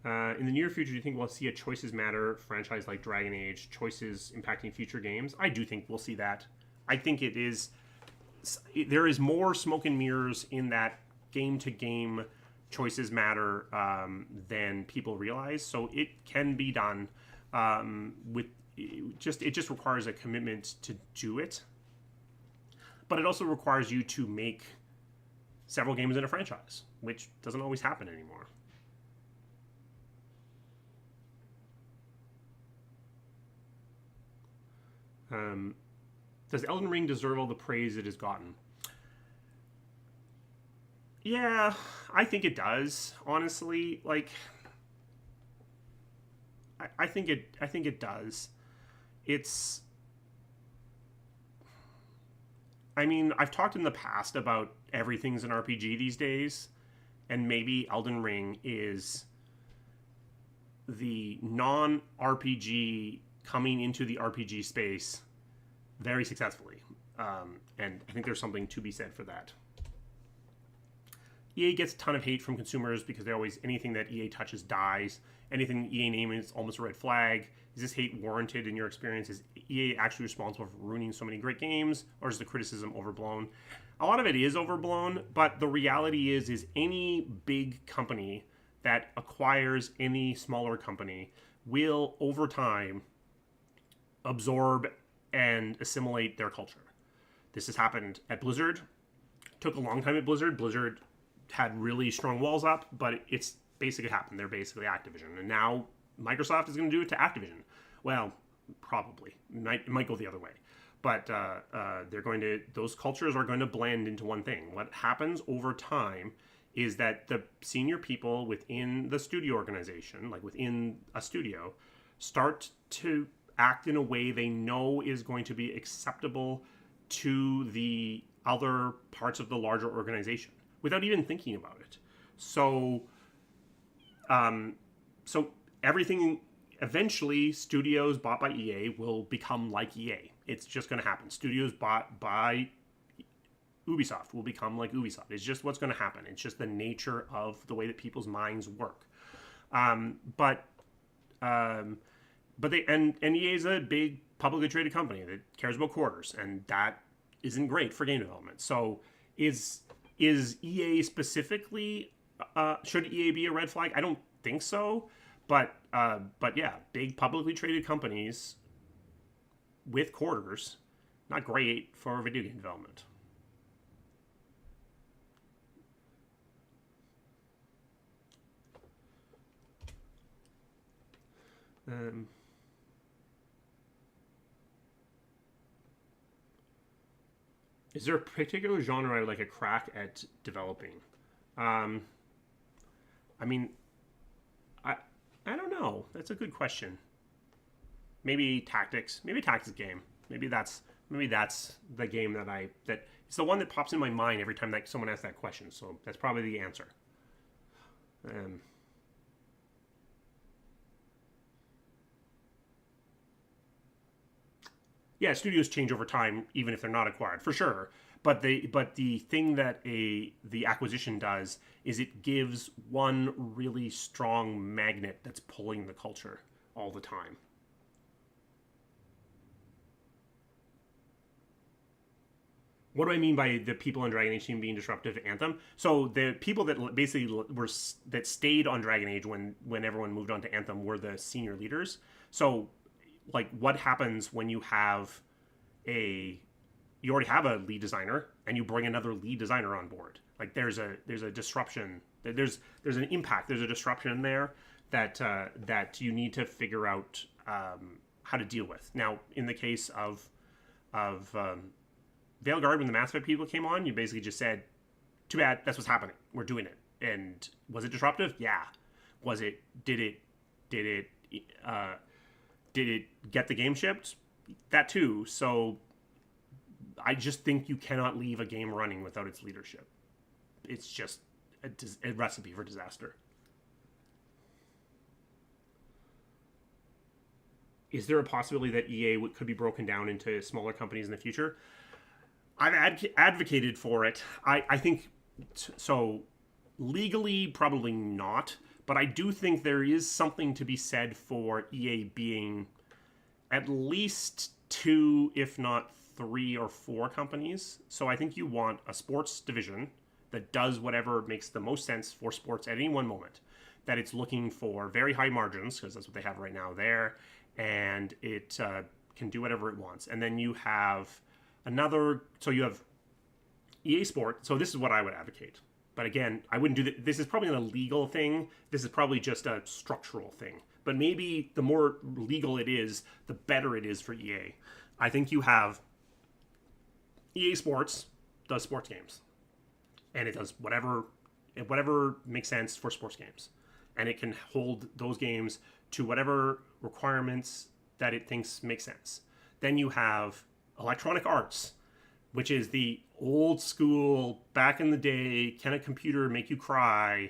In the near future, do you think we'll see a Choices Matter franchise like Dragon Age, choices impacting future games? I do think we'll see that. I think there is more smoke and mirrors in that game-to-game choices matter than people realize. So it can be done. It just requires a commitment to do it. But it also requires you to make several games in a franchise, which doesn't always happen anymore. Does Elden Ring deserve all the praise it has gotten? Yeah, I think it does. Honestly, like, I think it does. It's. I mean, I've talked in the past about everything's an RPG these days, and maybe Elden Ring is the non-RPG coming into the RPG space very successfully. And I think there's something to be said for that. EA gets a ton of hate from consumers because anything that EA touches dies. Anything EA names is almost a red flag. Is this hate warranted in your experience? Is EA actually responsible for ruining so many great games, or is the criticism overblown? A lot of it is overblown, but the reality is any big company that acquires any smaller company will, over time, absorb and assimilate their culture. This has happened at Blizzard. Took a long time at Blizzard. Blizzard had really strong walls up, but it's basically happened. They're basically Activision. And now Microsoft is going to do it to Activision. Well, probably. It might go the other way. But those cultures are going to blend into one thing. What happens over time is that the senior people within the studio organization, like within a studio, start to act in a way they know is going to be acceptable to the other parts of the larger organization without even thinking about it. So everything, eventually studios bought by EA will become like EA. It's just going to happen. Studios bought by Ubisoft will become like Ubisoft. It's just what's going to happen. It's just the nature of the way that people's minds work. But EA is a big publicly traded company that cares about quarters, and that isn't great for game development. So is EA specifically, should EA be a red flag? I don't think so. But yeah, big publicly traded companies with quarters, not great for video game development. Is there a particular genre I would like a crack at developing? I mean, I don't know. That's a good question. Maybe tactics. Maybe a tactics game. Maybe that's the game that it's the one that pops in my mind every time that someone asks that question. So that's probably the answer. Um, yeah, studios change over time, even if they're not acquired, for sure. But the thing that the acquisition does is it gives one really strong magnet that's pulling the culture all the time. What do I mean by the people on Dragon Age team being disruptive to Anthem? So the people that basically were that stayed on Dragon Age when everyone moved on to Anthem were the senior leaders. So like what happens when a you already have a lead designer and you bring another lead designer on board? Like there's a disruption. There's an impact. There's a disruption there that you need to figure out how to deal with. Now, in the case of Veilguard, when the Mass Effect people came on, you basically just said, "Too bad, that's what's happening. We're doing it." And was it disruptive? Yeah. Was it? Did it? Did it get the game shipped? That too. So I just think you cannot leave a game running without its leadership. It's just a recipe for disaster. Is there a possibility that EA could be broken down into smaller companies in the future? I've advocated for it. I think so. Legally, probably not, but I do think there is something to be said for EA being at least two, if not three or four companies. So I think you want a sports division that does whatever makes the most sense for sports at any one moment. That it's looking for very high margins, because that's what they have right now there, and it can do whatever it wants. And then you have so you have EA Sport. So this is what I would advocate. But again, I wouldn't do that. This is probably not a legal thing. This is probably just a structural thing. But maybe the more legal it is, the better it is for EA. I think you have EA Sports does sports games, and it does whatever makes sense for sports games, and it can hold those games to whatever requirements that it thinks make sense. Then you have Electronic Arts, which is the old school, back in the day, can a computer make you cry,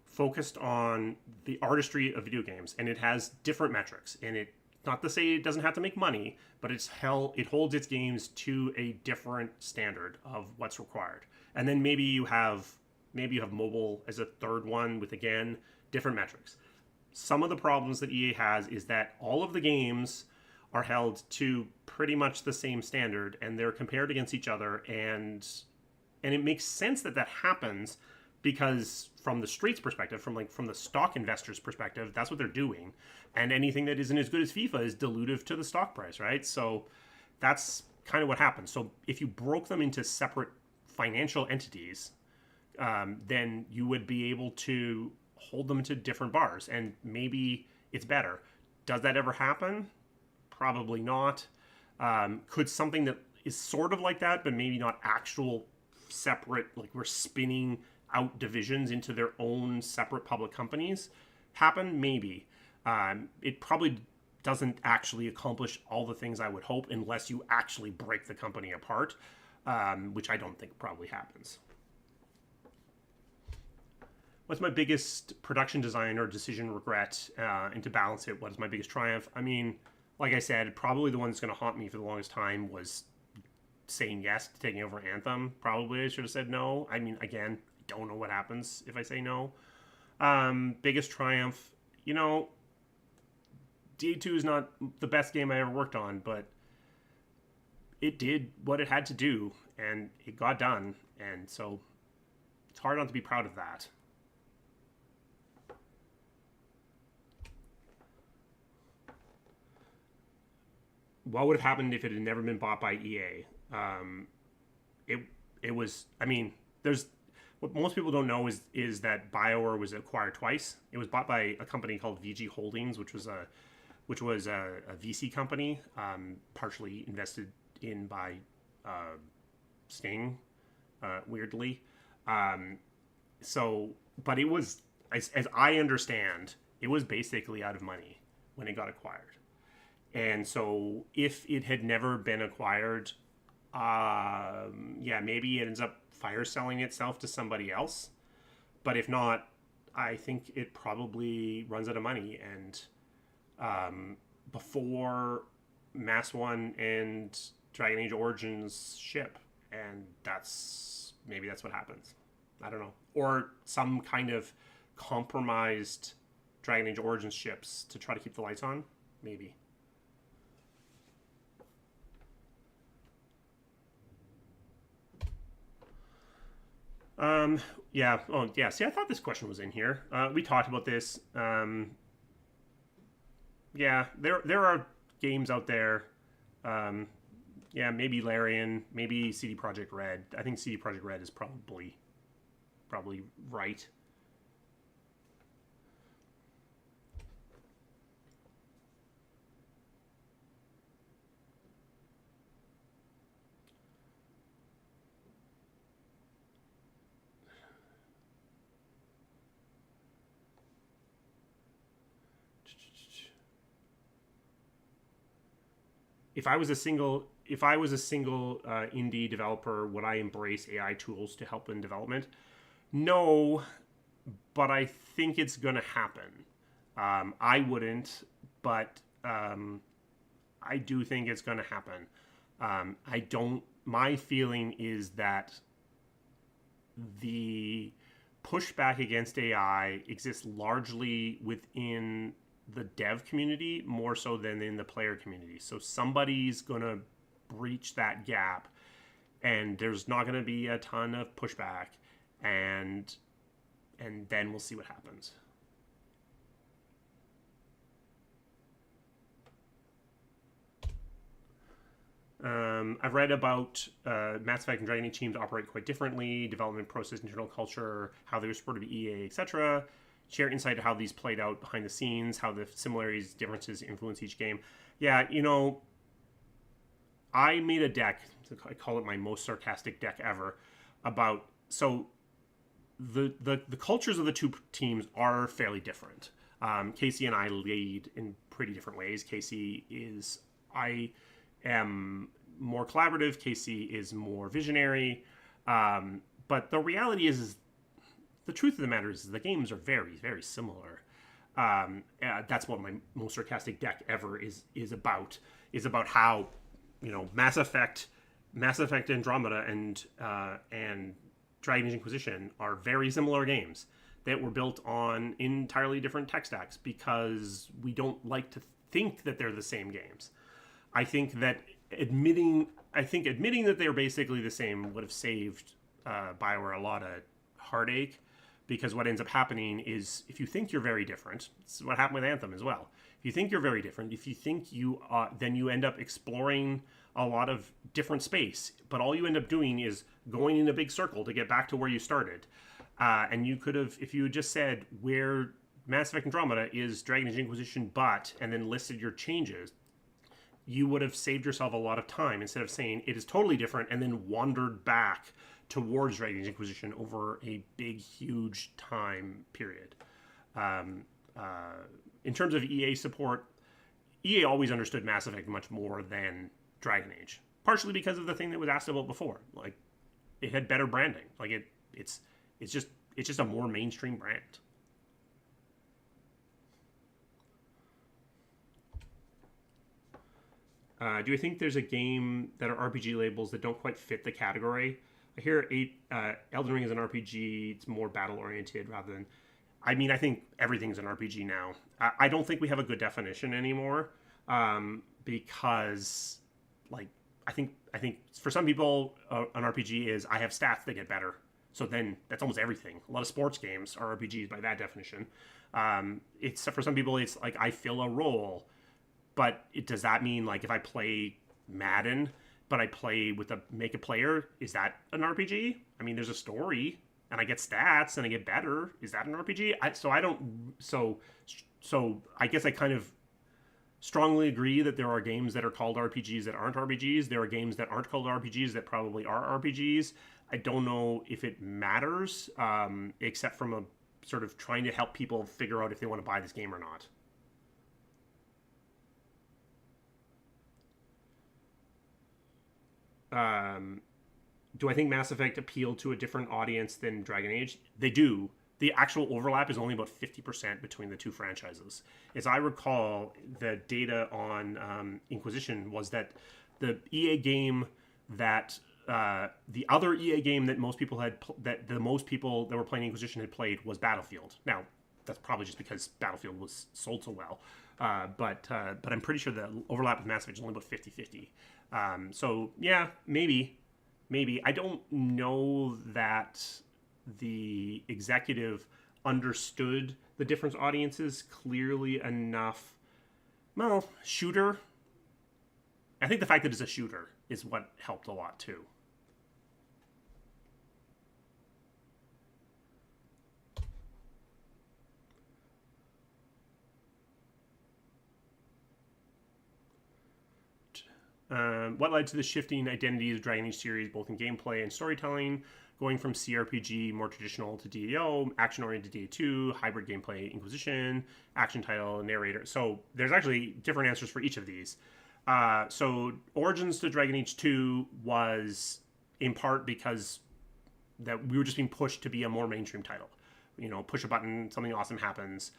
focused on the artistry of video games, and it has different metrics. And it, not to say it doesn't have to make money, but it holds its games to a different standard of what's required. And then maybe you have mobile as a third one with, again, different metrics. Some of the problems that EA has is that all of the games are held to pretty much the same standard, and they're compared against each other, and it makes sense that happens, because from the street's perspective, from the stock investors' perspective, that's what they're doing, and anything that isn't as good as FIFA is dilutive to the stock price, right? So that's kind of what happens. So if you broke them into separate financial entities, then you would be able to hold them to different bars, and maybe it's better. Does that ever happen? Probably not. Could something that is sort of like that, but maybe not actual separate, like we're spinning out divisions into their own separate public companies, happen? Maybe. It probably doesn't actually accomplish all the things I would hope unless you actually break the company apart, which I don't think probably happens. What's my biggest production design or decision regret? And to balance it, what is my biggest triumph? I mean, like I said, probably the one that's going to haunt me for the longest time was saying yes to taking over Anthem. Probably I should have said no. I mean, again, I don't know what happens if I say no. Biggest triumph, D2 is not the best game I ever worked on, but it did what it had to do, and it got done, and so it's hard not to be proud of that. What would have happened if it had never been bought by EA? It was. I mean, there's what most people don't know is that BioWare was acquired twice. It was bought by a company called VG Holdings, which was a VC company, partially invested in by Sting, weirdly. But it was, as I understand, it was basically out of money when it got acquired. And so if it had never been acquired, yeah, maybe it ends up fire selling itself to somebody else. But if not, I think it probably runs out of money. And before Mass One and Dragon Age Origins ship, and maybe that's what happens. I don't know, or some kind of compromised Dragon Age Origins ships to try to keep the lights on, maybe. Yeah. Oh, yeah. See, I thought this question was in here. We talked about this. Yeah, there are games out there. Yeah, maybe Larian, maybe CD Projekt Red. I think CD Projekt Red is probably right. If I was a single indie developer, would I embrace AI tools to help in development? No, but I think it's going to happen. I wouldn't, but I do think it's going to happen. I don't. My feeling is that the pushback against AI exists largely within the dev community more so than in the player community. So somebody's going to breach that gap, and there's not going to be a ton of pushback, and then we'll see what happens. I've read about Mass Effect and Dragon Age teams operate quite differently, development process, internal culture, how they were supported by EA, etc. Share insight to how these played out behind the scenes, how the similarities, differences influence each game. Yeah, I made a deck, I call it my most sarcastic deck ever, about, so the cultures of the two teams are fairly different. Casey and I lead in pretty different ways. I am more collaborative. Casey is more visionary. But the reality is the truth of the matter is the games are very, very similar. That's what my most sarcastic deck ever is about how, Mass Effect Andromeda and Dragon Age Inquisition are very similar games that were built on entirely different tech stacks because we don't like to think that they're the same games. I think that admitting that they're basically the same would have saved BioWare a lot of heartache, because what ends up happening is if you think you're very different, this is what happened with Anthem as well. If you think you're very different, if you think then you end up exploring a lot of different space, but all you end up doing is going in a big circle to get back to where you started. And you could have, if you had just said where Mass Effect Andromeda is Dragon Age Inquisition, and then listed your changes, you would have saved yourself a lot of time instead of saying it is totally different and then wandered back towards Dragon Age Inquisition over a big, huge time period. In terms of EA support, EA always understood Mass Effect much more than Dragon Age, partially because of the thing that was asked about before. Like, it had better branding. Like it's just a more mainstream brand. Do you think there's a game that are RPG labels that don't quite fit the category? I hear Elden Ring is an RPG. It's more battle oriented rather than. I mean, I think everything's an RPG now. I don't think we have a good definition anymore, because, like, I think for some people, an RPG is I have stats that get better. So then that's almost everything. A lot of sports games are RPGs by that definition. It's for some people, it's like I fill a role. But does that mean, like, if I play Madden, but I play with make a player, is that an RPG? I mean, there's a story, and I get stats, and I get better. Is that an RPG? So I guess I kind of strongly agree that there are games that are called RPGs that aren't RPGs. There are games that aren't called RPGs that probably are RPGs. I don't know if it matters, except from sort of trying to help people figure out if they want to buy this game or not. Do I think Mass Effect appealed to a different audience than Dragon Age? They do. The actual overlap is only about 50% between the two franchises. As I recall, the data on Inquisition was that the EA game that the other EA game that most people the most people that were playing Inquisition had played was Battlefield. Now, that's probably just because Battlefield was sold so well. But I'm pretty sure the overlap with Mass Effect is only about 50-50. So yeah, maybe. I don't know that the executive understood the different audiences clearly enough. Well, shooter. I think the fact that it's a shooter is what helped a lot too. What led to the shifting identities of Dragon Age series, both in gameplay and storytelling, going from CRPG, more traditional, to DAO, action-oriented DA2, hybrid gameplay, Inquisition, action title, narrator. So there's actually different answers for each of these. So Origins to Dragon Age 2 was in part because that we were just being pushed to be a more mainstream title. You know, push a button, something awesome happens.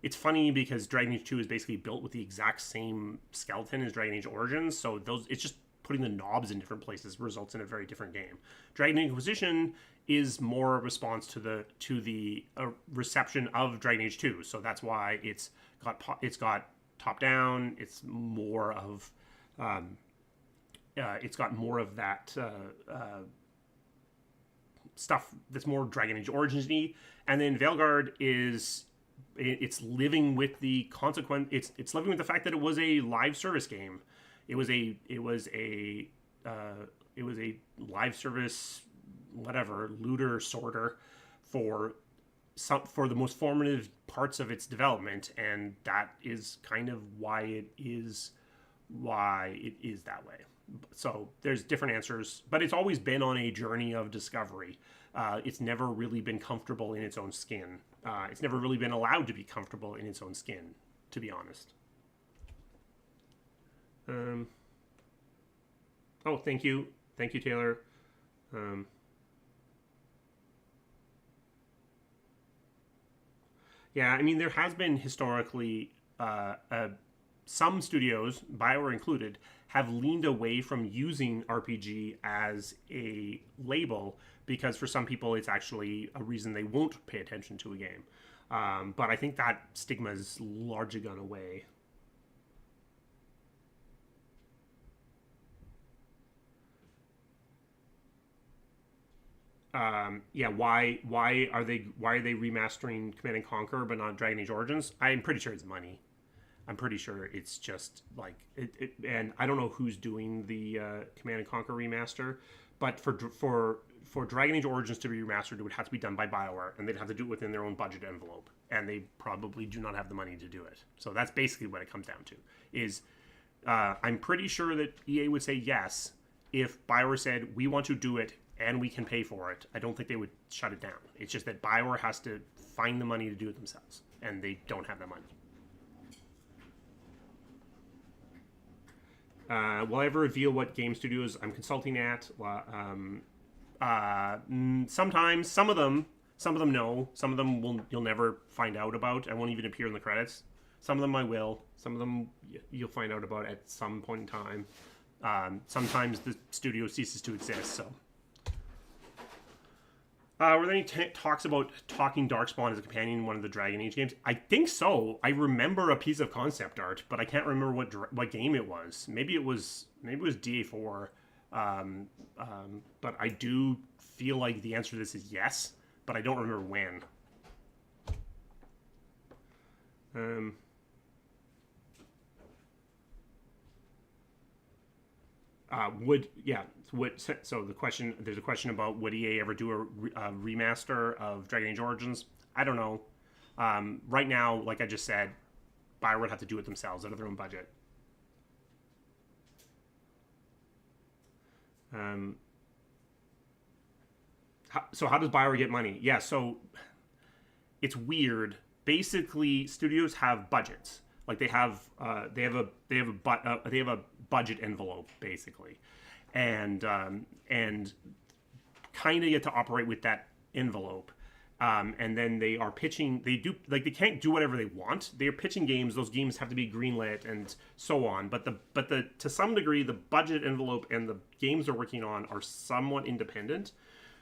It's funny because Dragon Age 2 is basically built with the exact same skeleton as Dragon Age Origins, so it's just putting the knobs in different places results in a very different game. Dragon Age Inquisition is more a response to the reception of Dragon Age 2, so that's why it's got top down. It's more of it's got more of that stuff that's more Dragon Age Origins-y, and then Veilguard it's living with the consequence. It's living with the fact that it was a live service game. It was a live service, whatever, looter sorter for the most formative parts of its development, and that is kind of why it is that way. So there's different answers, but it's always been on a journey of discovery. It's never really been comfortable in its own skin. It's never really been allowed to be comfortable in its own skin, to be honest. Oh, thank you, Taylor. Yeah, I mean, there has been historically some studios, BioWare included, have leaned away from using RPG as a label because for some people it's actually a reason they won't pay attention to a game. But I think that stigma has largely gone away. Yeah, why are they remastering Command and Conquer but not Dragon Age Origins? I'm pretty sure it's money. I'm pretty sure it's just like it and I don't know who's doing the Command and Conquer remaster, but for Dragon Age Origins to be remastered, it would have to be done by BioWare, and they'd have to do it within their own budget envelope, and they probably do not have the money to do it. So that's basically what it comes down to. I'm pretty sure that EA would say yes if BioWare said we want to do it and we can pay for it. I don't think they would shut it down. It's just that BioWare has to find the money to do it themselves, and they don't have that money. Will I ever reveal what game studios I'm consulting at? Sometimes, some of them no. Some of them you'll never find out about. I won't even appear in the credits. Some of them I will. Some of them you'll find out about at some point in time. Sometimes the studio ceases to exist. So, were there any talks about talking Darkspawn as a companion in one of the Dragon Age games? I think so. I remember a piece of concept art, but I can't remember what game it was. Maybe it was DA4. But I do feel like the answer to this is yes, but I don't remember when. So there's a question about would EA ever do a remaster of Dragon Age Origins? I don't know. Right now, like I just said, BioWare would have to do it themselves out of their own budget. So how does BioWare get money? Yeah, so it's weird. Basically, studios have budgets. Like they have a budget envelope basically, and kind of get to operate with that envelope. And then they are pitching. They do like they can't do whatever they want. They are pitching games. Those games have to be greenlit and so on. But the to some degree, the budget envelope and the games they're working on are somewhat independent.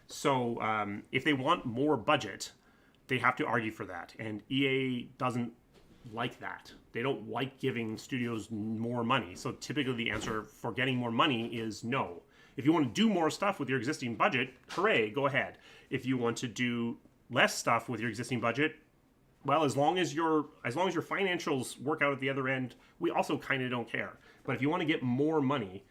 So if they want more budget, they have to argue for that. And EA doesn't like that. They don't like giving studios more money. So typically the answer for getting more money is no. If you want to do more stuff with your existing budget, hooray, go ahead. If you want to do less stuff with your existing budget, well, as long as your financials work out at the other end, we also kind of don't care. But if you want to get more money,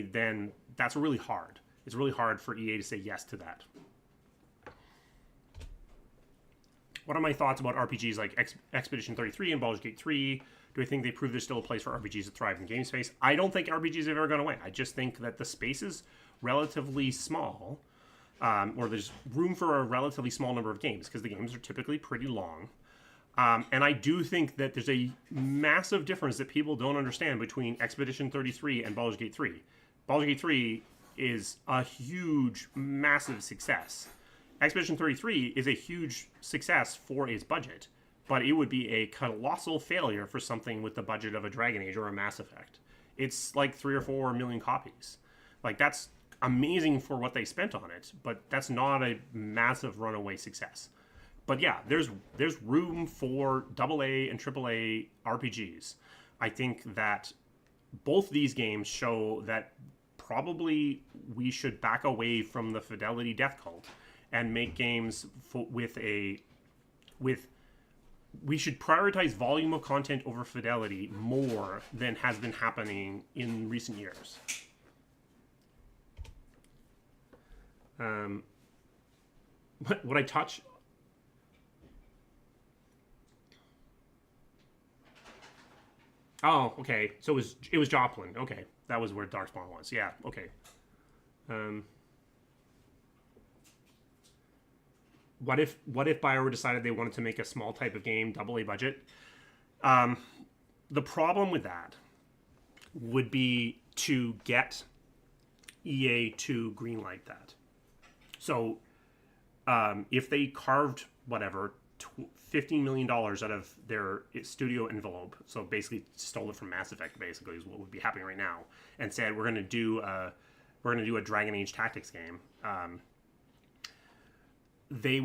then that's really hard. It's really hard for EA to say yes to that. What are my thoughts about RPGs like Expedition 33 and Baldur's Gate 3? Do I think they prove there's still a place for RPGs to thrive in game space? I don't think RPGs have ever gone away. I just think that the space is relatively small, or there's room for a relatively small number of games, because the games are typically pretty long. And I do think that there's a massive difference that people don't understand between Expedition 33 and Baldur's Gate 3. Baldur's Gate 3 is a huge, massive success. Expedition 33 is a huge success for its budget, but it would be a colossal failure for something with the budget of a Dragon Age or a Mass Effect. It's like 3 or 4 million copies. Like, that's amazing for what they spent on it, but that's not a massive runaway success. But yeah, there's room for AA and AAA RPGs. I think that both these games show that probably we should back away from the fidelity death cult and make games we should prioritize volume of content over fidelity more than has been happening in recent years. Would I touch? Oh, okay. So it was Joplin. Okay, that was where Darkspawn was. Yeah. Okay. What if BioWare decided they wanted to make a small type of game, AA budget? The problem with that would be to get EA to greenlight that. So if they carved whatever $15 million out of their studio envelope, so basically stole it from Mass Effect, basically is what would be happening right now, and said we're going to do a Dragon Age Tactics game. They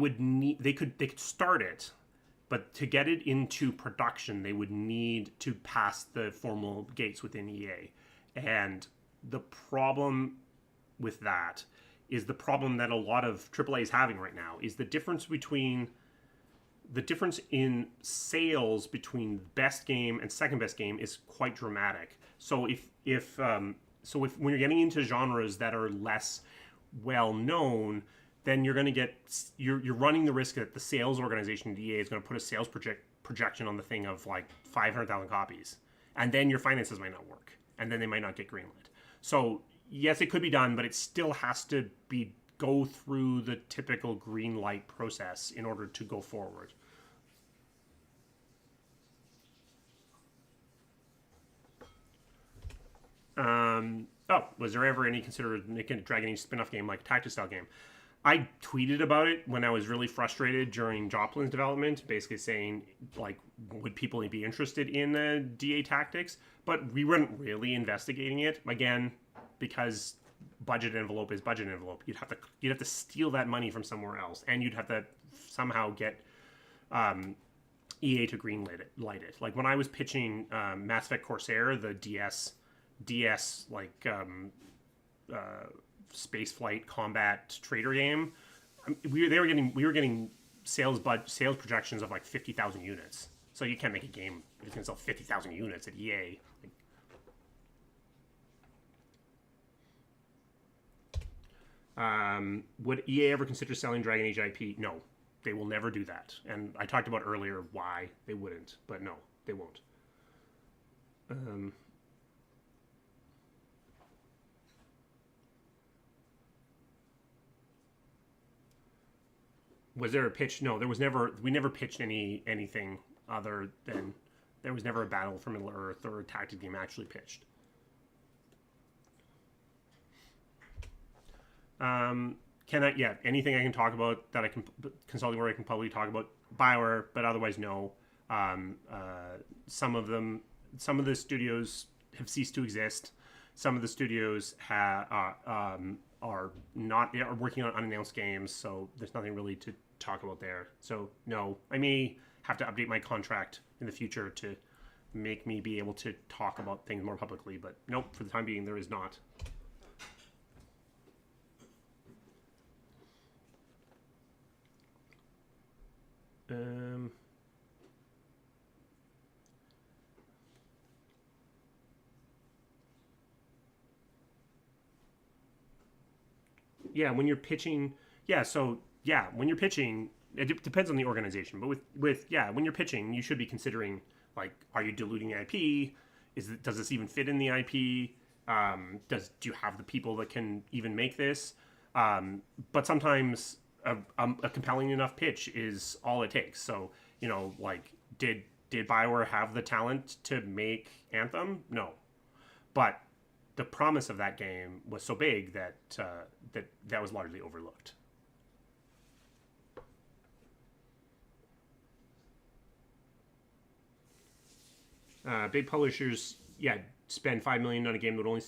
could start it, but to get it into production, they would need to pass the formal gates within EA. And the problem with that is the problem that a lot of AAA is having right now, is the difference in sales between best game and second best game is quite dramatic. So if when you're getting into genres that are less well known, then you're running the risk that the sales organization at EA is going to put a sales projection on the thing of like 500,000 copies, and then your finances might not work, and then they might not get greenlit. So yes, it could be done, but it still has to go through the typical green light process in order to go forward. Was there ever any considered making a Dragon Age spin-off game like a tactics style game? I tweeted about it when I was really frustrated during Joplin's development, basically saying, like, would people be interested in DA Tactics? But we weren't really investigating it, again, because budget envelope is budget envelope. You'd have to steal that money from somewhere else, and you'd have to somehow get EA to greenlight it. Like when I was pitching Mass Effect Corsair, the DS like spaceflight combat trader game, we were getting sales projections of like 50,000 units. So you can't make a game if you can sell 50,000 units at EA. Would EA ever consider selling Dragon Age IP? No, they will never do that. And I talked about earlier why they wouldn't, but no, they won't. Was there a pitch? No, there was never. We never pitched anything other than there was never a Battle for Middle Earth or a tactic game actually pitched. Anything I can talk about that I can consulting where I can publicly talk about BioWare, but otherwise no. Some of the studios have ceased to exist. Some of the studios are working on unannounced games, so there's nothing really to talk about there. So no, I may have to update my contract in the future to make me be able to talk about things more publicly, but nope, for the time being there is not. When you're pitching, when you're pitching, it depends on the organization, but when you're pitching, you should be considering, like, are you diluting the IP? Does this even fit in the IP? Do you have the people that can even make this? But sometimes a compelling enough pitch is all it takes. So, did BioWare have the talent to make Anthem? No, but the promise of that game was so big that that was largely overlooked. Big publishers, spend $5 million on a game that would only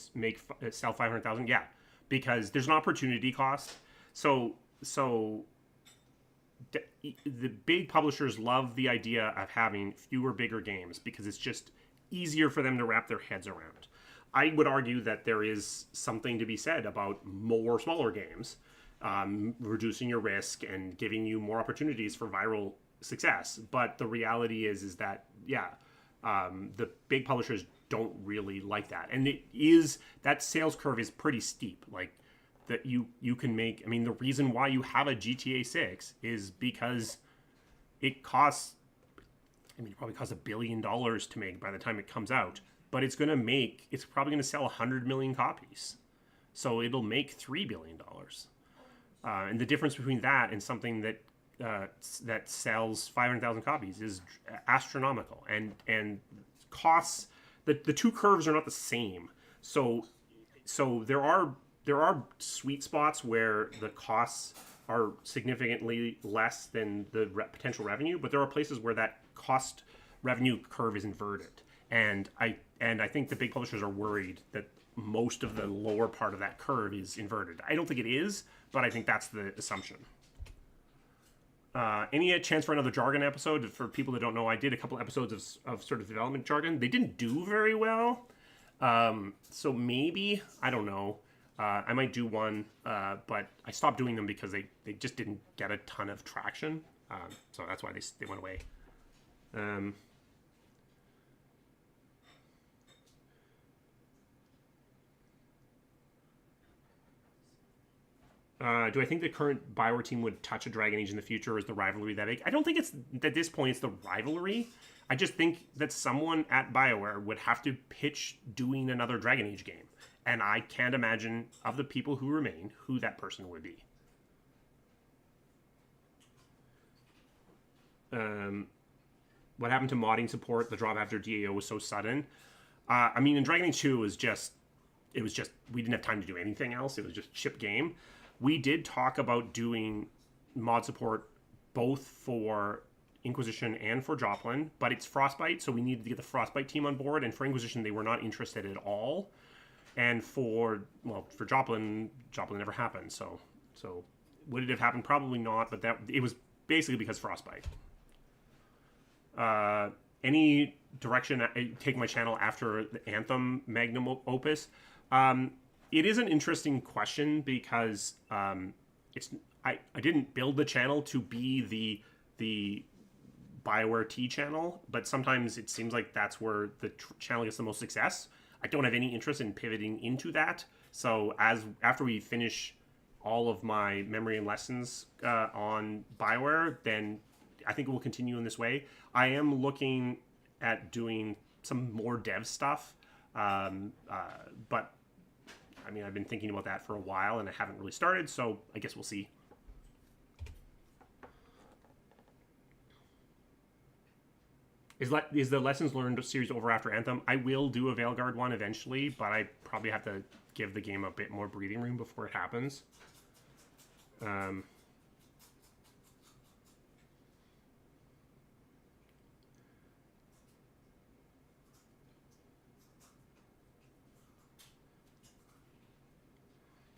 sell 500,000. Yeah, because there's an opportunity cost. So the big publishers love the idea of having fewer bigger games because it's just easier for them to wrap their heads around. I would argue that there is something to be said about more smaller games, reducing your risk and giving you more opportunities for viral success. But the reality is that the big publishers don't really like that, and that sales curve is pretty steep. Like, that you can make. I mean, the reason why you have a GTA 6 is because it costs. I mean, it probably costs $1 billion to make by the time it comes out, but it's probably going to sell 100 million copies, so it'll make $3 billion. And the difference between that and something that sells 500,000 copies is astronomical, and costs. The two curves are not the same. So there are sweet spots where the costs are significantly less than the potential revenue, but there are places where that cost revenue curve is inverted. And I think the big publishers are worried that most of the lower part of that curve is inverted. I don't think it is, but I think that's the assumption. Any chance for another jargon episode? For people that don't know, I did a couple episodes of sort of development jargon. They didn't do very well. So maybe, I don't know. I might do one, but I stopped doing them because they just didn't get a ton of traction. So that's why they went away. Do I think the current BioWare team would touch a Dragon Age in the future, or is the rivalry that big? I don't think it's, at this point, it's the rivalry. I just think that someone at BioWare would have to pitch doing another Dragon Age game. And I can't imagine, of the people who remain, who that person would be. What happened to modding support? The drop after DAO was so sudden. I mean, in Dragon Age 2, we didn't have time to do anything else. It was just ship game. We did talk about doing mod support both for Inquisition and for Joplin, but it's Frostbite, so we needed to get the Frostbite team on board, and for Inquisition, they were not interested at all. And for Joplin never happened, so would it have happened? Probably not, but it was basically because Frostbite. Any direction I take my channel after the Anthem magnum opus? It is an interesting question because I didn't build the channel to be the BioWare T channel, but sometimes it seems like that's where the channel gets the most success. I don't have any interest in pivoting into that. So after we finish all of my memory and lessons on BioWare, then I think it will continue in this way. I am looking at doing some more dev stuff, but I mean, I've been thinking about that for a while and I haven't really started, so I guess we'll see. Is the Lessons Learned series over after Anthem? I will do a Veilguard one eventually, but I probably have to give the game a bit more breathing room before it happens. If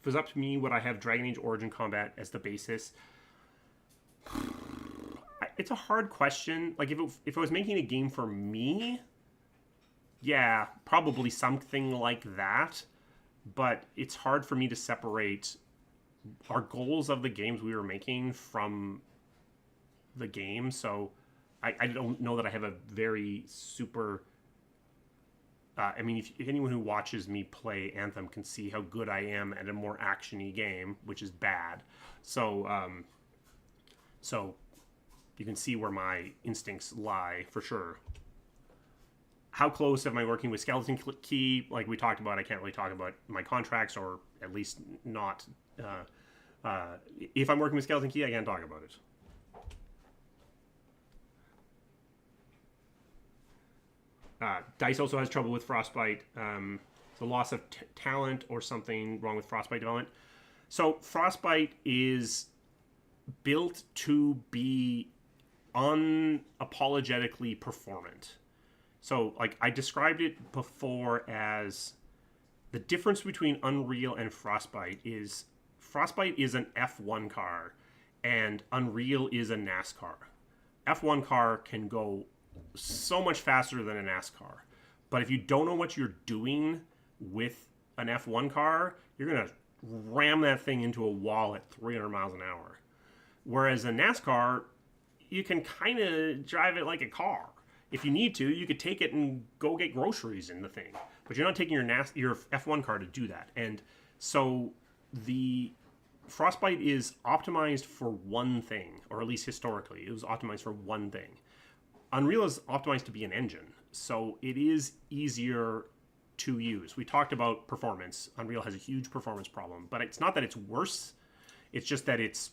it was up to me, would I have Dragon Age Origin Combat as the basis? It's a hard question. Like, if I was making a game for me, yeah, probably something like that. But it's hard for me to separate our goals of the games we were making from the game. So I don't know that I have a very super... I mean, if anyone who watches me play Anthem can see how good I am at a more action-y game, which is bad. So, so you can see where my instincts lie, for sure. How close am I working with Skeleton Key? Like we talked about, I can't really talk about my contracts, or at least not... if I'm working with Skeleton Key, I can't talk about it. DICE also has trouble with Frostbite. The loss of talent or something wrong with Frostbite development. So Frostbite is built to be unapologetically performant. So, like, I described it before as the difference between Unreal and Frostbite is an F1 car and Unreal is a NASCAR. F1 car can go so much faster than a NASCAR. But if you don't know what you're doing with an F1 car, you're going to ram that thing into a wall at 300 miles an hour. Whereas a NASCAR, you can kind of drive it like a car. If you need to, you could take it and go get groceries in the thing. But you're not taking your F1 car to do that. And so the Frostbite is optimized for one thing, or at least historically, it was optimized for one thing. Unreal is optimized to be an engine, so it is easier to use. We talked about performance. Unreal has a huge performance problem, but it's not that it's worse. It's just that it's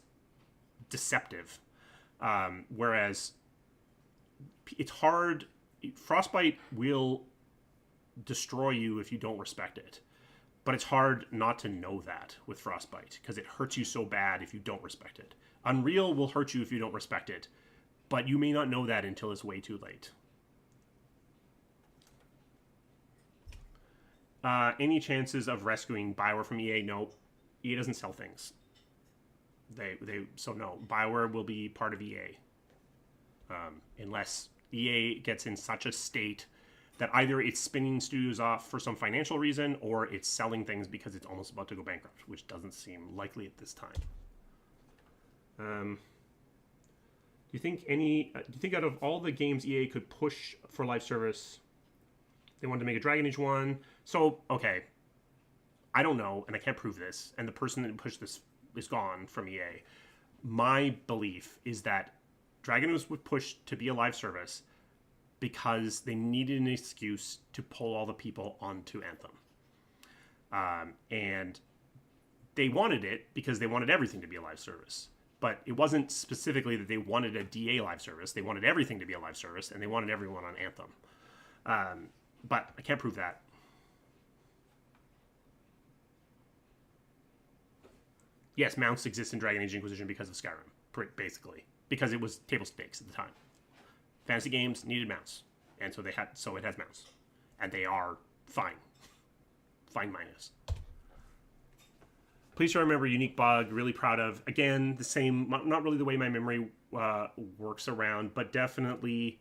deceptive. Whereas it's hard. Frostbite will destroy you if you don't respect it. But it's hard not to know that with Frostbite, because it hurts you so bad if you don't respect it. Unreal will hurt you if you don't respect it, but you may not know that until it's way too late. Any chances of rescuing Bioware from EA? No. EA doesn't sell things. So no. Bioware will be part of EA. Unless EA gets in such a state that either it's spinning studios off for some financial reason, or it's selling things because it's almost about to go bankrupt, which doesn't seem likely at this time. Do you think out of all the games EA could push for live service, they wanted to make a Dragon Age one? So, okay, I don't know, and I can't prove this, and the person that pushed this is gone from EA. My belief is that Dragon was pushed to be a live service because they needed an excuse to pull all the people onto Anthem. And they wanted it because they wanted everything to be a live service. But it wasn't specifically that they wanted a DA live service. They wanted everything to be a live service, and they wanted everyone on Anthem. But I can't prove that. Yes, mounts exist in Dragon Age Inquisition because of Skyrim, basically. Because it was table stakes at the time. Fantasy games needed mounts, and so it has mounts, and they are fine. Fine minus. Please try to remember unique bug. Really proud of. Again, the same. Not really the way my memory works around, but definitely.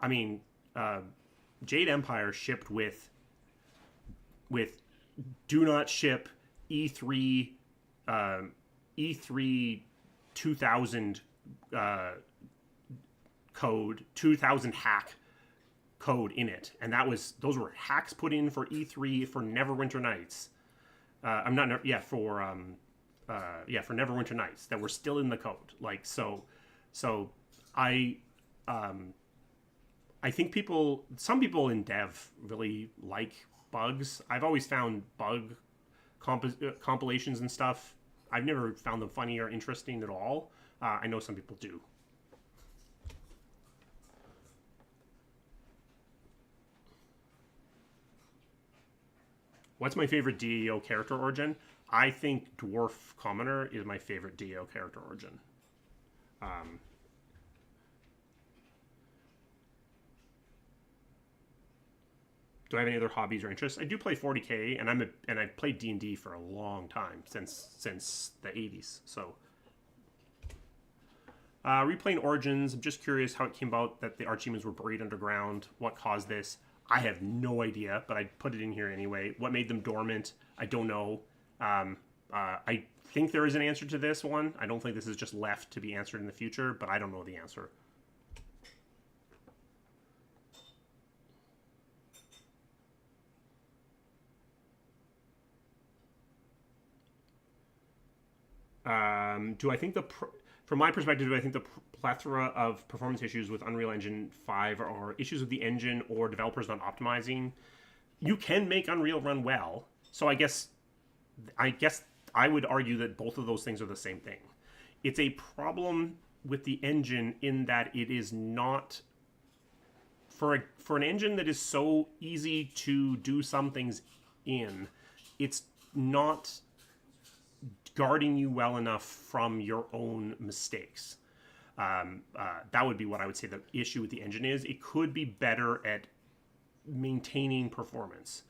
I mean, Jade Empire shipped with do not ship E3 2000 code, 2000 hack code in it, and those were hacks put in for E3 for Neverwinter Nights. For Neverwinter Nights that were still in the code. Like so I think some people in dev really like bugs. I've always found bug compilations and stuff. I've never found them funny or interesting at all. I know some people do. What's my favorite DAO character origin? I think Dwarf Commoner is my favorite DAO character origin. Do I have any other hobbies or interests? I do play 40K, and I've played D&D for a long time, since the 80s. So, replaying Origins. I'm just curious how it came about that the Archdemons were buried underground. What caused this? I have no idea, but I put it in here anyway. What made them dormant? I don't know. I think there is an answer to this one. I don't think this is just left to be answered in the future, but I don't know the answer. Do I think from my perspective, do I think the plethora of performance issues with Unreal Engine 5 are issues with the engine or developers not optimizing? You can make Unreal run well, so I guess I would argue that both of those things are the same thing. It's a problem with the engine in that it is not for an engine that is so easy to do some things in. It's not guarding you well enough from your own mistakes. That would be what I would say the issue with the engine is. It could be better at maintaining performance.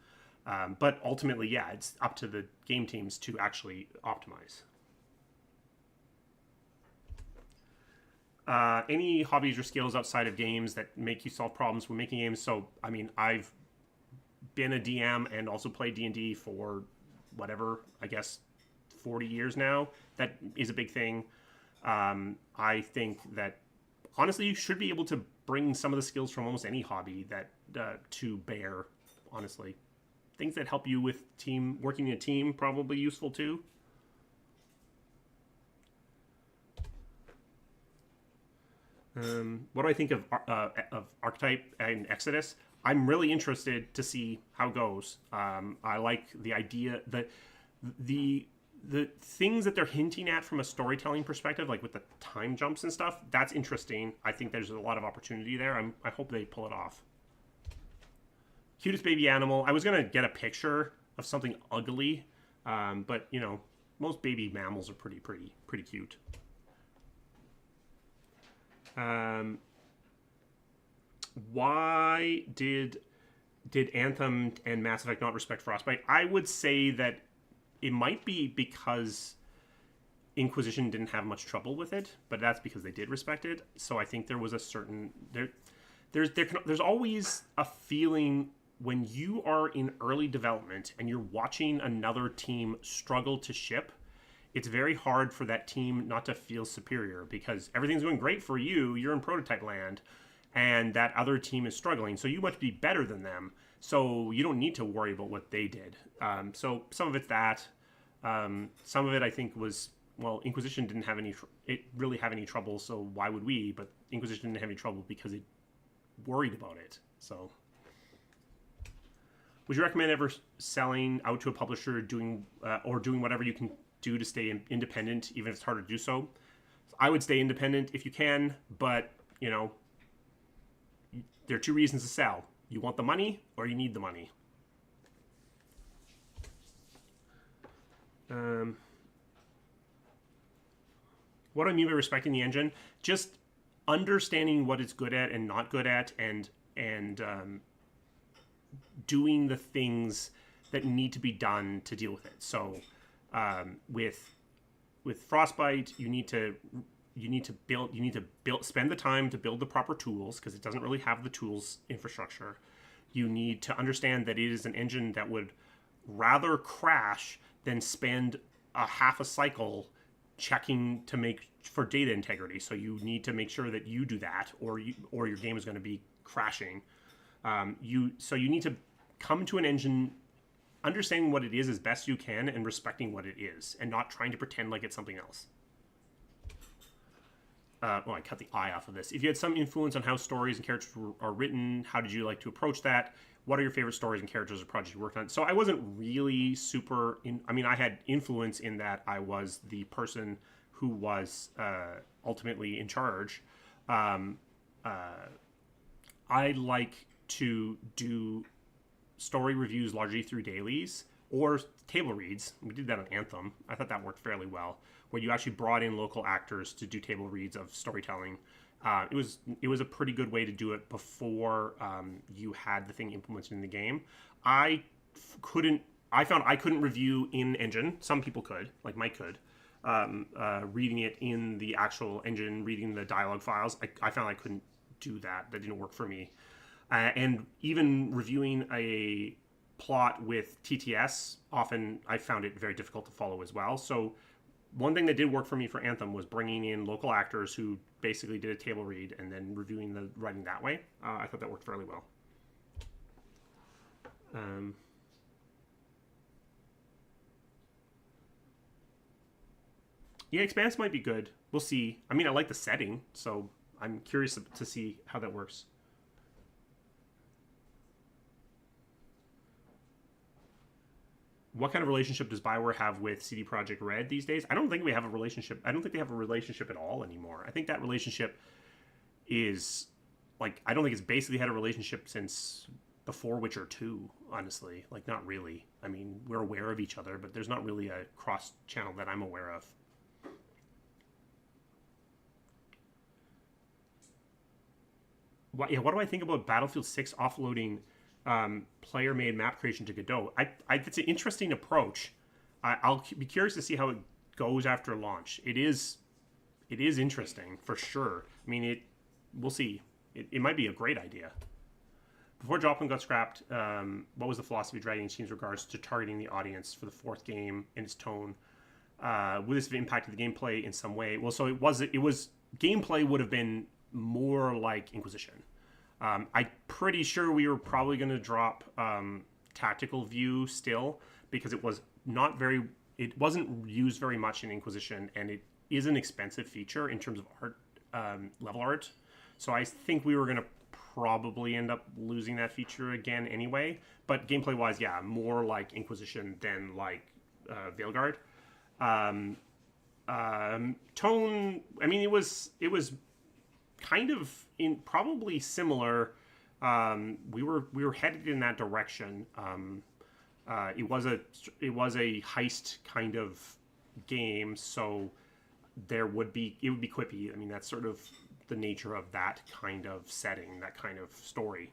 But ultimately, yeah, it's up to the game teams to actually optimize. Any hobbies or skills outside of games that make you solve problems when making games? So, I mean, I've been a DM and also played D&D for whatever, I guess, 40 years now. That is a big thing. I think that honestly you should be able to bring some of the skills from almost any hobby that to bear. Honestly, things that help you with working in a team, probably useful too. What do I think of Archetype and Exodus? I'm really interested to see how it goes. I like the idea that the things that they're hinting at from a storytelling perspective, like with the time jumps and stuff, that's interesting. I think there's a lot of opportunity there. I hope they pull it off. Cutest baby animal. I was going to get a picture of something ugly, but, you know, most baby mammals are pretty cute. Why did Anthem and Mass Effect not respect Frostbite? I would say that it might be because Inquisition didn't have much trouble with it, but that's because they did respect it. So I think there was a certain there's always a feeling when you are in early development and you're watching another team struggle to ship. It's very hard for that team not to feel superior because everything's going great for you. You're in prototype land, and that other team is struggling. So you must be better than them. So you don't need to worry about what they did. So some of it's that. Some of it I think was, well, Inquisition didn't have really have any trouble, so why would we? But Inquisition didn't have any trouble because it worried about it. So, would you recommend ever selling out to a publisher, doing whatever you can do to stay independent, even if it's harder to do so? I would stay independent if you can, but you know, there are two reasons to sell. You want the money or you need the money. What do I mean by respecting the engine? Just understanding what it's good at and not good at, and doing the things that need to be done to deal with it. So with Frostbite, you need to spend the time to build the proper tools because it doesn't really have the tools infrastructure. You need to understand that it is an engine that would rather crash than spend a half a cycle checking to make for data integrity. So you need to make sure that you do that, or your game is going to be crashing. You need to come to an engine understanding what it is as best you can and respecting what it is, and not trying to pretend like it's something else. I cut the I off of this. If you had some influence on how stories and characters are written, how did you like to approach that? What are your favorite stories and characters or projects you worked on? So I wasn't really super I had influence in that I was the person who was ultimately in charge. I like to do story reviews largely through dailies, or table reads. We did that on Anthem. I thought that worked fairly well, where you actually brought in local actors to do table reads of storytelling. It was a pretty good way to do it before you had the thing implemented in the game. I couldn't. I found I couldn't review in engine. Some people could, like Mike could. Reading it in the actual engine, reading the dialogue files, I found I couldn't do that. That didn't work for me. And even reviewing a plot with TTS, often I found it very difficult to follow as well. So one thing that did work for me for Anthem was bringing in local actors who basically did a table read and then reviewing the writing that way. I thought that worked fairly well. Yeah, Expanse might be good. We'll see. I mean, I like the setting, so I'm curious to see how that works. What kind of relationship does Bioware have with CD Projekt Red these days? I don't think we have a relationship. I don't think they have a relationship at all anymore. I think that relationship is like, I don't think it's basically had a relationship since before Witcher 2, honestly. Like, not really. I mean, we're aware of each other, but there's not really a cross channel that I'm aware of. What do I think about Battlefield 6 offloading player-made map creation to Godot? It's an interesting approach. I'll be curious to see how it goes after launch. It is interesting for sure. I mean, we'll see. It might be a great idea. Before Joplin got scrapped, what was the philosophy of Dragon Age team's regards to targeting the audience for the fourth game and its tone? Would this have impacted the gameplay in some way? Well, so it was gameplay would have been more like Inquisition. I'm pretty sure we were probably going to drop tactical view still, because it wasn't used very much in Inquisition, and it is an expensive feature in terms of art, level art. So I think we were going to probably end up losing that feature again anyway. But gameplay wise, yeah, more like Inquisition than like Veilguard. Tone, I mean, it was kind of probably similar. We were headed in that direction. It was a heist kind of game, so it would be quippy. I mean, that's sort of the nature of that kind of setting, that kind of story.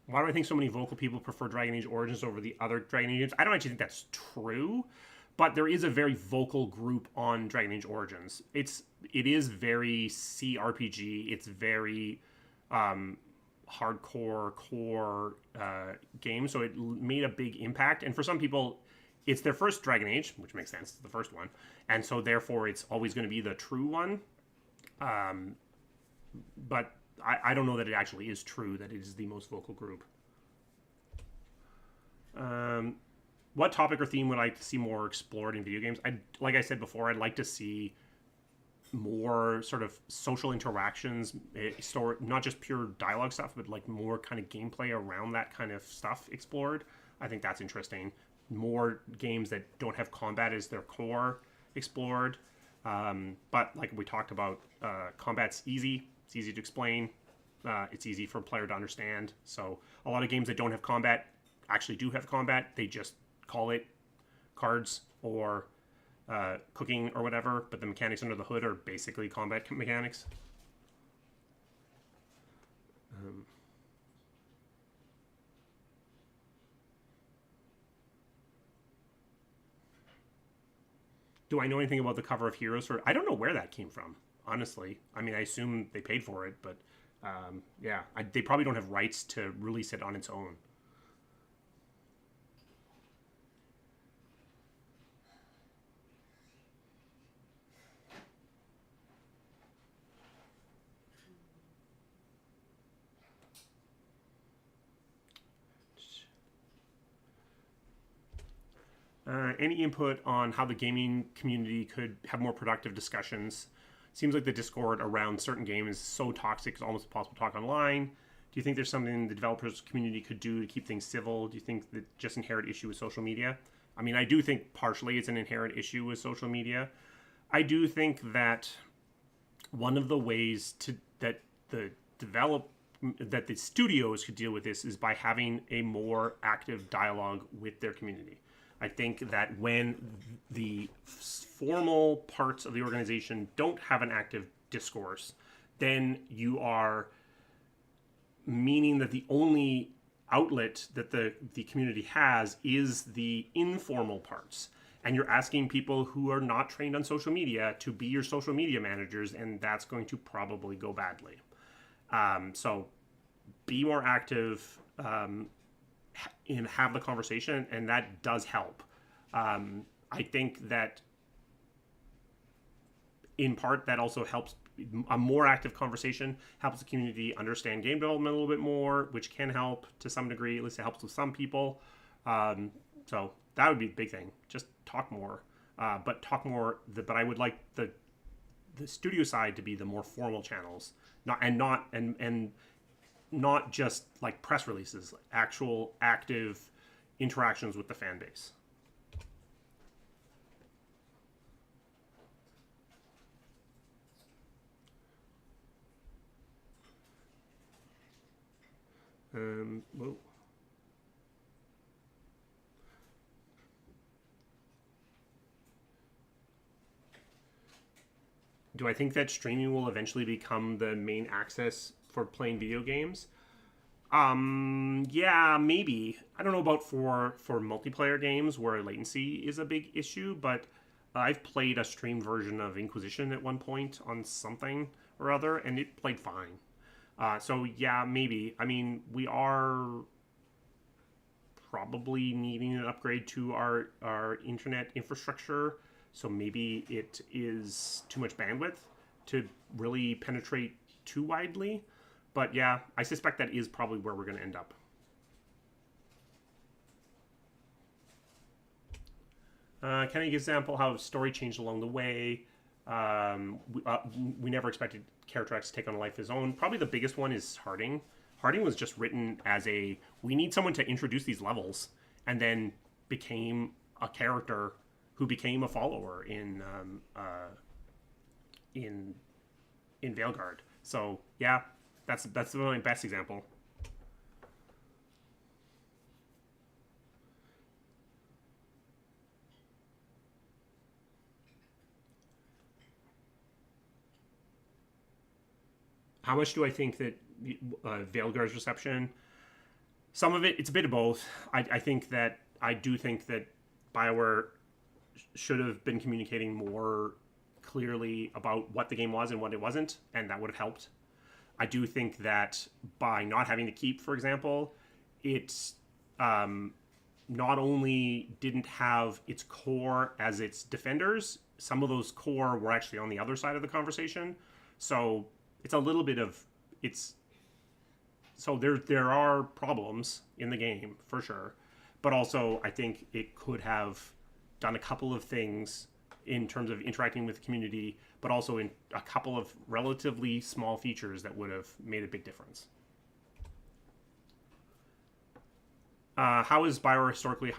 Why do I think so many vocal people prefer Dragon Age Origins over the other Dragon Age games? I don't actually think that's true, but there is a very vocal group on Dragon Age Origins. It is very CRPG. It's very hardcore core game, so it made a big impact. And for some people, it's their first Dragon Age, which makes sense. It's the first one, and so therefore it's always going to be the true one. But I don't know that it actually is true that it is the most vocal group. What topic or theme would I like to see more explored in video games? Like I said before, I'd like to see more sort of social interactions, not just pure dialogue stuff, but like more kind of gameplay around that kind of stuff explored. I think that's interesting. More games that don't have combat as their core explored. But like we talked about, combat's easy. It's easy to explain. It's easy for a player to understand. So a lot of games that don't have combat actually do have combat. They just call it cards or cooking or whatever, but the mechanics under the hood are basically combat mechanics. Do I know anything about the cover of Heroes? I don't know where that came from, honestly. I mean, I assume they paid for it, but yeah, they probably don't have rights to release it on its own. Any input on how the gaming community could have more productive discussions? Seems like the Discord around certain games is so toxic it's almost impossible to talk online. Do Do you think there's something the developers community could do to keep things civil? Do you think that just inherent issue with social media? I mean, I do think partially it's an inherent issue with social media. I do think that one of the ways that the develop that the studios could deal with this is by having a more active dialogue with their community. I think that when the formal parts of the organization don't have an active discourse, then you are meaning that the only outlet that the community has is the informal parts. And you're asking people who are not trained on social media to be your social media managers, and that's going to probably go badly. So be more active, and have the conversation, and that does help. I think that in part that also helps. A more active conversation helps the community understand game development a little bit more, which can help to some degree. At least it helps with some people. So that would be a big thing. Just talk more, but talk more. But I would like the studio side to be the more formal channels, not just like press releases, actual active interactions with the fan base. Whoa. Do I think that streaming will eventually become the main access for playing video games? Yeah, maybe. I don't know about for multiplayer games where latency is a big issue, but I've played a streamed version of Inquisition at one point on something or other, and it played fine. So yeah, maybe. I mean, we are probably needing an upgrade to our internet infrastructure. So maybe it is too much bandwidth to really penetrate too widely. But yeah, I suspect that is probably where we're going to end up. Can I give an example how story changed along the way? We never expected character X to take on a life of his own. Probably the biggest one is Harding. Harding was just written as we need someone to introduce these levels, and then became a character who became a follower in Veilguard. So yeah, that's my best example. How much do I think that Veilguard's reception? Some of it, it's a bit of both. I do think that BioWare should have been communicating more clearly about what the game was and what it wasn't, and that would have helped. I do think that by not having to keep, for example, it not only didn't have its core as its defenders, some of those core were actually on the other side of the conversation. So it's a little bit of so there are problems in the game for sure, but also I think it could have done a couple of things in terms of interacting with the community, but also in a couple of relatively small features that would have made a big difference. How is BioWare historically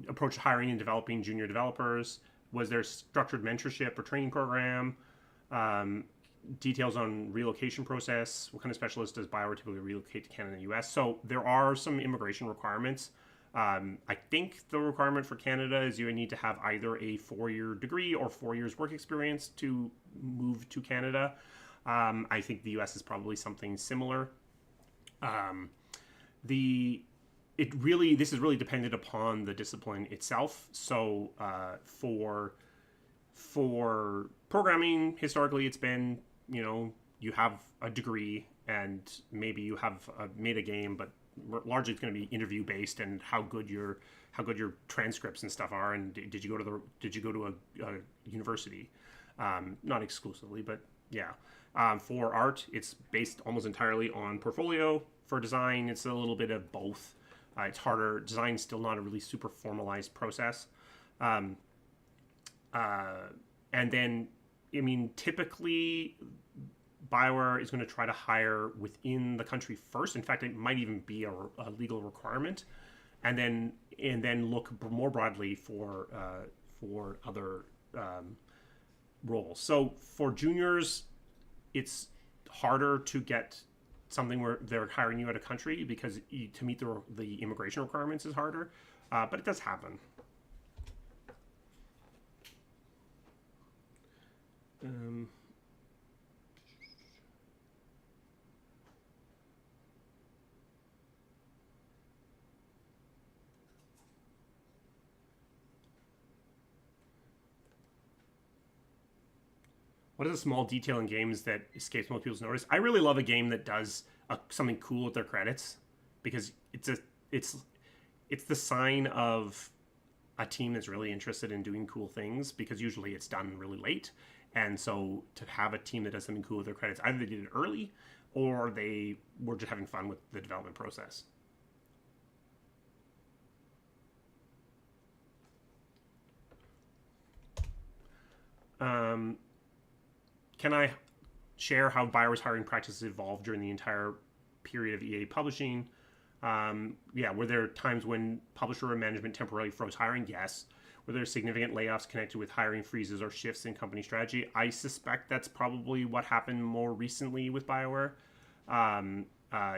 approached hiring and developing junior developers? Was there structured mentorship or training program? Details on relocation process. What kind of specialist does BioWare typically relocate to Canada and the US? So there are some immigration requirements. I think the requirement for Canada is you need to have either a 4-year degree or 4 years work experience to move to Canada. I think the US is probably something similar. This is really dependent upon the discipline itself. So for programming, historically, it's been, you have a degree and maybe you have made a game, but largely it's going to be interview based and how good your transcripts and stuff are, and did you go to a university? Not exclusively, but yeah. For art, it's based almost entirely on portfolio. For design, it's a little bit of both. It's harder. Design's still not a really super formalized process. And then, I mean, typically BioWare is going to try to hire within the country first. In fact, it might even be a legal requirement, and then look more broadly for other roles. So for juniors, it's harder to get something where they're hiring you out of country because to meet the immigration requirements is harder, but it does happen. What is a small detail in games that escapes most people's notice? I really love a game that does something cool with their credits, because it's the sign of a team that's really interested in doing cool things, because usually it's done really late. And so to have a team that does something cool with their credits, either they did it early or they were just having fun with the development process. Can I share how BioWare's hiring practices evolved during the entire period of EA publishing? Yeah, were there times when publisher or management temporarily froze hiring? Yes. Were there significant layoffs connected with hiring freezes or shifts in company strategy? I suspect that's probably what happened more recently with BioWare.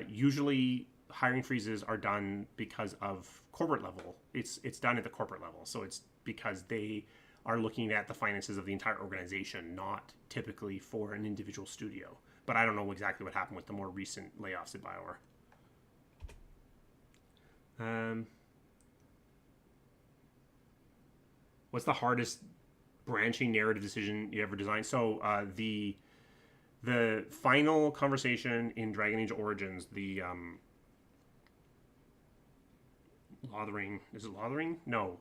Usually, hiring freezes are done because of corporate level. It's done at the corporate level, so it's because they are looking at the finances of the entire organization, not typically for an individual studio. But I don't know exactly what happened with the more recent layoffs at BioWare. What's the hardest branching narrative decision you ever designed? So the final conversation in Dragon Age Origins, the Lothering, is it Lothering? No.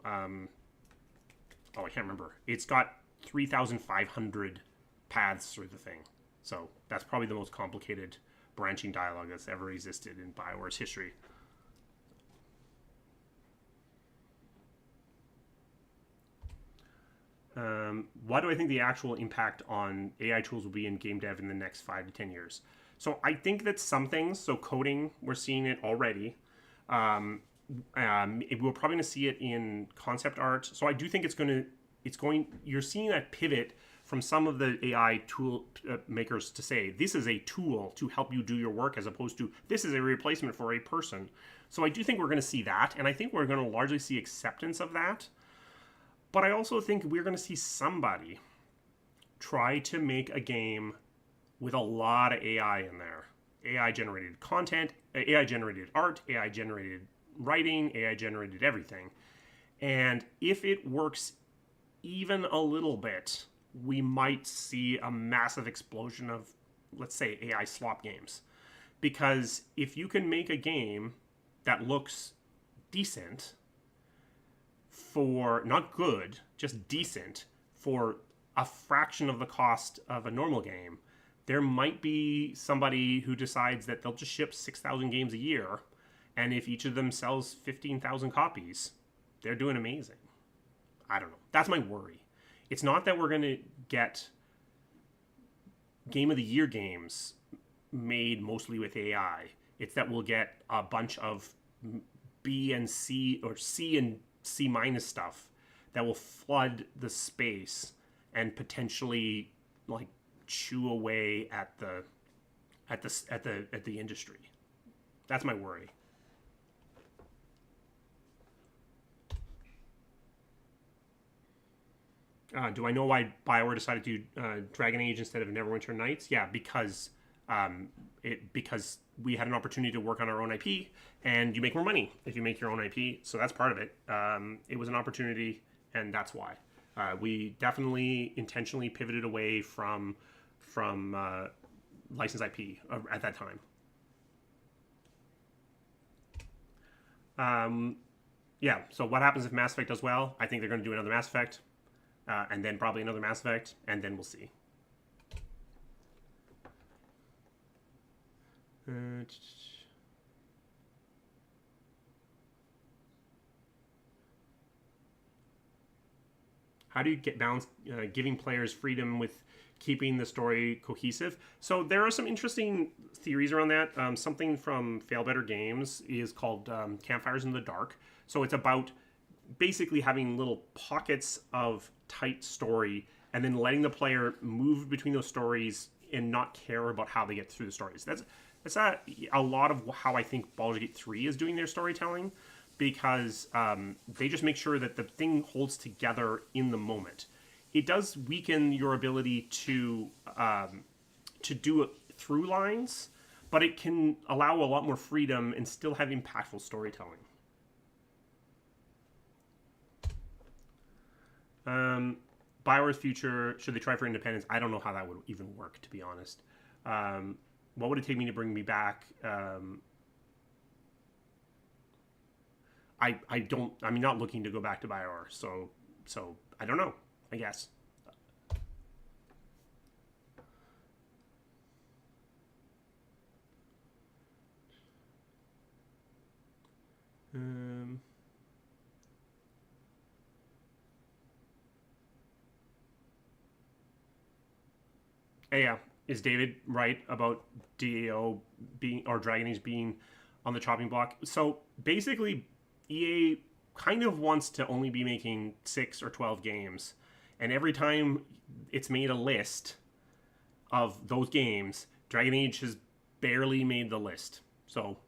Oh, I can't remember. It's got 3,500 paths through the thing. So that's probably the most complicated branching dialogue that's ever existed in BioWare's history. What do I think the actual impact on AI tools will be in game dev in the next 5 to 10 years? So I think that some things, so coding, we're seeing it already. We're probably going to see it in concept art. So I do think you're seeing that pivot from some of the AI tool makers to say, this is a tool to help you do your work, as opposed to, this is a replacement for a person. So I do think we're going to see that, and I think we're going to largely see acceptance of that. But I also think we're going to see somebody try to make a game with a lot of AI in there. AI generated content, AI generated art, AI generated writing, AI generated everything. And if it works even a little bit, we might see a massive explosion of, let's say, AI slop games. Because if you can make a game that looks decent, for not good, just decent, for a fraction of the cost of a normal game, there might be somebody who decides that they'll just ship 6,000 games a year, and if each of them sells 15,000 copies, they're doing amazing. I don't know. That's my worry. It's not that we're going to get Game of the Year games made mostly with AI. It's that we'll get a bunch of B and C, or C and C- stuff that will flood the space and potentially like chew away at the industry. That's my worry. Do I know why BioWare decided to do Dragon Age instead of Neverwinter Nights? Yeah, because we had an opportunity to work on our own IP, and you make more money if you make your own IP. So that's part of it. It was an opportunity, and that's why. We definitely intentionally pivoted away from licensed IP at that time. Yeah, so what happens if Mass Effect does well? I think they're going to do another Mass Effect, and then probably another Mass Effect, and then we'll see. how do you get balance giving players freedom with keeping the story cohesive? So there are some interesting theories around that. Something from Fail Better Games is called Campfires in the Dark. So it's about basically having little pockets of tight story and then letting the player move between those stories and not care about how they get through the stories. That's a lot of how I think Baldur's Gate 3 is doing their storytelling, because they just make sure that the thing holds together in the moment. It does weaken your ability to do it through lines, but it can allow a lot more freedom and still have impactful storytelling. BioWare's future, should they try for independence? I don't know how that would even work, to be honest. What would it take me to bring me back? I'm not looking to go back to BioWare, so I don't know, I guess. Yeah, is David right about DAO being, or Dragon Age being on the chopping block? So basically, EA kind of wants to only be making 6 or 12 games, and every time it's made a list of those games, Dragon Age has barely made the list. So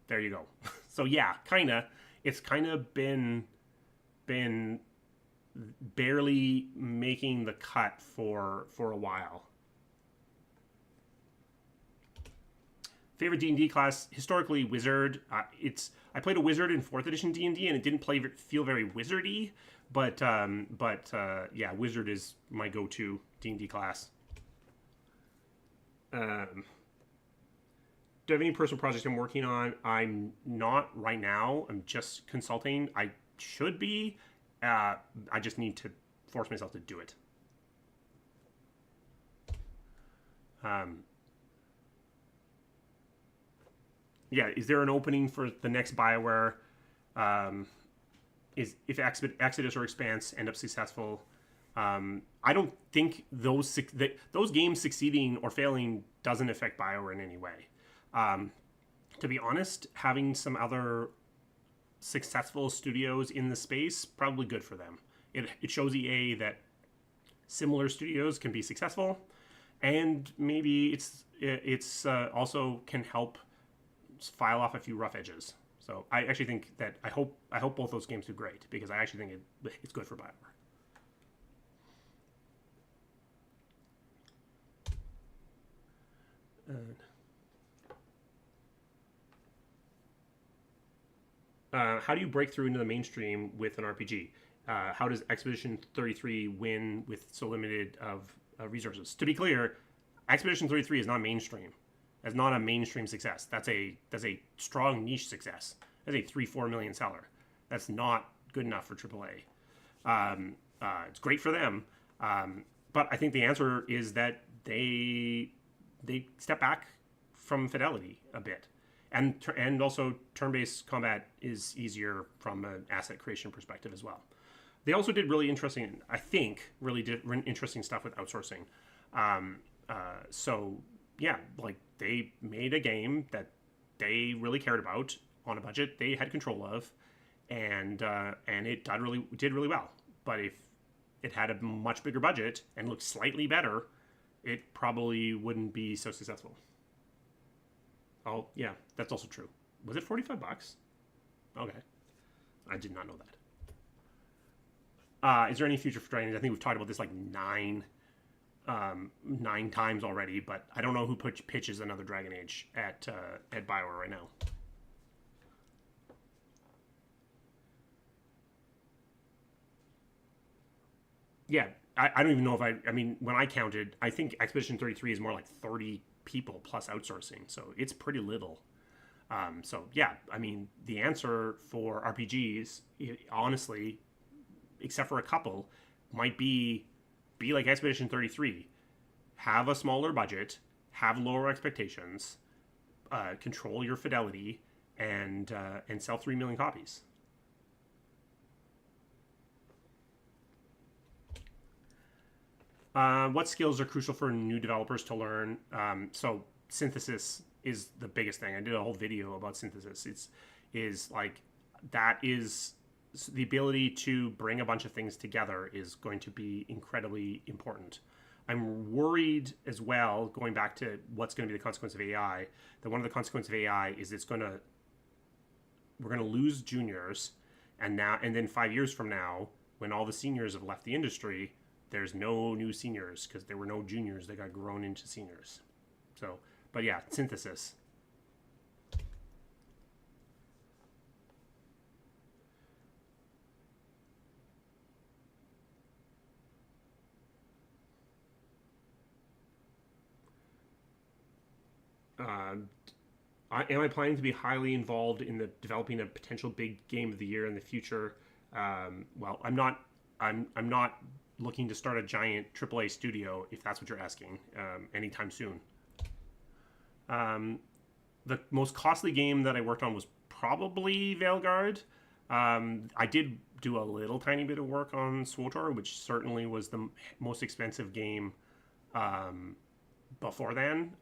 there you go. So yeah, it's kind of been barely making the cut for a while. Favorite D&D class, historically Wizard. I played a Wizard in 4th edition D&D, and it didn't feel very wizardy, but yeah, Wizard is my go-to D&D class. Do I have any personal projects I'm working on? I'm not right now. I'm just consulting. I should be. I just need to force myself to do it. Yeah, is there an opening for the next BioWare? If Exodus or Expanse end up successful? I don't think those games succeeding or failing doesn't affect BioWare in any way. To be honest, having some other successful studios in the space, probably good for them. It shows EA that similar studios can be successful, and maybe it's also can help file off a few rough edges. So I actually think that I hope both those games do great, because I actually think it's good for BioWare. How do you break through into the mainstream with an RPG? How does Expedition 33 win with so limited of resources? To be clear, Expedition 33 is not mainstream. That's not a mainstream success. That's a strong niche success. That's a 3-4 million seller. That's not good enough for AAA. It's great for them, but I think the answer is that they step back from Fidelity a bit, and also turn-based combat is easier from an asset creation perspective as well. They also did really interesting, I think, interesting stuff with outsourcing. So yeah, like they made a game that they really cared about on a budget they had control of, and it did really well. But if it had a much bigger budget and looked slightly better, it probably wouldn't be so successful. Oh yeah, that's also true. Was it $45? Okay, I did not know that. Is there any future for Dragon Age? I think we've talked about this like nine times already, but I don't know who pitches another Dragon Age at BioWare right now. Yeah, I don't even know if I mean, when I counted, I think Expedition 33 is more like 30 people plus outsourcing, so it's pretty little. So yeah, I mean, the answer for RPGs, honestly, except for a couple, might be like Expedition 33. Have a smaller budget, have lower expectations, control your fidelity, and sell 3 million copies. What skills are crucial for new developers to learn? So synthesis is the biggest thing. I did a whole video about synthesis. Is like that is the ability to bring a bunch of things together is going to be incredibly important. I'm worried as well, going back to what's going to be the consequence of AI, that one of the consequences of AI is we're going to lose juniors, and then 5 years from now, when all the seniors have left the industry, there's no new seniors because there were no juniors that got grown into seniors. So, but yeah, synthesis. Uh, am I planning to be highly involved in the developing a potential big game of the year in the future? Well, I'm not. I'm not looking to start a giant AAA studio, if that's what you're asking, anytime soon. The most costly game that I worked on was probably Veilguard. I did do a little tiny bit of work on SWTOR, which certainly was the most expensive game before then.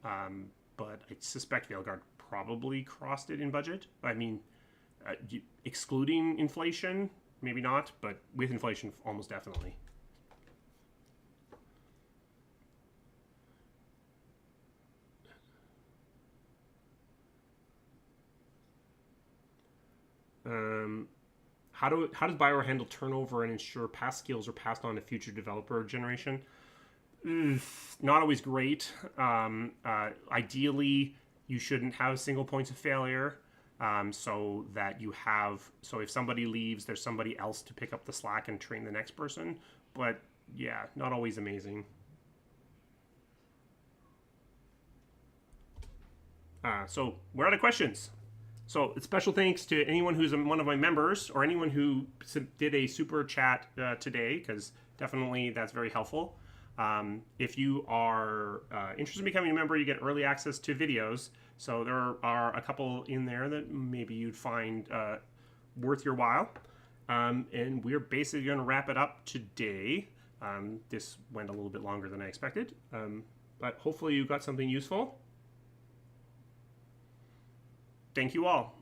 But I suspect Veilguard probably crossed it in budget. I mean, excluding inflation, maybe not, but with inflation, almost definitely. How does Bioware handle turnover and ensure past skills are passed on to future developer generation? Not always great. Ideally, you shouldn't have single points of failure, so that if somebody leaves, there's somebody else to pick up the slack and train the next person. But yeah, not always amazing. So we're out of questions. So special thanks to anyone who's one of my members or anyone who did a super chat today, because definitely that's very helpful. If you are interested in becoming a member, you get early access to videos. So there are a couple in there that maybe you'd find worth your while. And we're basically going to wrap it up today. This went a little bit longer than I expected, but hopefully you got something useful. Thank you all.